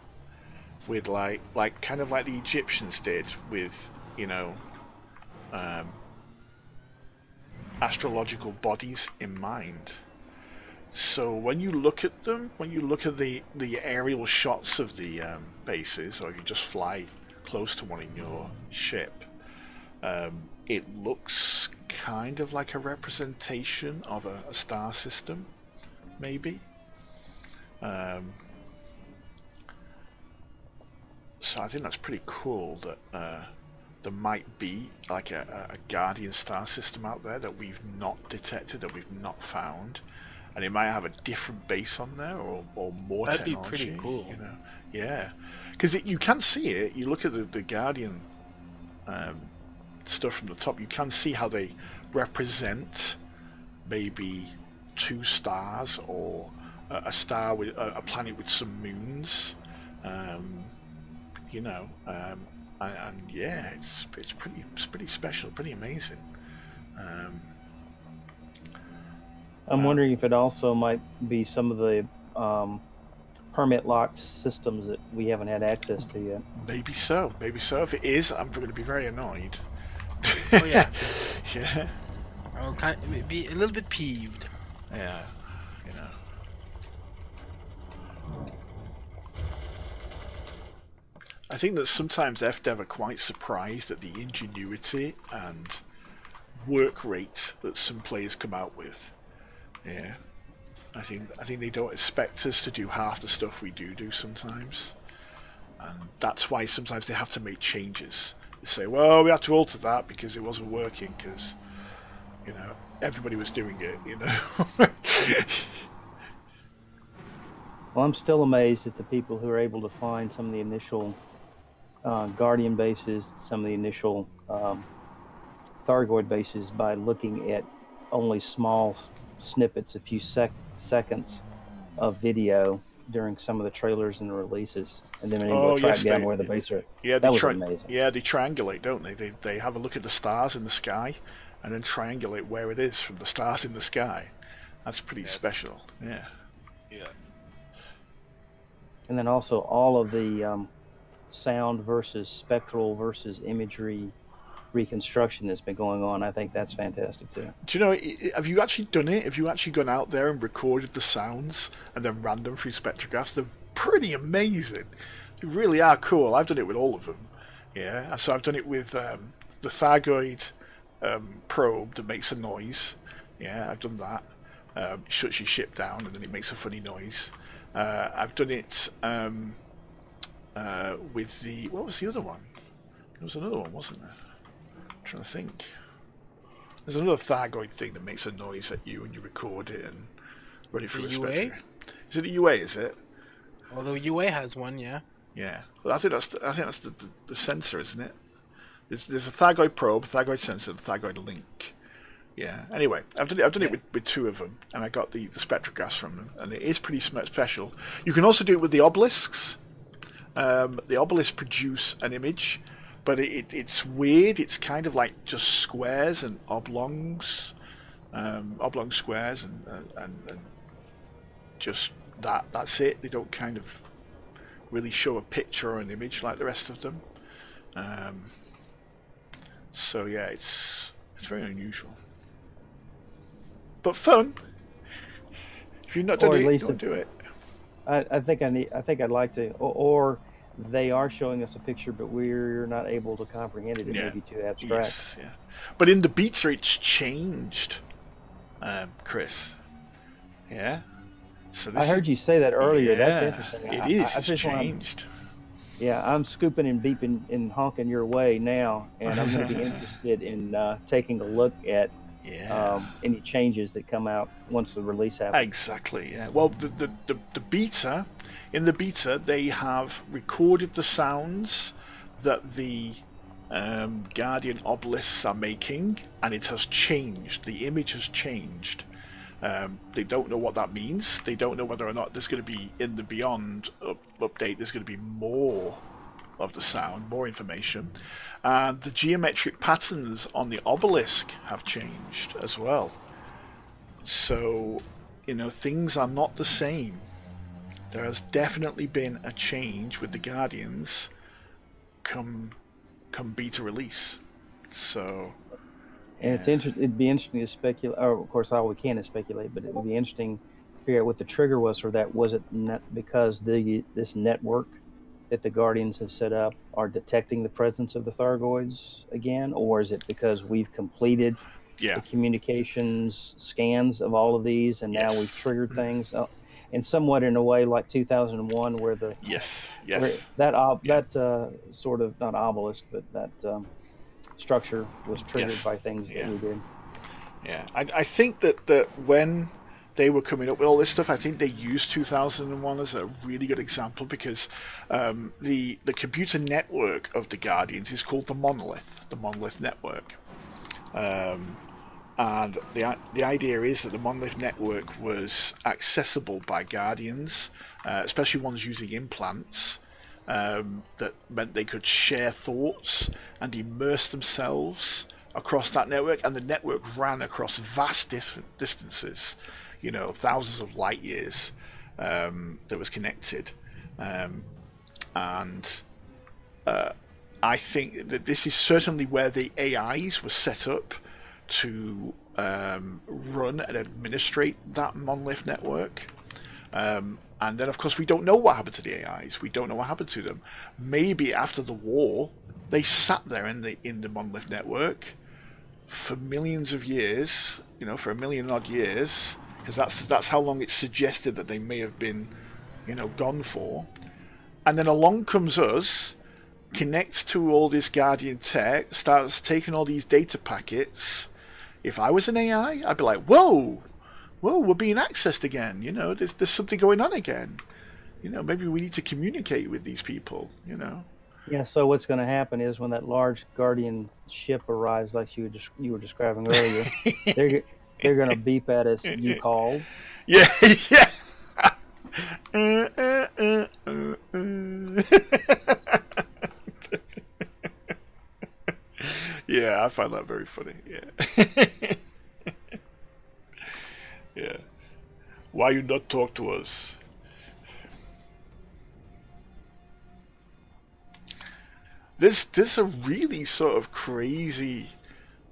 Speaker 1: with kind of like the Egyptians did with, you know, astrological bodies in mind. So when you look at them, when you look at the aerial shots of the bases, or you just fly close to one in your ship, it looks kind of like a representation of a star system, maybe. So I think that's pretty cool that there might be like a Guardian star system out there that we've not detected, that we've not found, and it might have a different base on there or more
Speaker 7: That'd
Speaker 1: technology.
Speaker 7: be pretty cool.
Speaker 1: You know? Yeah, because you can see it. You look at the Guardian stuff from the top. You can see how they represent maybe 2 stars or a star with a planet with some moons. You know, and yeah, it's pretty special, pretty amazing.
Speaker 3: I'm wondering if it also might be some of the permit locked systems that we haven't had access to yet.
Speaker 1: Maybe so. Maybe so. If it is, I'm going to be very annoyed.
Speaker 7: Oh yeah.
Speaker 1: Yeah.
Speaker 7: I'll be a little bit peeved.
Speaker 1: Yeah. You know. I think that sometimes FDev are quite surprised at the ingenuity and work rate that some players come out with. Yeah, I think they don't expect us to do half the stuff we do sometimes, and that's why sometimes they have to make changes. They say, well, we have to alter that because it wasn't working because, you know, everybody was doing it, you know.
Speaker 3: Well, I'm still amazed at the people who are able to find some of the initial Guardian bases, some of the initial Thargoid bases by looking at only small snippets, a few seconds of video during some of the trailers and the releases, and then able to track down where the base are.
Speaker 1: Yeah,
Speaker 3: that was amazing.
Speaker 1: Yeah, they triangulate, don't they? They have a look at the stars in the sky, and then triangulate where it is from the stars in the sky. That's pretty special. Yeah.
Speaker 5: Yeah.
Speaker 3: And then also all of the sound versus spectral versus imagery reconstruction that's been going on. I think that's fantastic too.
Speaker 1: Do you know, have you actually done it? Have you actually gone out there and recorded the sounds and then ran them through spectrographs? They're pretty amazing. They really are cool. I've done it with all of them. Yeah, so I've done it with the Thargoid probe that makes a noise. Yeah, I've done that. It shuts your ship down and then it makes a funny noise. I've done it with the... What was the other one? There was another one, wasn't there? I'm trying to think. There's another Thargoid thing that makes a noise at you and you record it and run it through a spectrum. Is it a UA, is it?
Speaker 7: Although UA has one, yeah.
Speaker 1: Yeah. Well, I think that's the sensor, isn't it? There's a Thargoid probe, Thargoid sensor, and Thargoid link. Yeah. Anyway, I've done it with 2 of them, and I got the spectrographs from them, and it is pretty special. You can also do it with the obelisks. The obelisks produce an image, but it's weird. It's kind of like just squares and oblongs, oblong squares, and just that's it. They don't kind of really show a picture or an image like the rest of them. So yeah, it's very unusual, but fun. If you've not done it, don't do it.
Speaker 3: I think I'd like to, or they are showing us a picture, but we're not able to comprehend it. It may be too abstract.
Speaker 1: Yes, yeah. But in the beta, it's changed, Chris. Yeah. So
Speaker 3: I heard you say that earlier.
Speaker 1: Yeah,
Speaker 3: that's interesting.
Speaker 1: It is. It's changed.
Speaker 3: Yeah, I'm scooping and beeping and honking your way now, and I'm going to be interested in taking a look at any changes that come out once the release happens.
Speaker 1: Exactly. Yeah. Well, the beta, in the beta, they have recorded the sounds that the Guardian obelisks are making, and it has changed. The image has changed. They don't know what that means. They don't know whether or not there's going to be, in the Beyond update, there's going to be more of the sound, more information. And the geometric patterns on the obelisk have changed as well. So, you know, things are not the same. There has definitely been a change with the Guardians come beta release. So...
Speaker 3: And it's it'd be interesting to speculate, or of course all we can is speculate, but it would be interesting to figure out what the trigger was for that. Was it because this network that the Guardians have set up are detecting the presence of the Thargoids again, or is it because we've completed the communications scans of all of these and now we've triggered things? And somewhat in a way like 2001 where the... Where that sort of, not obelisk, but that... structure was triggered by things that we did.
Speaker 1: Yeah, I think that when they were coming up with all this stuff, I think they used 2001 as a really good example because the computer network of the Guardians is called the Monolith Network. And the idea is that the Monolith Network was accessible by Guardians, especially ones using implants. That meant they could share thoughts and immerse themselves across that network, and the network ran across vast distances, you know, thousands of light years that was connected. I think that this is certainly where the AIs were set up to run and administrate that monolith network. And then, of course, we don't know what happened to the AIs. We don't know what happened to them. Maybe after the war, they sat there in the monolith network for millions of years, you know, for 1 million odd years, because that's how long it's suggested that they may have been, you know, gone for. And then along comes us, connects to all this Guardian tech, starts taking all these data packets. If I was an AI, I'd be like, whoa, we're being accessed again, you know, there's something going on again. You know, maybe we need to communicate with these people, you know.
Speaker 3: Yeah, so what's going to happen is when that large Guardian ship arrives, like you were describing earlier, they're going to beep at us, you called.
Speaker 1: Yeah. Yeah, I find that very funny, yeah. Yeah. Why you not talk to us? There's a really sort of crazy,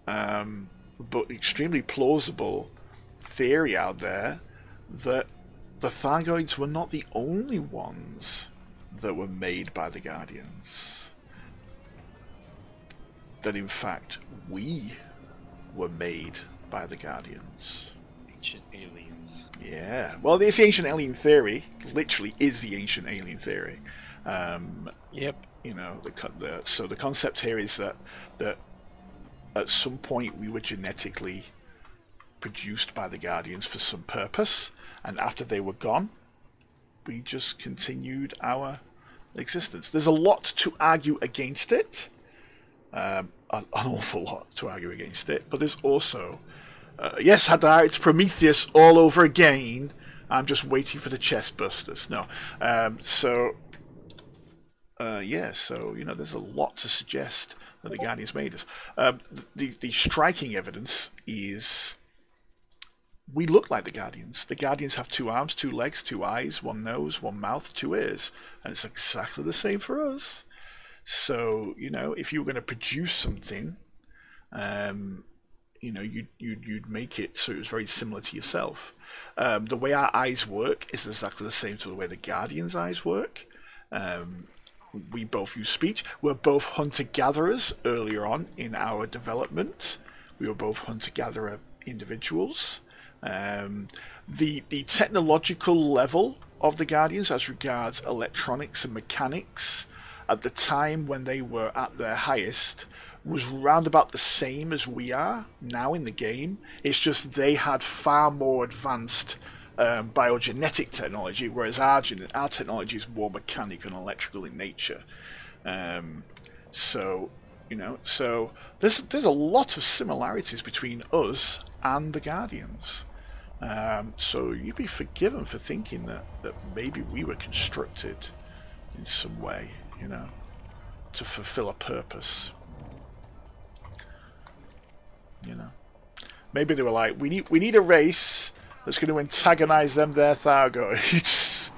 Speaker 1: but extremely plausible theory out there that the Thargoids were not the only ones that were made by the Guardians. That in fact we were made by the Guardians.
Speaker 5: Ancient aliens.
Speaker 1: Yeah, well, this ancient alien theory literally is the ancient alien theory.
Speaker 4: Yep.
Speaker 1: You know, so the concept here is that at some point we were genetically produced by the Guardians for some purpose, and after they were gone, we just continued our existence. There's a lot to argue against it, an awful lot to argue against it, but there's also yes, Hadar, it's Prometheus all over again. I'm just waiting for the chest busters. No. Yeah, so, you know, there's a lot to suggest that the Guardians made us. The striking evidence is we look like the Guardians. The Guardians have 2 arms, 2 legs, 2 eyes, 1 nose, 1 mouth, 2 ears. And it's exactly the same for us. So, you know, if you were going to produce something, you know, you'd make it so it was very similar to yourself. The way our eyes work is exactly the same to the way the Guardians' eyes work. We both use speech. We're both hunter-gatherers earlier on in our development. We were both hunter-gatherer individuals. The technological level of the Guardians as regards electronics and mechanics at the time when they were at their highest was round about the same as we are now in the game. It's just they had far more advanced biogenetic technology, whereas our technology is more mechanical and electrical in nature. So, you know, so there's a lot of similarities between us and the Guardians. So you'd be forgiven for thinking that maybe we were constructed in some way, you know, to fulfill a purpose. You know, maybe they were like, we need a race that's going to antagonize them, their Thargoids.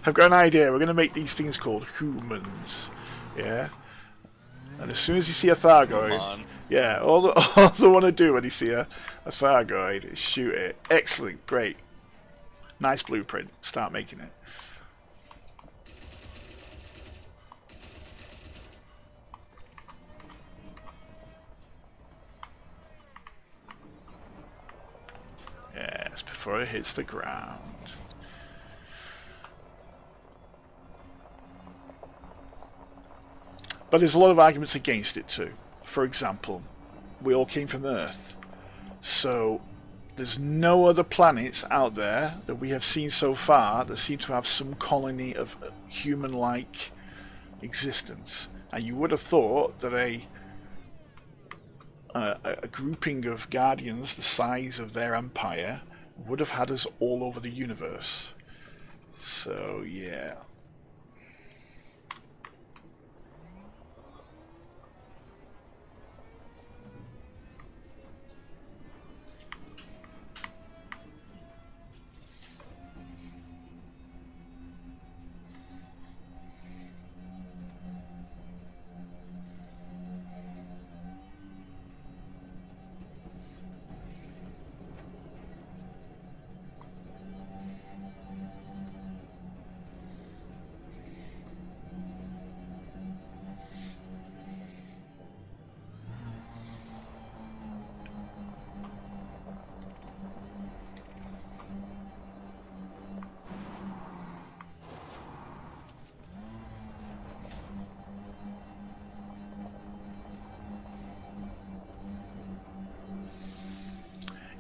Speaker 1: I've got an idea. We're going to make these things called humans. Yeah. And as soon as you see a Thargoid, yeah, all they want to do when you see a Thargoid is shoot it. Excellent, great, nice blueprint. Start making it. Yes, before it hits the ground. But there's a lot of arguments against it too. For example, we all came from Earth. So there's no other planets out there that we have seen so far that seem to have some colony of human-like existence. And you would have thought that a grouping of Guardians the size of their empire would have had us all over the universe. So yeah.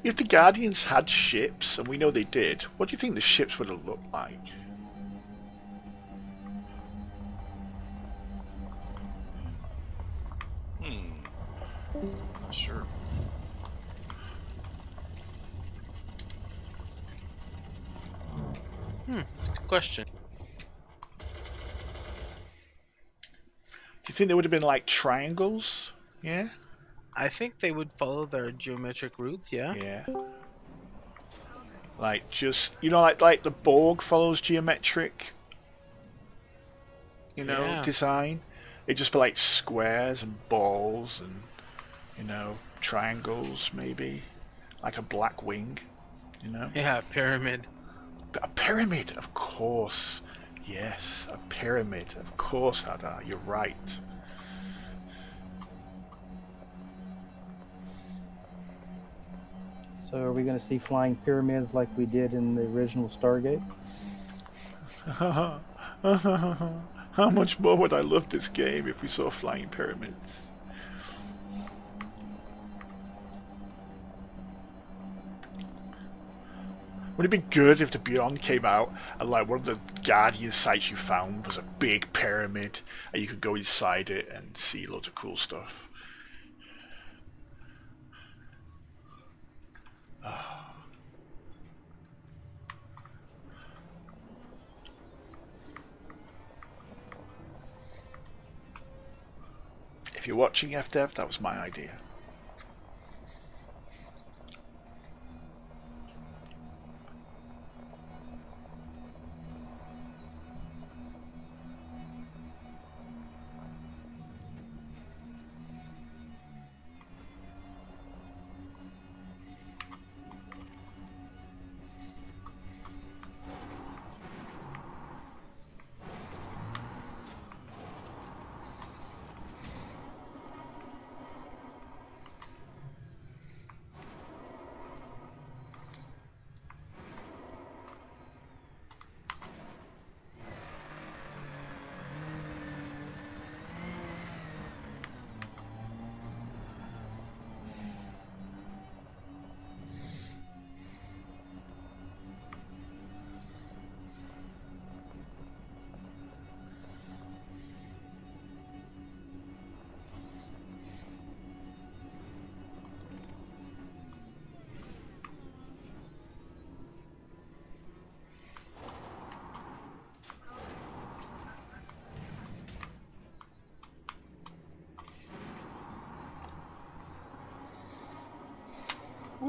Speaker 1: If the Guardians had ships, and we know they did, what do you think the ships would have looked like?
Speaker 5: Sure.
Speaker 7: That's a good question.
Speaker 1: Do you think they would have been like triangles? Yeah?
Speaker 7: I think they would follow their geometric routes, yeah?
Speaker 1: Yeah. Like just, you know, like the Borg follows geometric, you know, design. It'd just be like squares and balls and, you know, triangles maybe. Like a black wing, you know?
Speaker 7: Yeah, pyramid.
Speaker 1: A pyramid, of course. Yes, a pyramid. Of course, Hadar, you're right.
Speaker 3: So are we going to see flying pyramids like we did in the original Stargate?
Speaker 1: How much more would I love this game if we saw flying pyramids? Would it be good if the Beyond came out and like one of the Guardian sites you found was a big pyramid and you could go inside it and see loads of cool stuff? Oh. If you're watching FDev, that was my idea.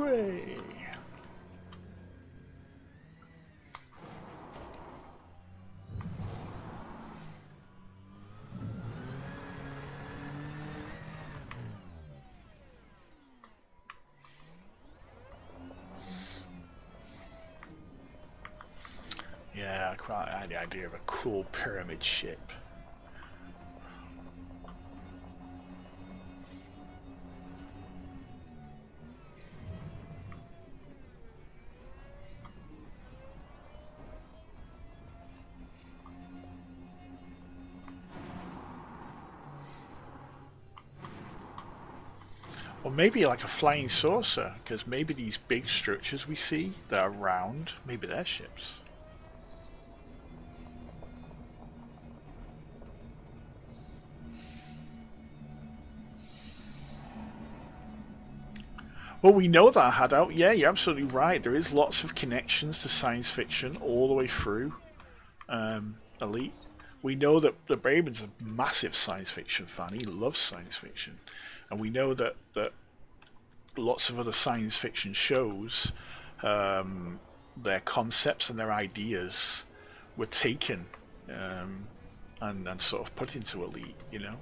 Speaker 1: Way. Yeah, I quite like the idea of a cool pyramid ship. Or maybe like a flying saucer, because maybe these big structures we see that are round, maybe they're ships. Well, we know that Hadout. Yeah, you're absolutely right. There is lots of connections to science fiction all the way through Elite. We know that Braben's a massive science fiction fan. He loves science fiction. And we know that lots of other science fiction shows, their concepts and their ideas were taken and sort of put into Elite, you know?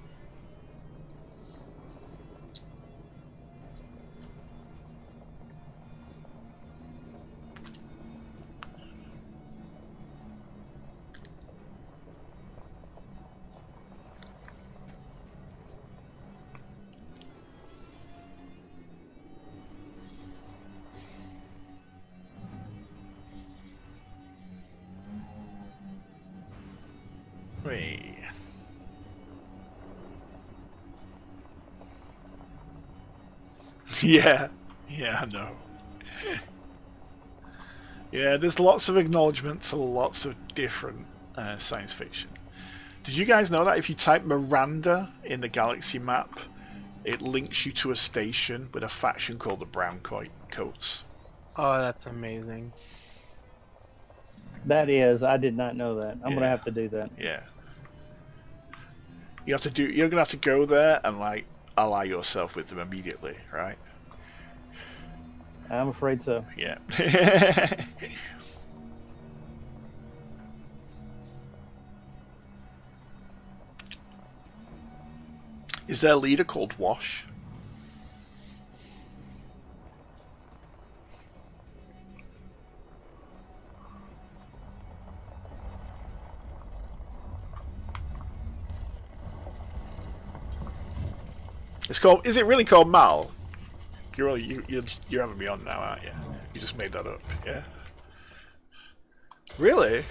Speaker 1: Wait. Yeah, I know. Yeah, there's lots of acknowledgement to lots of different science fiction. Did you guys know that if you type Miranda in the galaxy map, it links you to a station with a faction called the Brown Coats?
Speaker 7: Oh, that's amazing.
Speaker 3: That is, I did not know that. I'm gonna have to do that.
Speaker 1: Yeah. You're gonna have to go there and like ally yourself with them immediately, right?
Speaker 3: I'm afraid so.
Speaker 1: Yeah. Is there a leader called Wash? It's called. Is it really called Mal? You're having me on now, aren't you? You just made that up, yeah? Really?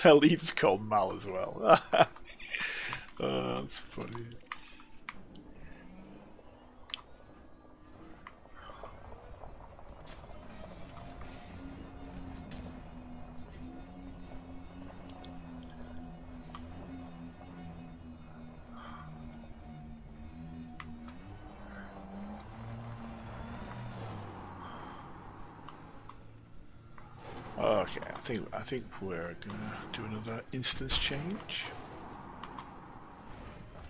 Speaker 1: Their leader's called Mal as well. Oh, that's funny. Okay, I think we're gonna do another instance change.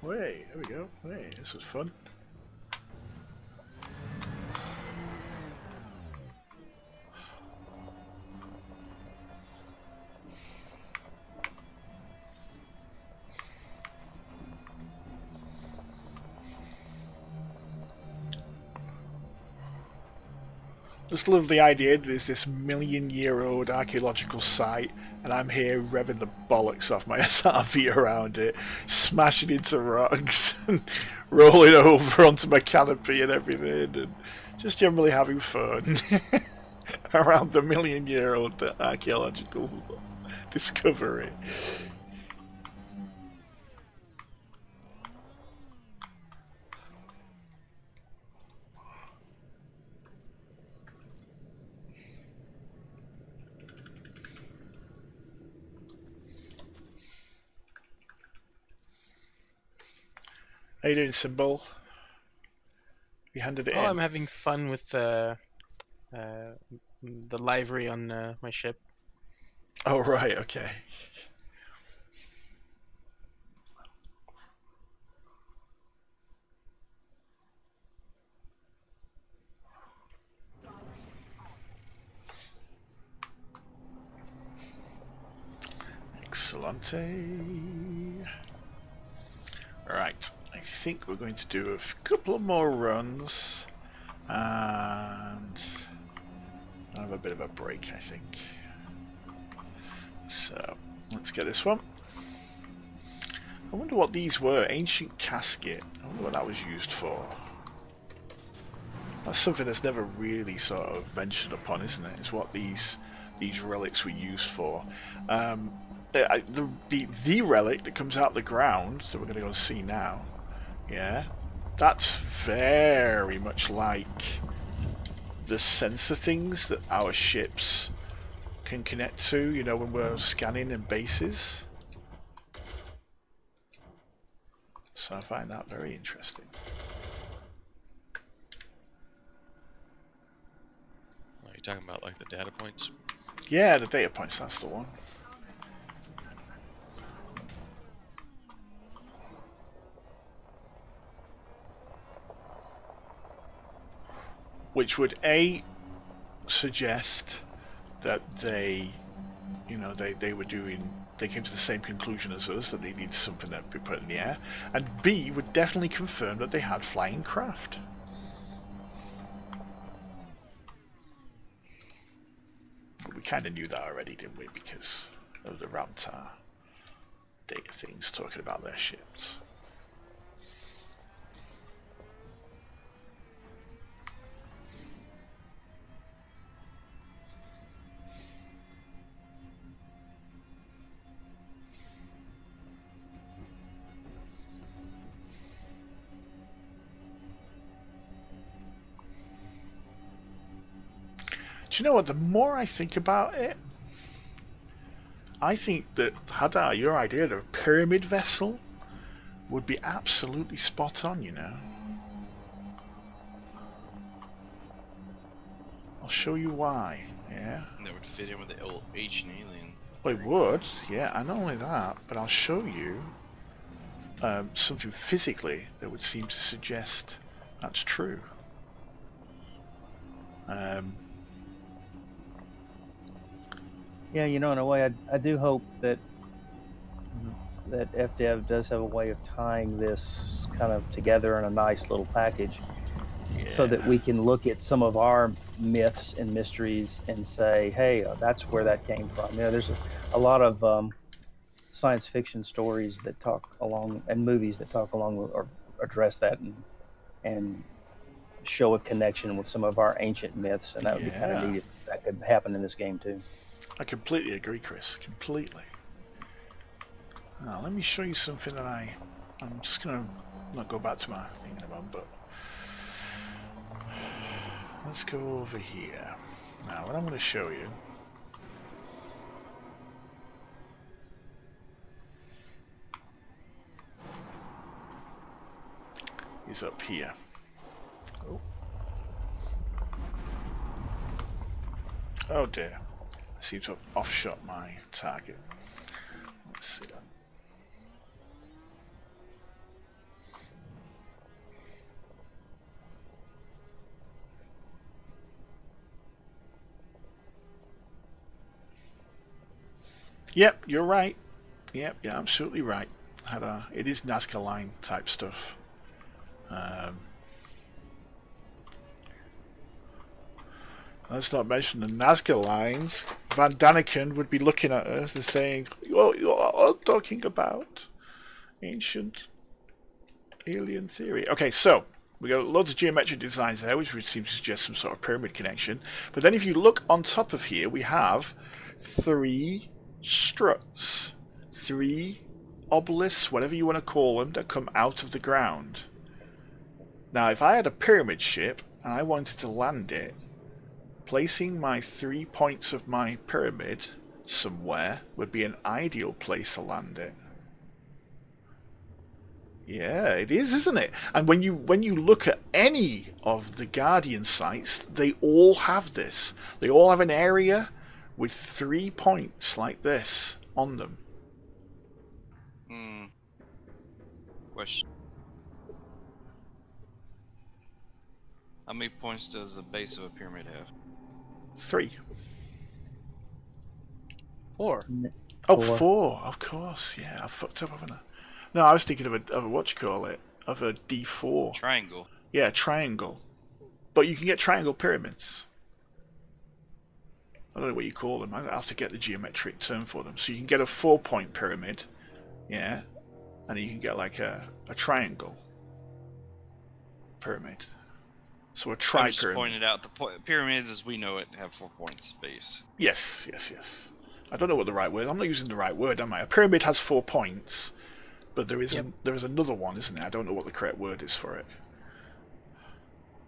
Speaker 1: Wait, there we go. Hey, this was fun. Just love the idea that there's this million-year-old archaeological site, and I'm here revving the bollocks off my SRV around it, smashing into rocks, and rolling over onto my canopy and everything, and just generally having fun around the million-year-old archaeological discovery. How you doing, Symbol? You handed it in.
Speaker 7: I'm having fun with the livery on my ship.
Speaker 1: Oh, right, okay. Excellente. Right, I think we're going to do a couple more runs and have a bit of a break, I think. So, let's get this one. I wonder what these were. Ancient casket. I wonder what that was used for. That's something that's never really sort of ventured upon, isn't it? It's what these relics were used for. The relic that comes out the ground that we're going to go see now, yeah, that's very much like the sensor things that our ships can connect to, you know, when we're scanning in bases. So I find that very interesting.
Speaker 8: Are you talking about like the data points?
Speaker 1: Yeah, the data points, that's the one. Which would suggest that they, you know, they came to the same conclusion as us, that they needed something that would be put in the air, and B would definitely confirm that they had flying craft. We kind of knew that already, didn't we, because of the Ram Tah data things talking about their ships. Do you know what? The more I think about it, I think that Hurrah, your idea of a pyramid vessel would be absolutely spot on, you know. I'll show you why, yeah?
Speaker 5: And that would fit in with the old ancient alien.
Speaker 1: Well, it would, yeah, and not only that, but I'll show you something physically that would seem to suggest that's true.
Speaker 3: Yeah, you know, in a way, I do hope that FDev does have a way of tying this kind of together in a nice little package, so that we can look at some of our myths and mysteries and say, hey, that's where that came from. You know, there's a lot of science fiction stories that talk along, and movies that talk along or address that and show a connection with some of our ancient myths, and that would be kind of neat if that could happen in this game too.
Speaker 1: I completely agree, Chris. Completely. Now, let me show you something that I'm just going to not go back to my thing in a moment, but let's go over here. Now, what I'm going to show you is up here. Oh dear. I seem to have offshot my target. Let's see. Yep, you're right. Yep, you're absolutely right. It is Nazca line type stuff. Let's not mention the Nazca lines. Van Daniken would be looking at us and saying, you're all talking about ancient alien theory. Okay, so we got loads of geometric designs there, which would seem to suggest some sort of pyramid connection. But then if you look on top of here, we have 3 struts, 3 obelisks, whatever you want to call them, that come out of the ground. Now, if I had a pyramid ship and I wanted to land it, placing my 3 points of my pyramid somewhere would be an ideal place to land it. Yeah, it is, isn't it? And when you look at any of the Guardian sites, they all have this. They all have an area with 3 points like this on them.
Speaker 5: Question. How many points does the base of a pyramid have?
Speaker 1: 3.
Speaker 7: 4.
Speaker 1: Oh, 4, of course. Yeah, I fucked up, haven't I? No, I was thinking of a what you call it, of a D4.
Speaker 5: Triangle.
Speaker 1: Yeah, triangle. But you can get triangle pyramids. I don't know what you call them. I have to get the geometric term for them. So you can get a 4-point pyramid, yeah, and you can get like a triangle pyramid. So a
Speaker 5: I
Speaker 1: tri-pyramid.
Speaker 5: just pointed out the pyramids as we know it have 4 points base.
Speaker 1: Yes, yes, yes. I don't know what the right word. I'm not using the right word, am I? A pyramid has 4 points, but there is there is another one, isn't there? I don't know what the correct word is for it.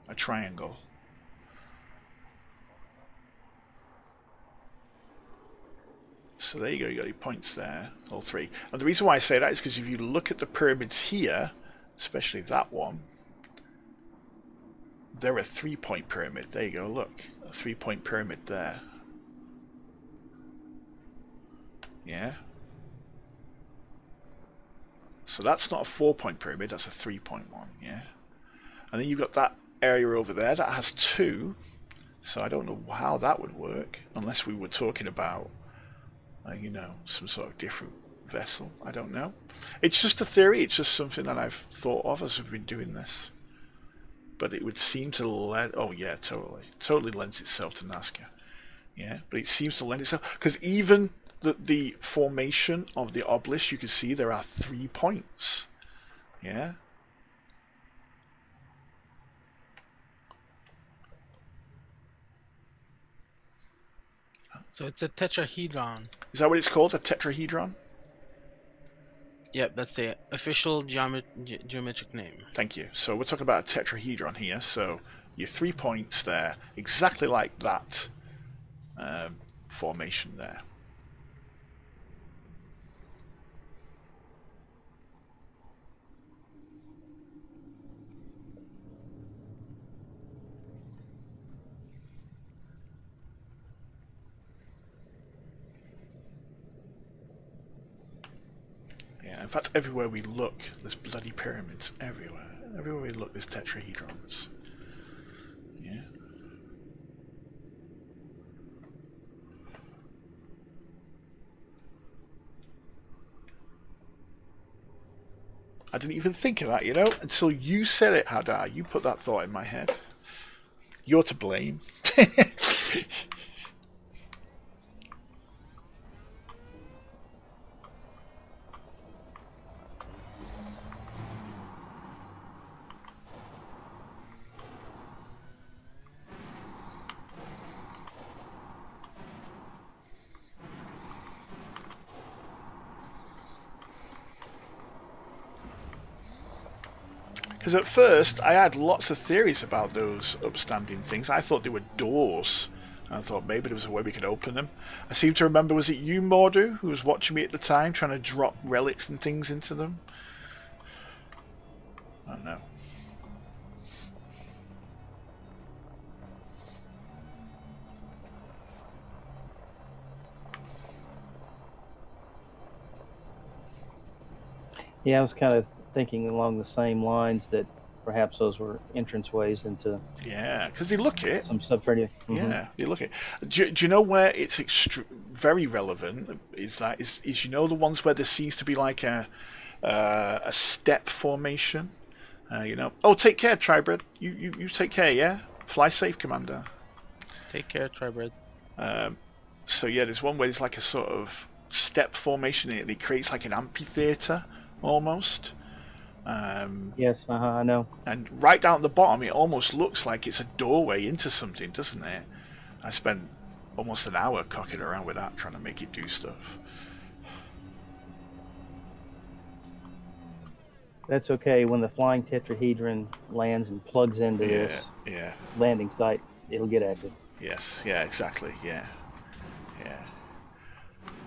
Speaker 1: A triangle. So there you go. You got your points there, all 3. And the reason why I say that is because if you look at the pyramids here, especially that one, they're a 3-point pyramid. There you go. Look, a 3-point pyramid there. Yeah. So that's not a 4-point pyramid, that's a 3-point one, yeah. And then you've got that area over there that has 2. So I don't know how that would work, unless we were talking about, you know, some sort of different vessel. I don't know. It's just a theory, it's just something that I've thought of as we've been doing this. But it would seem to oh yeah, totally lends itself to Nazca. Yeah, but it seems to lend itself, because even the formation of the obelisk, you can see there are 3 points. Yeah.
Speaker 7: So it's a tetrahedron.
Speaker 1: Is that what it's called? A tetrahedron?
Speaker 7: Yep, that's the official geometric name.
Speaker 1: Thank you. So we're talking about a tetrahedron here. So your 3 points there, exactly like that formation there. In fact, everywhere we look, there's bloody pyramids everywhere. Everywhere we look, there's tetrahedrons. Yeah. I didn't even think of that, you know, until you said it, Hadar. You put that thought in my head. You're to blame. Because at first, I had lots of theories about those upstanding things. I thought they were doors. And I thought maybe there was a way we could open them. I seem to remember, was it you, Mordu, who was watching me at the time, trying to drop relics and things into them? I don't know.
Speaker 3: Yeah, I was kind of thinking along the same lines that perhaps those were entranceways into.
Speaker 1: Yeah, because they look it.
Speaker 3: Some subterranean.
Speaker 1: Yeah, they look it. Do you know where it's very relevant? Is you know the ones where there seems to be like a step formation? You know. Oh, take care, Tribred. You take care. Yeah. Fly safe, Commander.
Speaker 7: Take care, Tribred.
Speaker 1: So yeah, there's one where there's like a sort of step formation. It creates like an amphitheater almost.
Speaker 3: Yes, I know.
Speaker 1: And right down at the bottom, it almost looks like it's a doorway into something, doesn't it? I spent almost an hour cocking around with that, trying to make it do stuff.
Speaker 3: That's okay. When the flying tetrahedron lands and plugs into this landing site, it'll get active.
Speaker 1: Yes, yeah, exactly, yeah.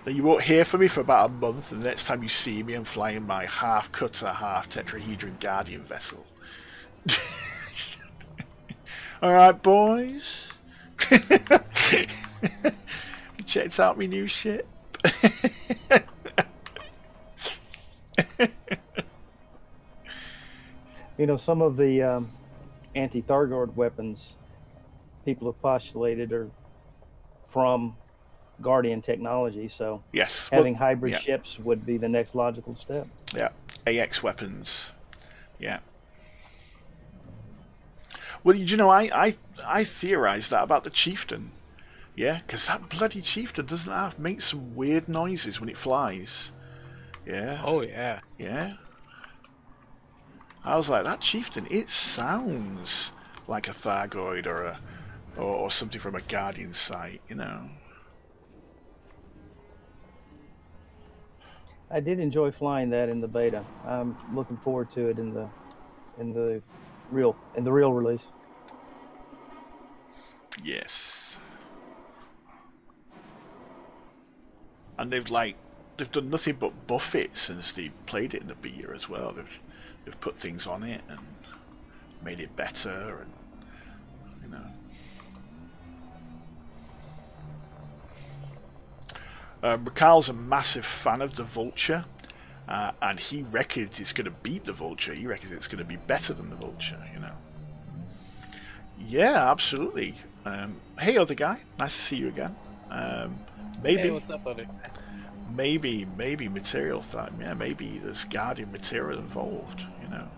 Speaker 1: Now, you won't hear from me for about a month, and the next time you see me, I'm flying my half-cutter, half-tetrahedron guardian vessel. Alright, boys? You checked out my new ship?
Speaker 3: You know, some of the anti-Thargoid weapons people have postulated are from Guardian technology. So
Speaker 1: Yes.
Speaker 3: having
Speaker 1: Well,
Speaker 3: hybrid
Speaker 1: yeah.
Speaker 3: ships would be the next logical step.
Speaker 1: Yeah. AX weapons. Yeah. Well, you know, I theorized that about the Chieftain. Yeah, because that bloody Chieftain doesn't make some weird noises when it flies. Yeah.
Speaker 7: Oh yeah.
Speaker 1: Yeah. I was like, that Chieftain, it sounds like a Thargoid or something from a Guardian site, you know.
Speaker 3: I did enjoy flying that in the beta. I'm looking forward to it in the real release.
Speaker 1: Yes. And they've done nothing but buff it since they played it in the beta as well. They've put things on it and made it better, and you know. Rakal's a massive fan of the Vulture, and he reckons it's going to beat the Vulture. He reckons it's going to be better than the Vulture, you know. Yeah, absolutely. Hey, other guy, nice to see you again. Maybe.
Speaker 7: Hey, what's up, buddy?
Speaker 1: Maybe material threat. Yeah, maybe there's Guardian material involved, you know.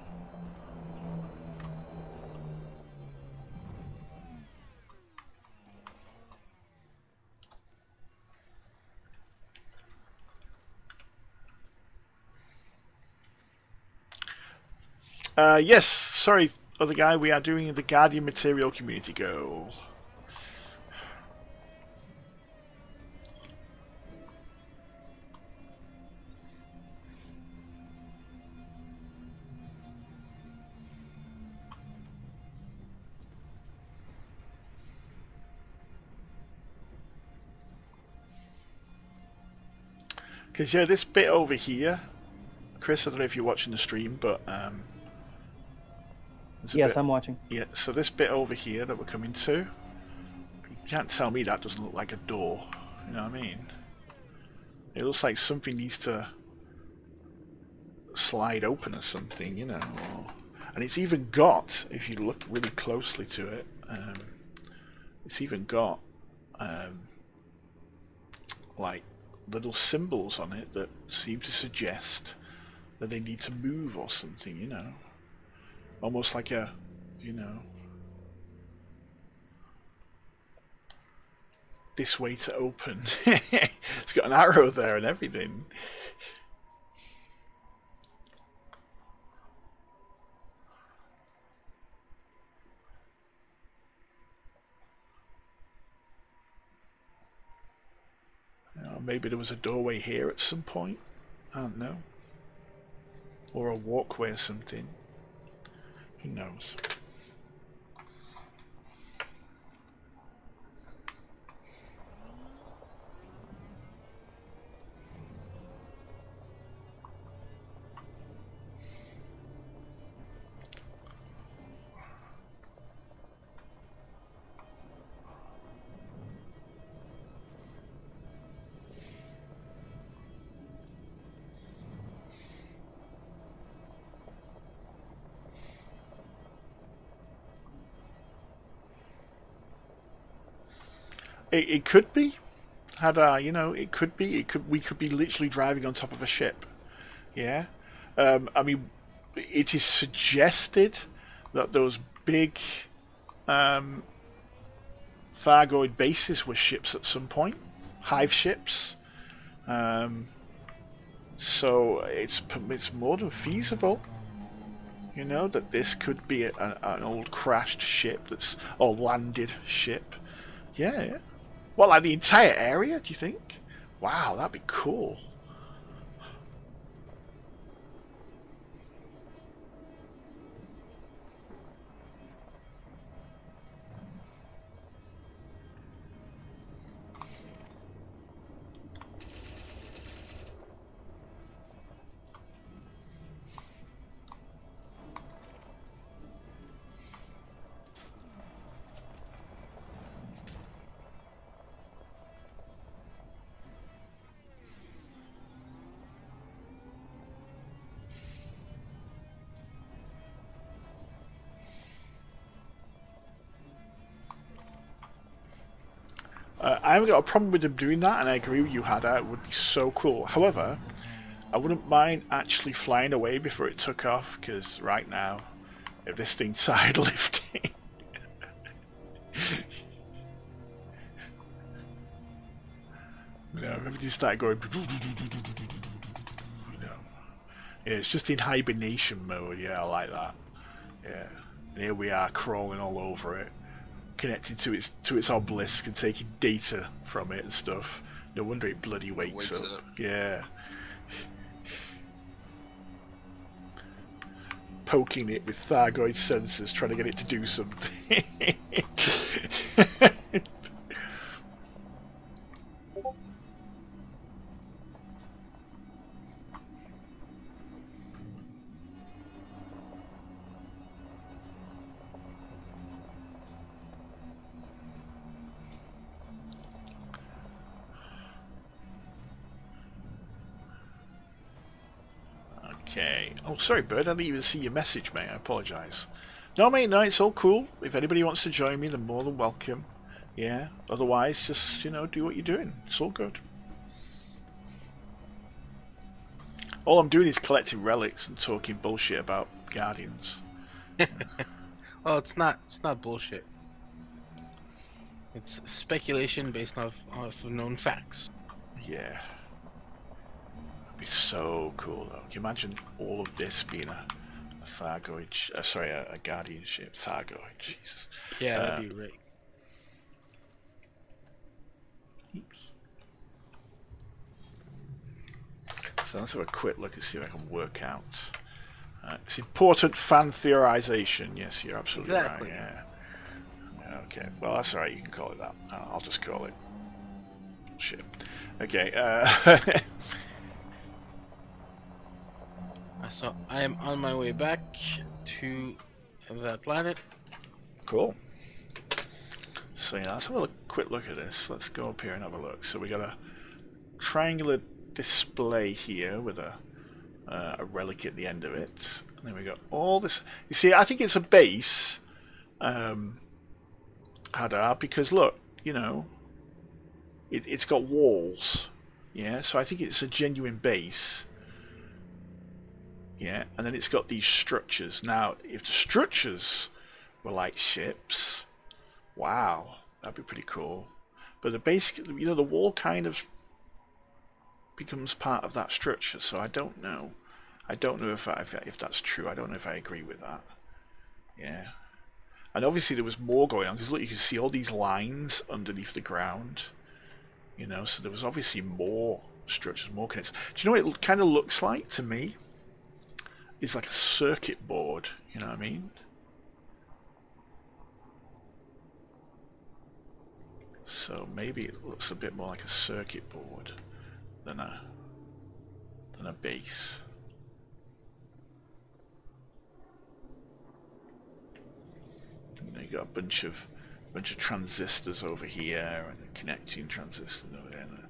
Speaker 1: Yes, sorry, other guy, we are doing the Guardian material community goal. Because, yeah, this bit over here, Chris, I don't know if you're watching the stream, but...
Speaker 3: yes, I'm watching.
Speaker 1: Yeah, so this bit over here that we're coming to, you can't tell me that doesn't look like a door, you know what I mean? It looks like something needs to slide open or something, you know. And it's even got, if you look really closely to it, it's even got, like, little symbols on it that seem to suggest that they need to move or something, you know. Almost like a, you know, this way to open. It's got an arrow there and everything. You know, maybe there was a doorway here at some point. I don't know. Or a walkway or something. Who knows? It could be. You know, it could be. We could be literally driving on top of a ship. Yeah. I mean, it is suggested that those big Thargoid bases were ships at some point, hive ships. So it's more than feasible. You know, that this could be an old crashed ship or landed ship. Yeah. What, like the entire area, do you think? Wow, that'd be cool. I haven't got a problem with them doing that, and I agree with you, Hada. It would be so cool. However, I wouldn't mind actually flying away before it took off, because right now, if this thing's side lifting, you know, if everything started going, you know, yeah, it's just in hibernation mode. Yeah, I like that. Yeah, and here we are crawling all over it, connected to its obelisk and taking data from it and stuff. No wonder it bloody wakes up. Yeah. Poking it with Thargoid sensors, trying to get it to do something. Okay. Oh, sorry, Bird. I didn't even see your message, mate. I apologise. No, mate. No, it's all cool. If anybody wants to join me, they're more than welcome. Yeah. Otherwise, just, you know, do what you're doing. It's all good. All I'm doing is collecting relics and talking bullshit about Guardians.
Speaker 7: Well, it's not bullshit. It's speculation based off known facts.
Speaker 1: Yeah. That'd be so cool, though. Can you imagine all of this being a Thargoid... sorry, a Guardian ship. Thargoid, Jesus.
Speaker 7: Yeah, that'd be right.
Speaker 1: Oops. So let's have a quick look and see if I can work out. It's important fan theorization. Yes, you're absolutely
Speaker 7: Exactly.
Speaker 1: right. Yeah. Okay. Well, that's alright. You can call it that. I'll just call it shit. Okay.
Speaker 7: So I am on my way back to that planet.
Speaker 1: Cool. So yeah, let's have a quick look at this. Let's go up here and have a look. So we got a triangular display here with a relic at the end of it. And then we got all this. You see, I think it's a base, Hadar, because look, you know, it's got walls. Yeah, so I think it's a genuine base. Yeah, and then it's got these structures. Now, if the structures were like ships, wow, that'd be pretty cool. But the basic, you know, the wall kind of becomes part of that structure. So I don't know. I don't know if that's true. I don't know if I agree with that. Yeah, and obviously there was more going on because look, you can see all these lines underneath the ground. You know, so there was obviously more structures, more connections. Do you know what it kind of looks like to me? It's like a circuit board, you know what I mean? So maybe it looks a bit more like a circuit board than a base. You know, you got a bunch of transistors over here and a connecting transistor over there. And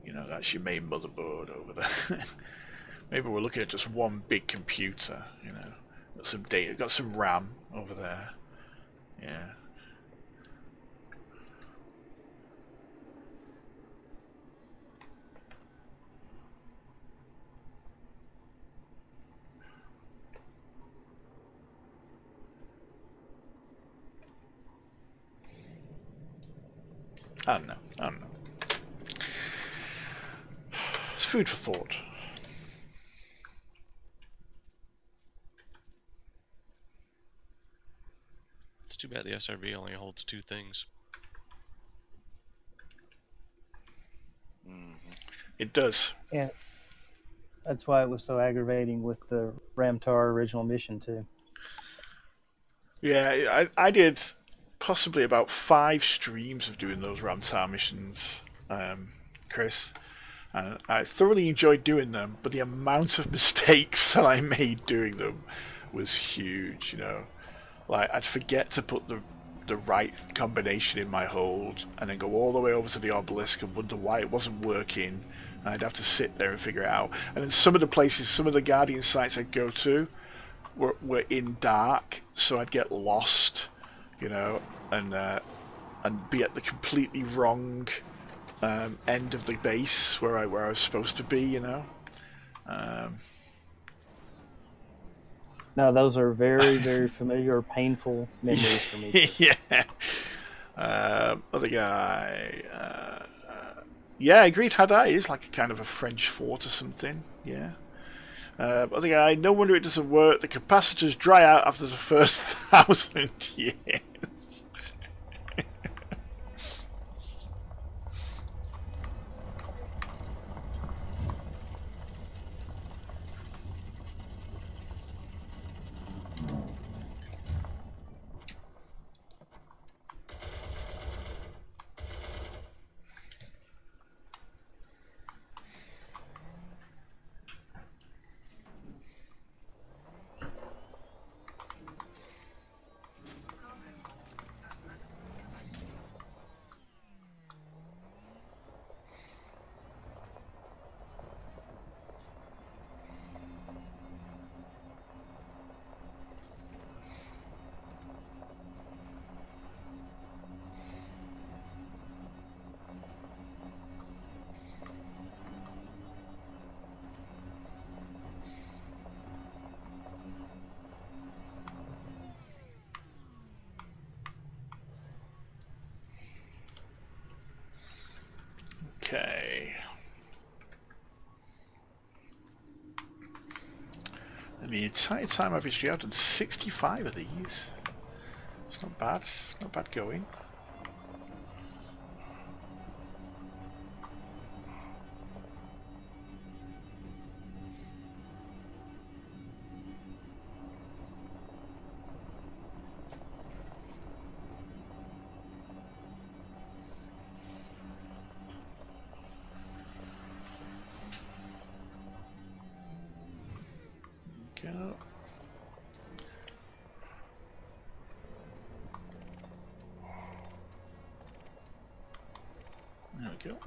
Speaker 1: you know, that's your main motherboard over there. Maybe we're looking at just one big computer, you know. Got some data, got some RAM over there. Yeah. I don't know. It's food for thought.
Speaker 8: It's too bad the SRB only holds 2 things.
Speaker 1: It does.
Speaker 3: Yeah. That's why it was so aggravating with the Ram Tah original mission too.
Speaker 1: Yeah, I did possibly about 5 streams of doing those Ram Tah missions, Chris. And I thoroughly enjoyed doing them, but the amount of mistakes that I made doing them was huge, you know. Like, I'd forget to put the right combination in my hold, and then go all the way over to the obelisk and wonder why it wasn't working, and I'd have to sit there and figure it out. And then some of the places, some of the Guardian sites I'd go to were in dark, so I'd get lost, you know, and and be at the completely wrong end of the base where I was supposed to be, you know.
Speaker 3: No, those are very, very familiar, painful memories for me.
Speaker 1: Yeah. Other guy. Yeah, agreed. Hurrah is like a kind of a French fort or something. Yeah. Other guy. No wonder it doesn't work. The capacitors dry out after the first 1,000 years. Okay. And the entire time I've history, I've done 65 of these. It's not bad. Not bad going. Go. There we go.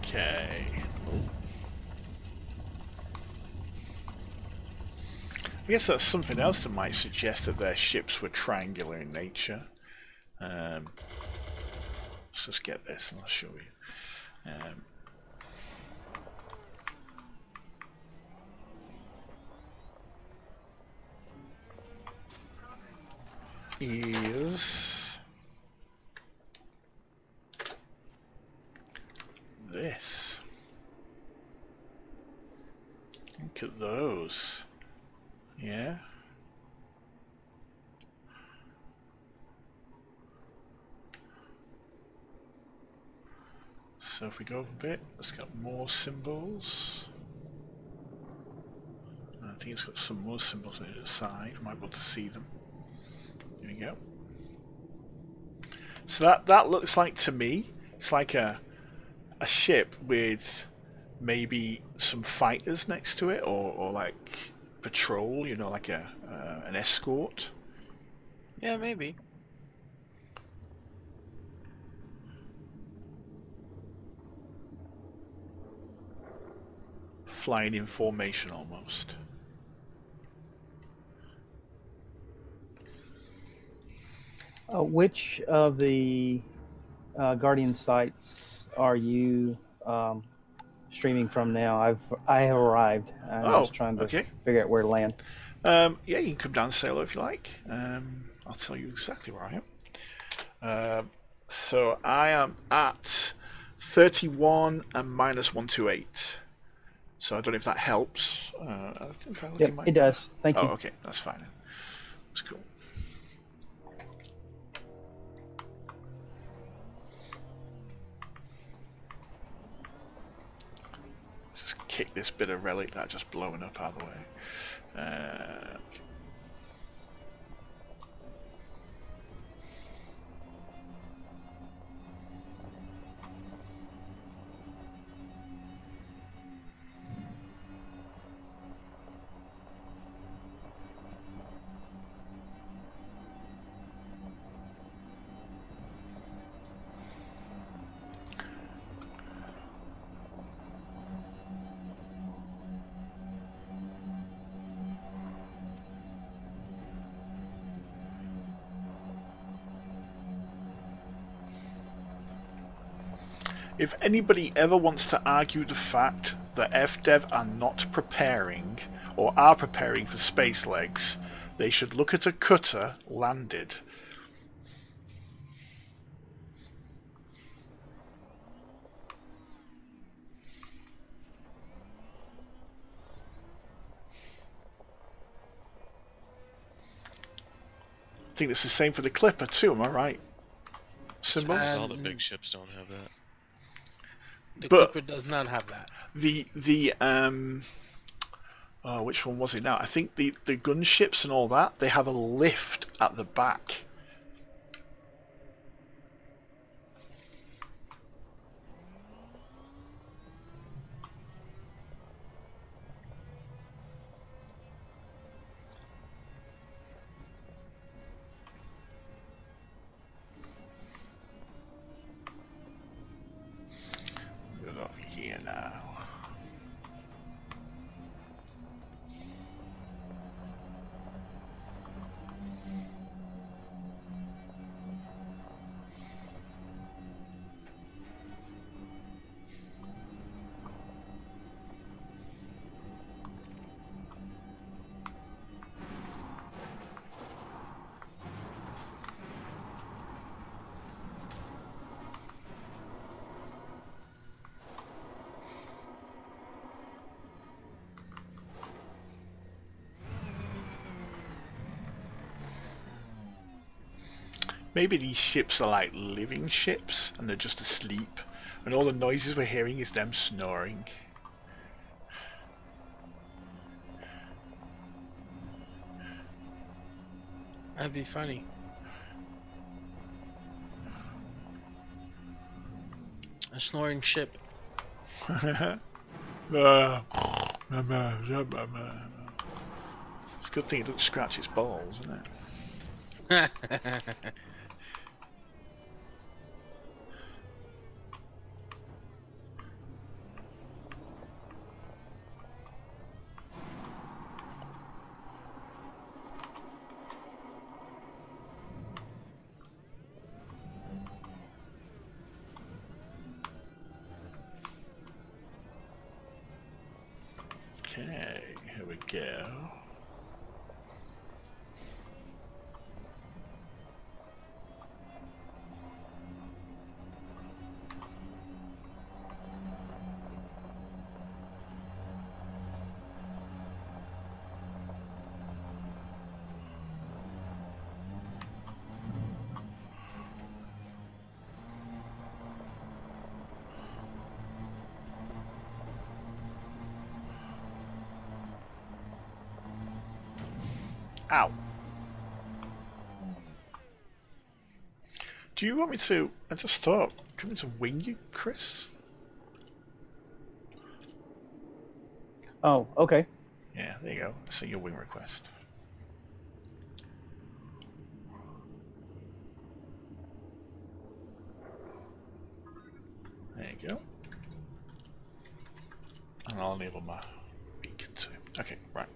Speaker 1: Okay. I guess that's something else that might suggest that their ships were triangular in nature. Let's just get this and I'll show you. Is this. Look at those. Yeah. So if we go up a bit, it's got more symbols. I think it's got some more symbols on the side. We might be able to see them. There we go. So that looks like, to me, it's like a ship with maybe some fighters next to it, or like patrol, you know, like an escort.
Speaker 4: Yeah, maybe.
Speaker 1: Flying in formation almost.
Speaker 3: Which of the Guardian sites are you streaming from now? I have arrived. I'm just trying to figure out where to land.
Speaker 1: Yeah, you can come down and say hello if you like. I'll tell you exactly where I am. So I am at 31 and minus 128. So I don't know if that helps.
Speaker 3: Yep, it does. Thank you.
Speaker 1: Oh, okay, that's fine. That's cool. Just kick this bit of relic that just blowing up out of the way. If anybody ever wants to argue the fact that FDev are not preparing, or are preparing for space legs, they should look at a cutter landed. I think it's the same for the Clipper too, am I right? Symbol?
Speaker 8: All the big ships don't have that.
Speaker 7: The
Speaker 1: But
Speaker 7: Clipper does not have that.
Speaker 1: Oh, which one was it now? I think the gunships and all that, they have a lift at the back. Go over here now. Maybe these ships are like living ships and they're just asleep, and all the noises we're hearing is them snoring.
Speaker 7: That'd be funny. A snoring ship.
Speaker 1: It's a good thing it doesn't scratch its balls, isn't it? Okay, here we go. Ow. Do you want me to... I just thought, do you want me to wing you, Chris?
Speaker 3: Oh, okay.
Speaker 1: Yeah, there you go. I see your wing request. There you go. And I'll enable my beacon too. Okay, right.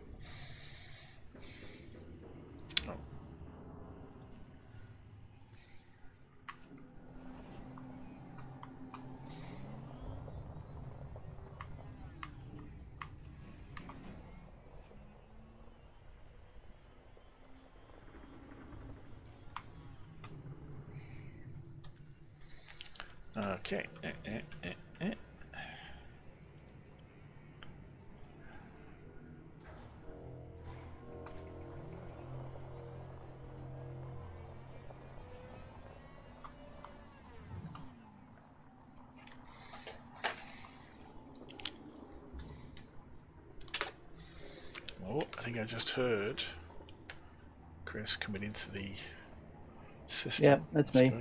Speaker 1: Oh. Okay. Oh, I think I just heard Chris coming into the system.
Speaker 3: Yeah, that's me.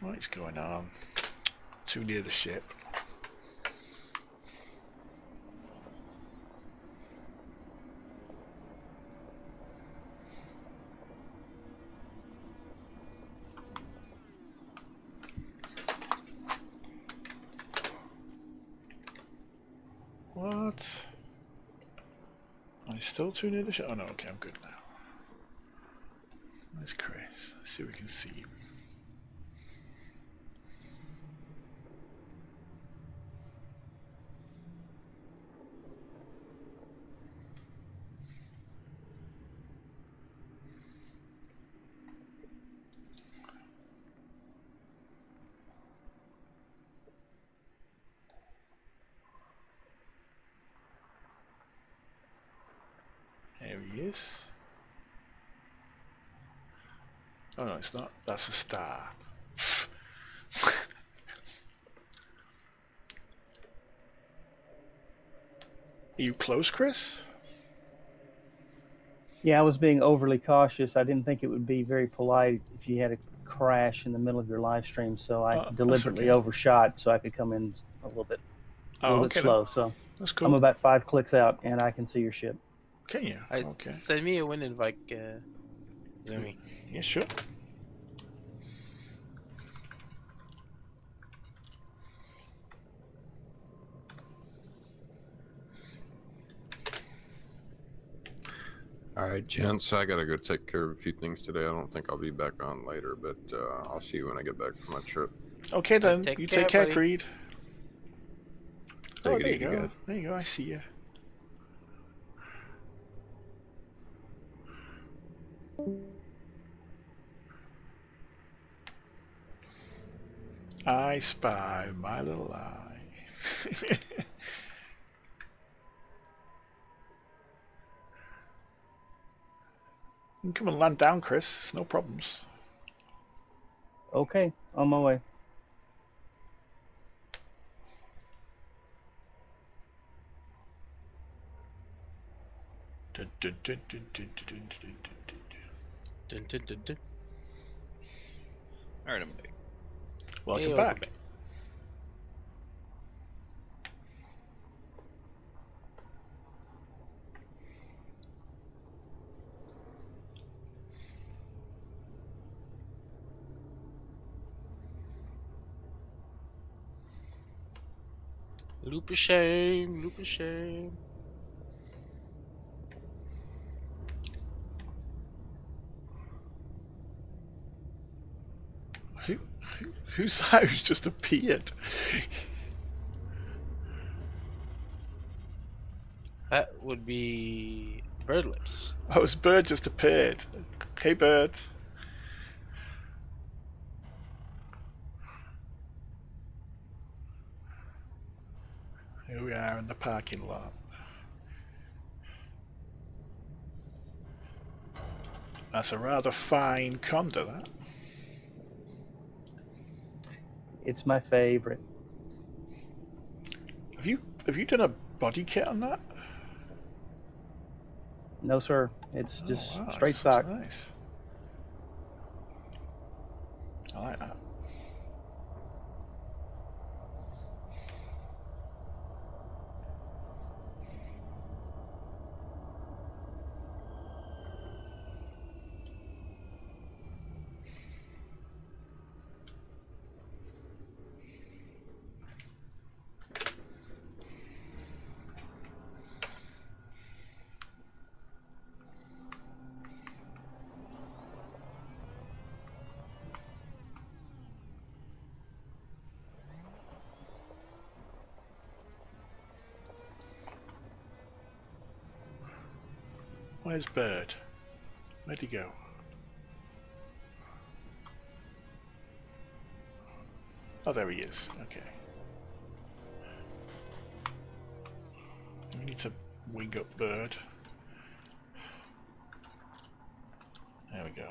Speaker 1: What is going on? Too near the ship. What? Am I still too near the ship? Oh no, okay, I'm good now. Where's Chris? Let's see if we can see him. he is. Oh no, it's not. That's a star. Are you close, Chris?
Speaker 3: Yeah, I was being overly cautious. I didn't think it would be very polite if you had a crash in the middle of your live stream, so I deliberately overshot so I could come in a little bit slow.
Speaker 1: Then.
Speaker 3: So
Speaker 1: That's cool.
Speaker 3: I'm about 5 clicks out, and I can see your ship.
Speaker 1: Can you? Okay.
Speaker 4: Send me a win invite, Zoomy.
Speaker 1: Yeah, sure.
Speaker 6: All right, gents, I gotta go take care of a few things today. I don't think I'll be back on later, but I'll see you when I get back from my trip.
Speaker 1: Okay then, you take care,
Speaker 4: buddy.
Speaker 1: Creed.
Speaker 6: Take it
Speaker 1: there
Speaker 6: easy,
Speaker 1: you go.
Speaker 6: guys.
Speaker 1: There you go, I see you. I spy my little eye. You can come and land down, Chris. No problems.
Speaker 3: Okay, on my way.
Speaker 4: Dun, dun, dun.
Speaker 5: All right, I'm back.
Speaker 1: Welcome back.
Speaker 4: Loop of shame, loop of shame.
Speaker 1: Who's that who's just appeared?
Speaker 4: That would be Bird Lips.
Speaker 1: Oh, his bird just appeared. Hey, bird. Here we are in the parking lot. That's a rather fine condo, that.
Speaker 3: It's my favorite.
Speaker 1: Have you done a body kit on that?
Speaker 3: No, sir. It's just
Speaker 1: wow,
Speaker 3: straight
Speaker 1: that's
Speaker 3: stock.
Speaker 1: Nice. I like that. Where's Bird? Where'd he go? Oh, there he is. Okay. We need to wing up Bird. There we go.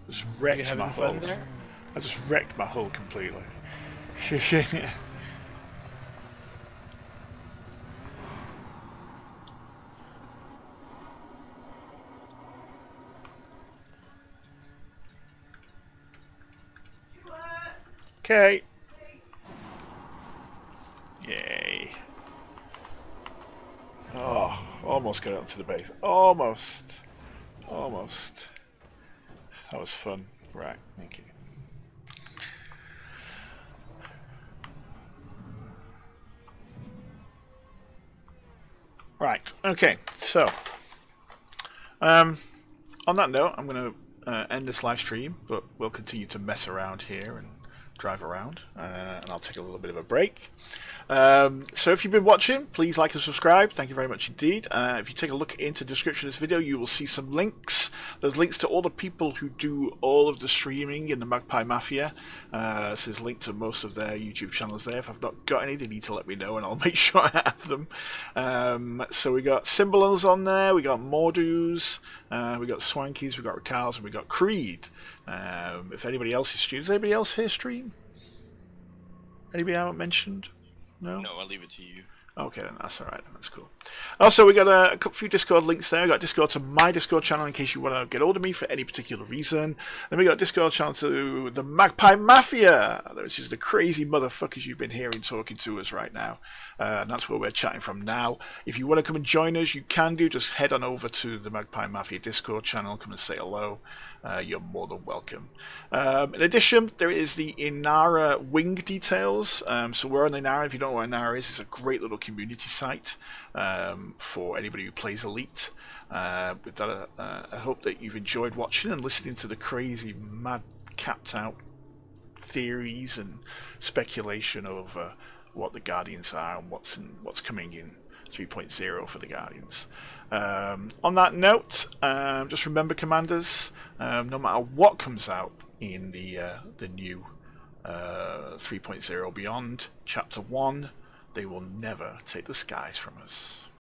Speaker 1: Just wrecked my hull. I just wrecked my hull completely. Okay. Yay. Oh, almost got onto the base. Almost. Almost. That was fun. Right, thank you. Right, okay, so on that note, I'm going to end this live stream, but we'll continue to mess around here and drive around, and I'll take a little bit of a break. So if you've been watching, please like and subscribe. Thank you very much indeed. If you take a look into the description of this video, you will see some links. There's links to all the people who do all of the streaming in the Magpie Mafia. So there's a link to most of their YouTube channels there. If I've not got any, they need to let me know and I'll make sure I have them. So we got Symbols on there, we got Mordus, we got Swankies, we got Ricals, and we got Creed. If anybody else is streaming, does anybody else here stream? Anybody I haven't mentioned? No?
Speaker 5: No, I'll leave it to you.
Speaker 1: Okay, then that's alright, that's cool. Also, we got a few Discord links there. We got Discord to my Discord channel in case you want to get hold of me for any particular reason. Then we got Discord channel to the Magpie Mafia, which is the crazy motherfuckers you've been hearing talking to us right now. And that's where we're chatting from now. If you want to come and join us, you can do. Just head on over to the Magpie Mafia Discord channel, come and say hello. You're more than welcome. In addition, there is the Inara wing details. So we're on Inara. If you don't know what Inara is, it's a great little community site for anybody who plays Elite. With that, I hope that you've enjoyed watching and listening to the crazy, mad, capped out theories and speculation over what the Guardians are and what's coming in 3.0 for the Guardians. On that note, just remember, Commanders, no matter what comes out in the new 3.0 Beyond Chapter 1, they will never take the skies from us.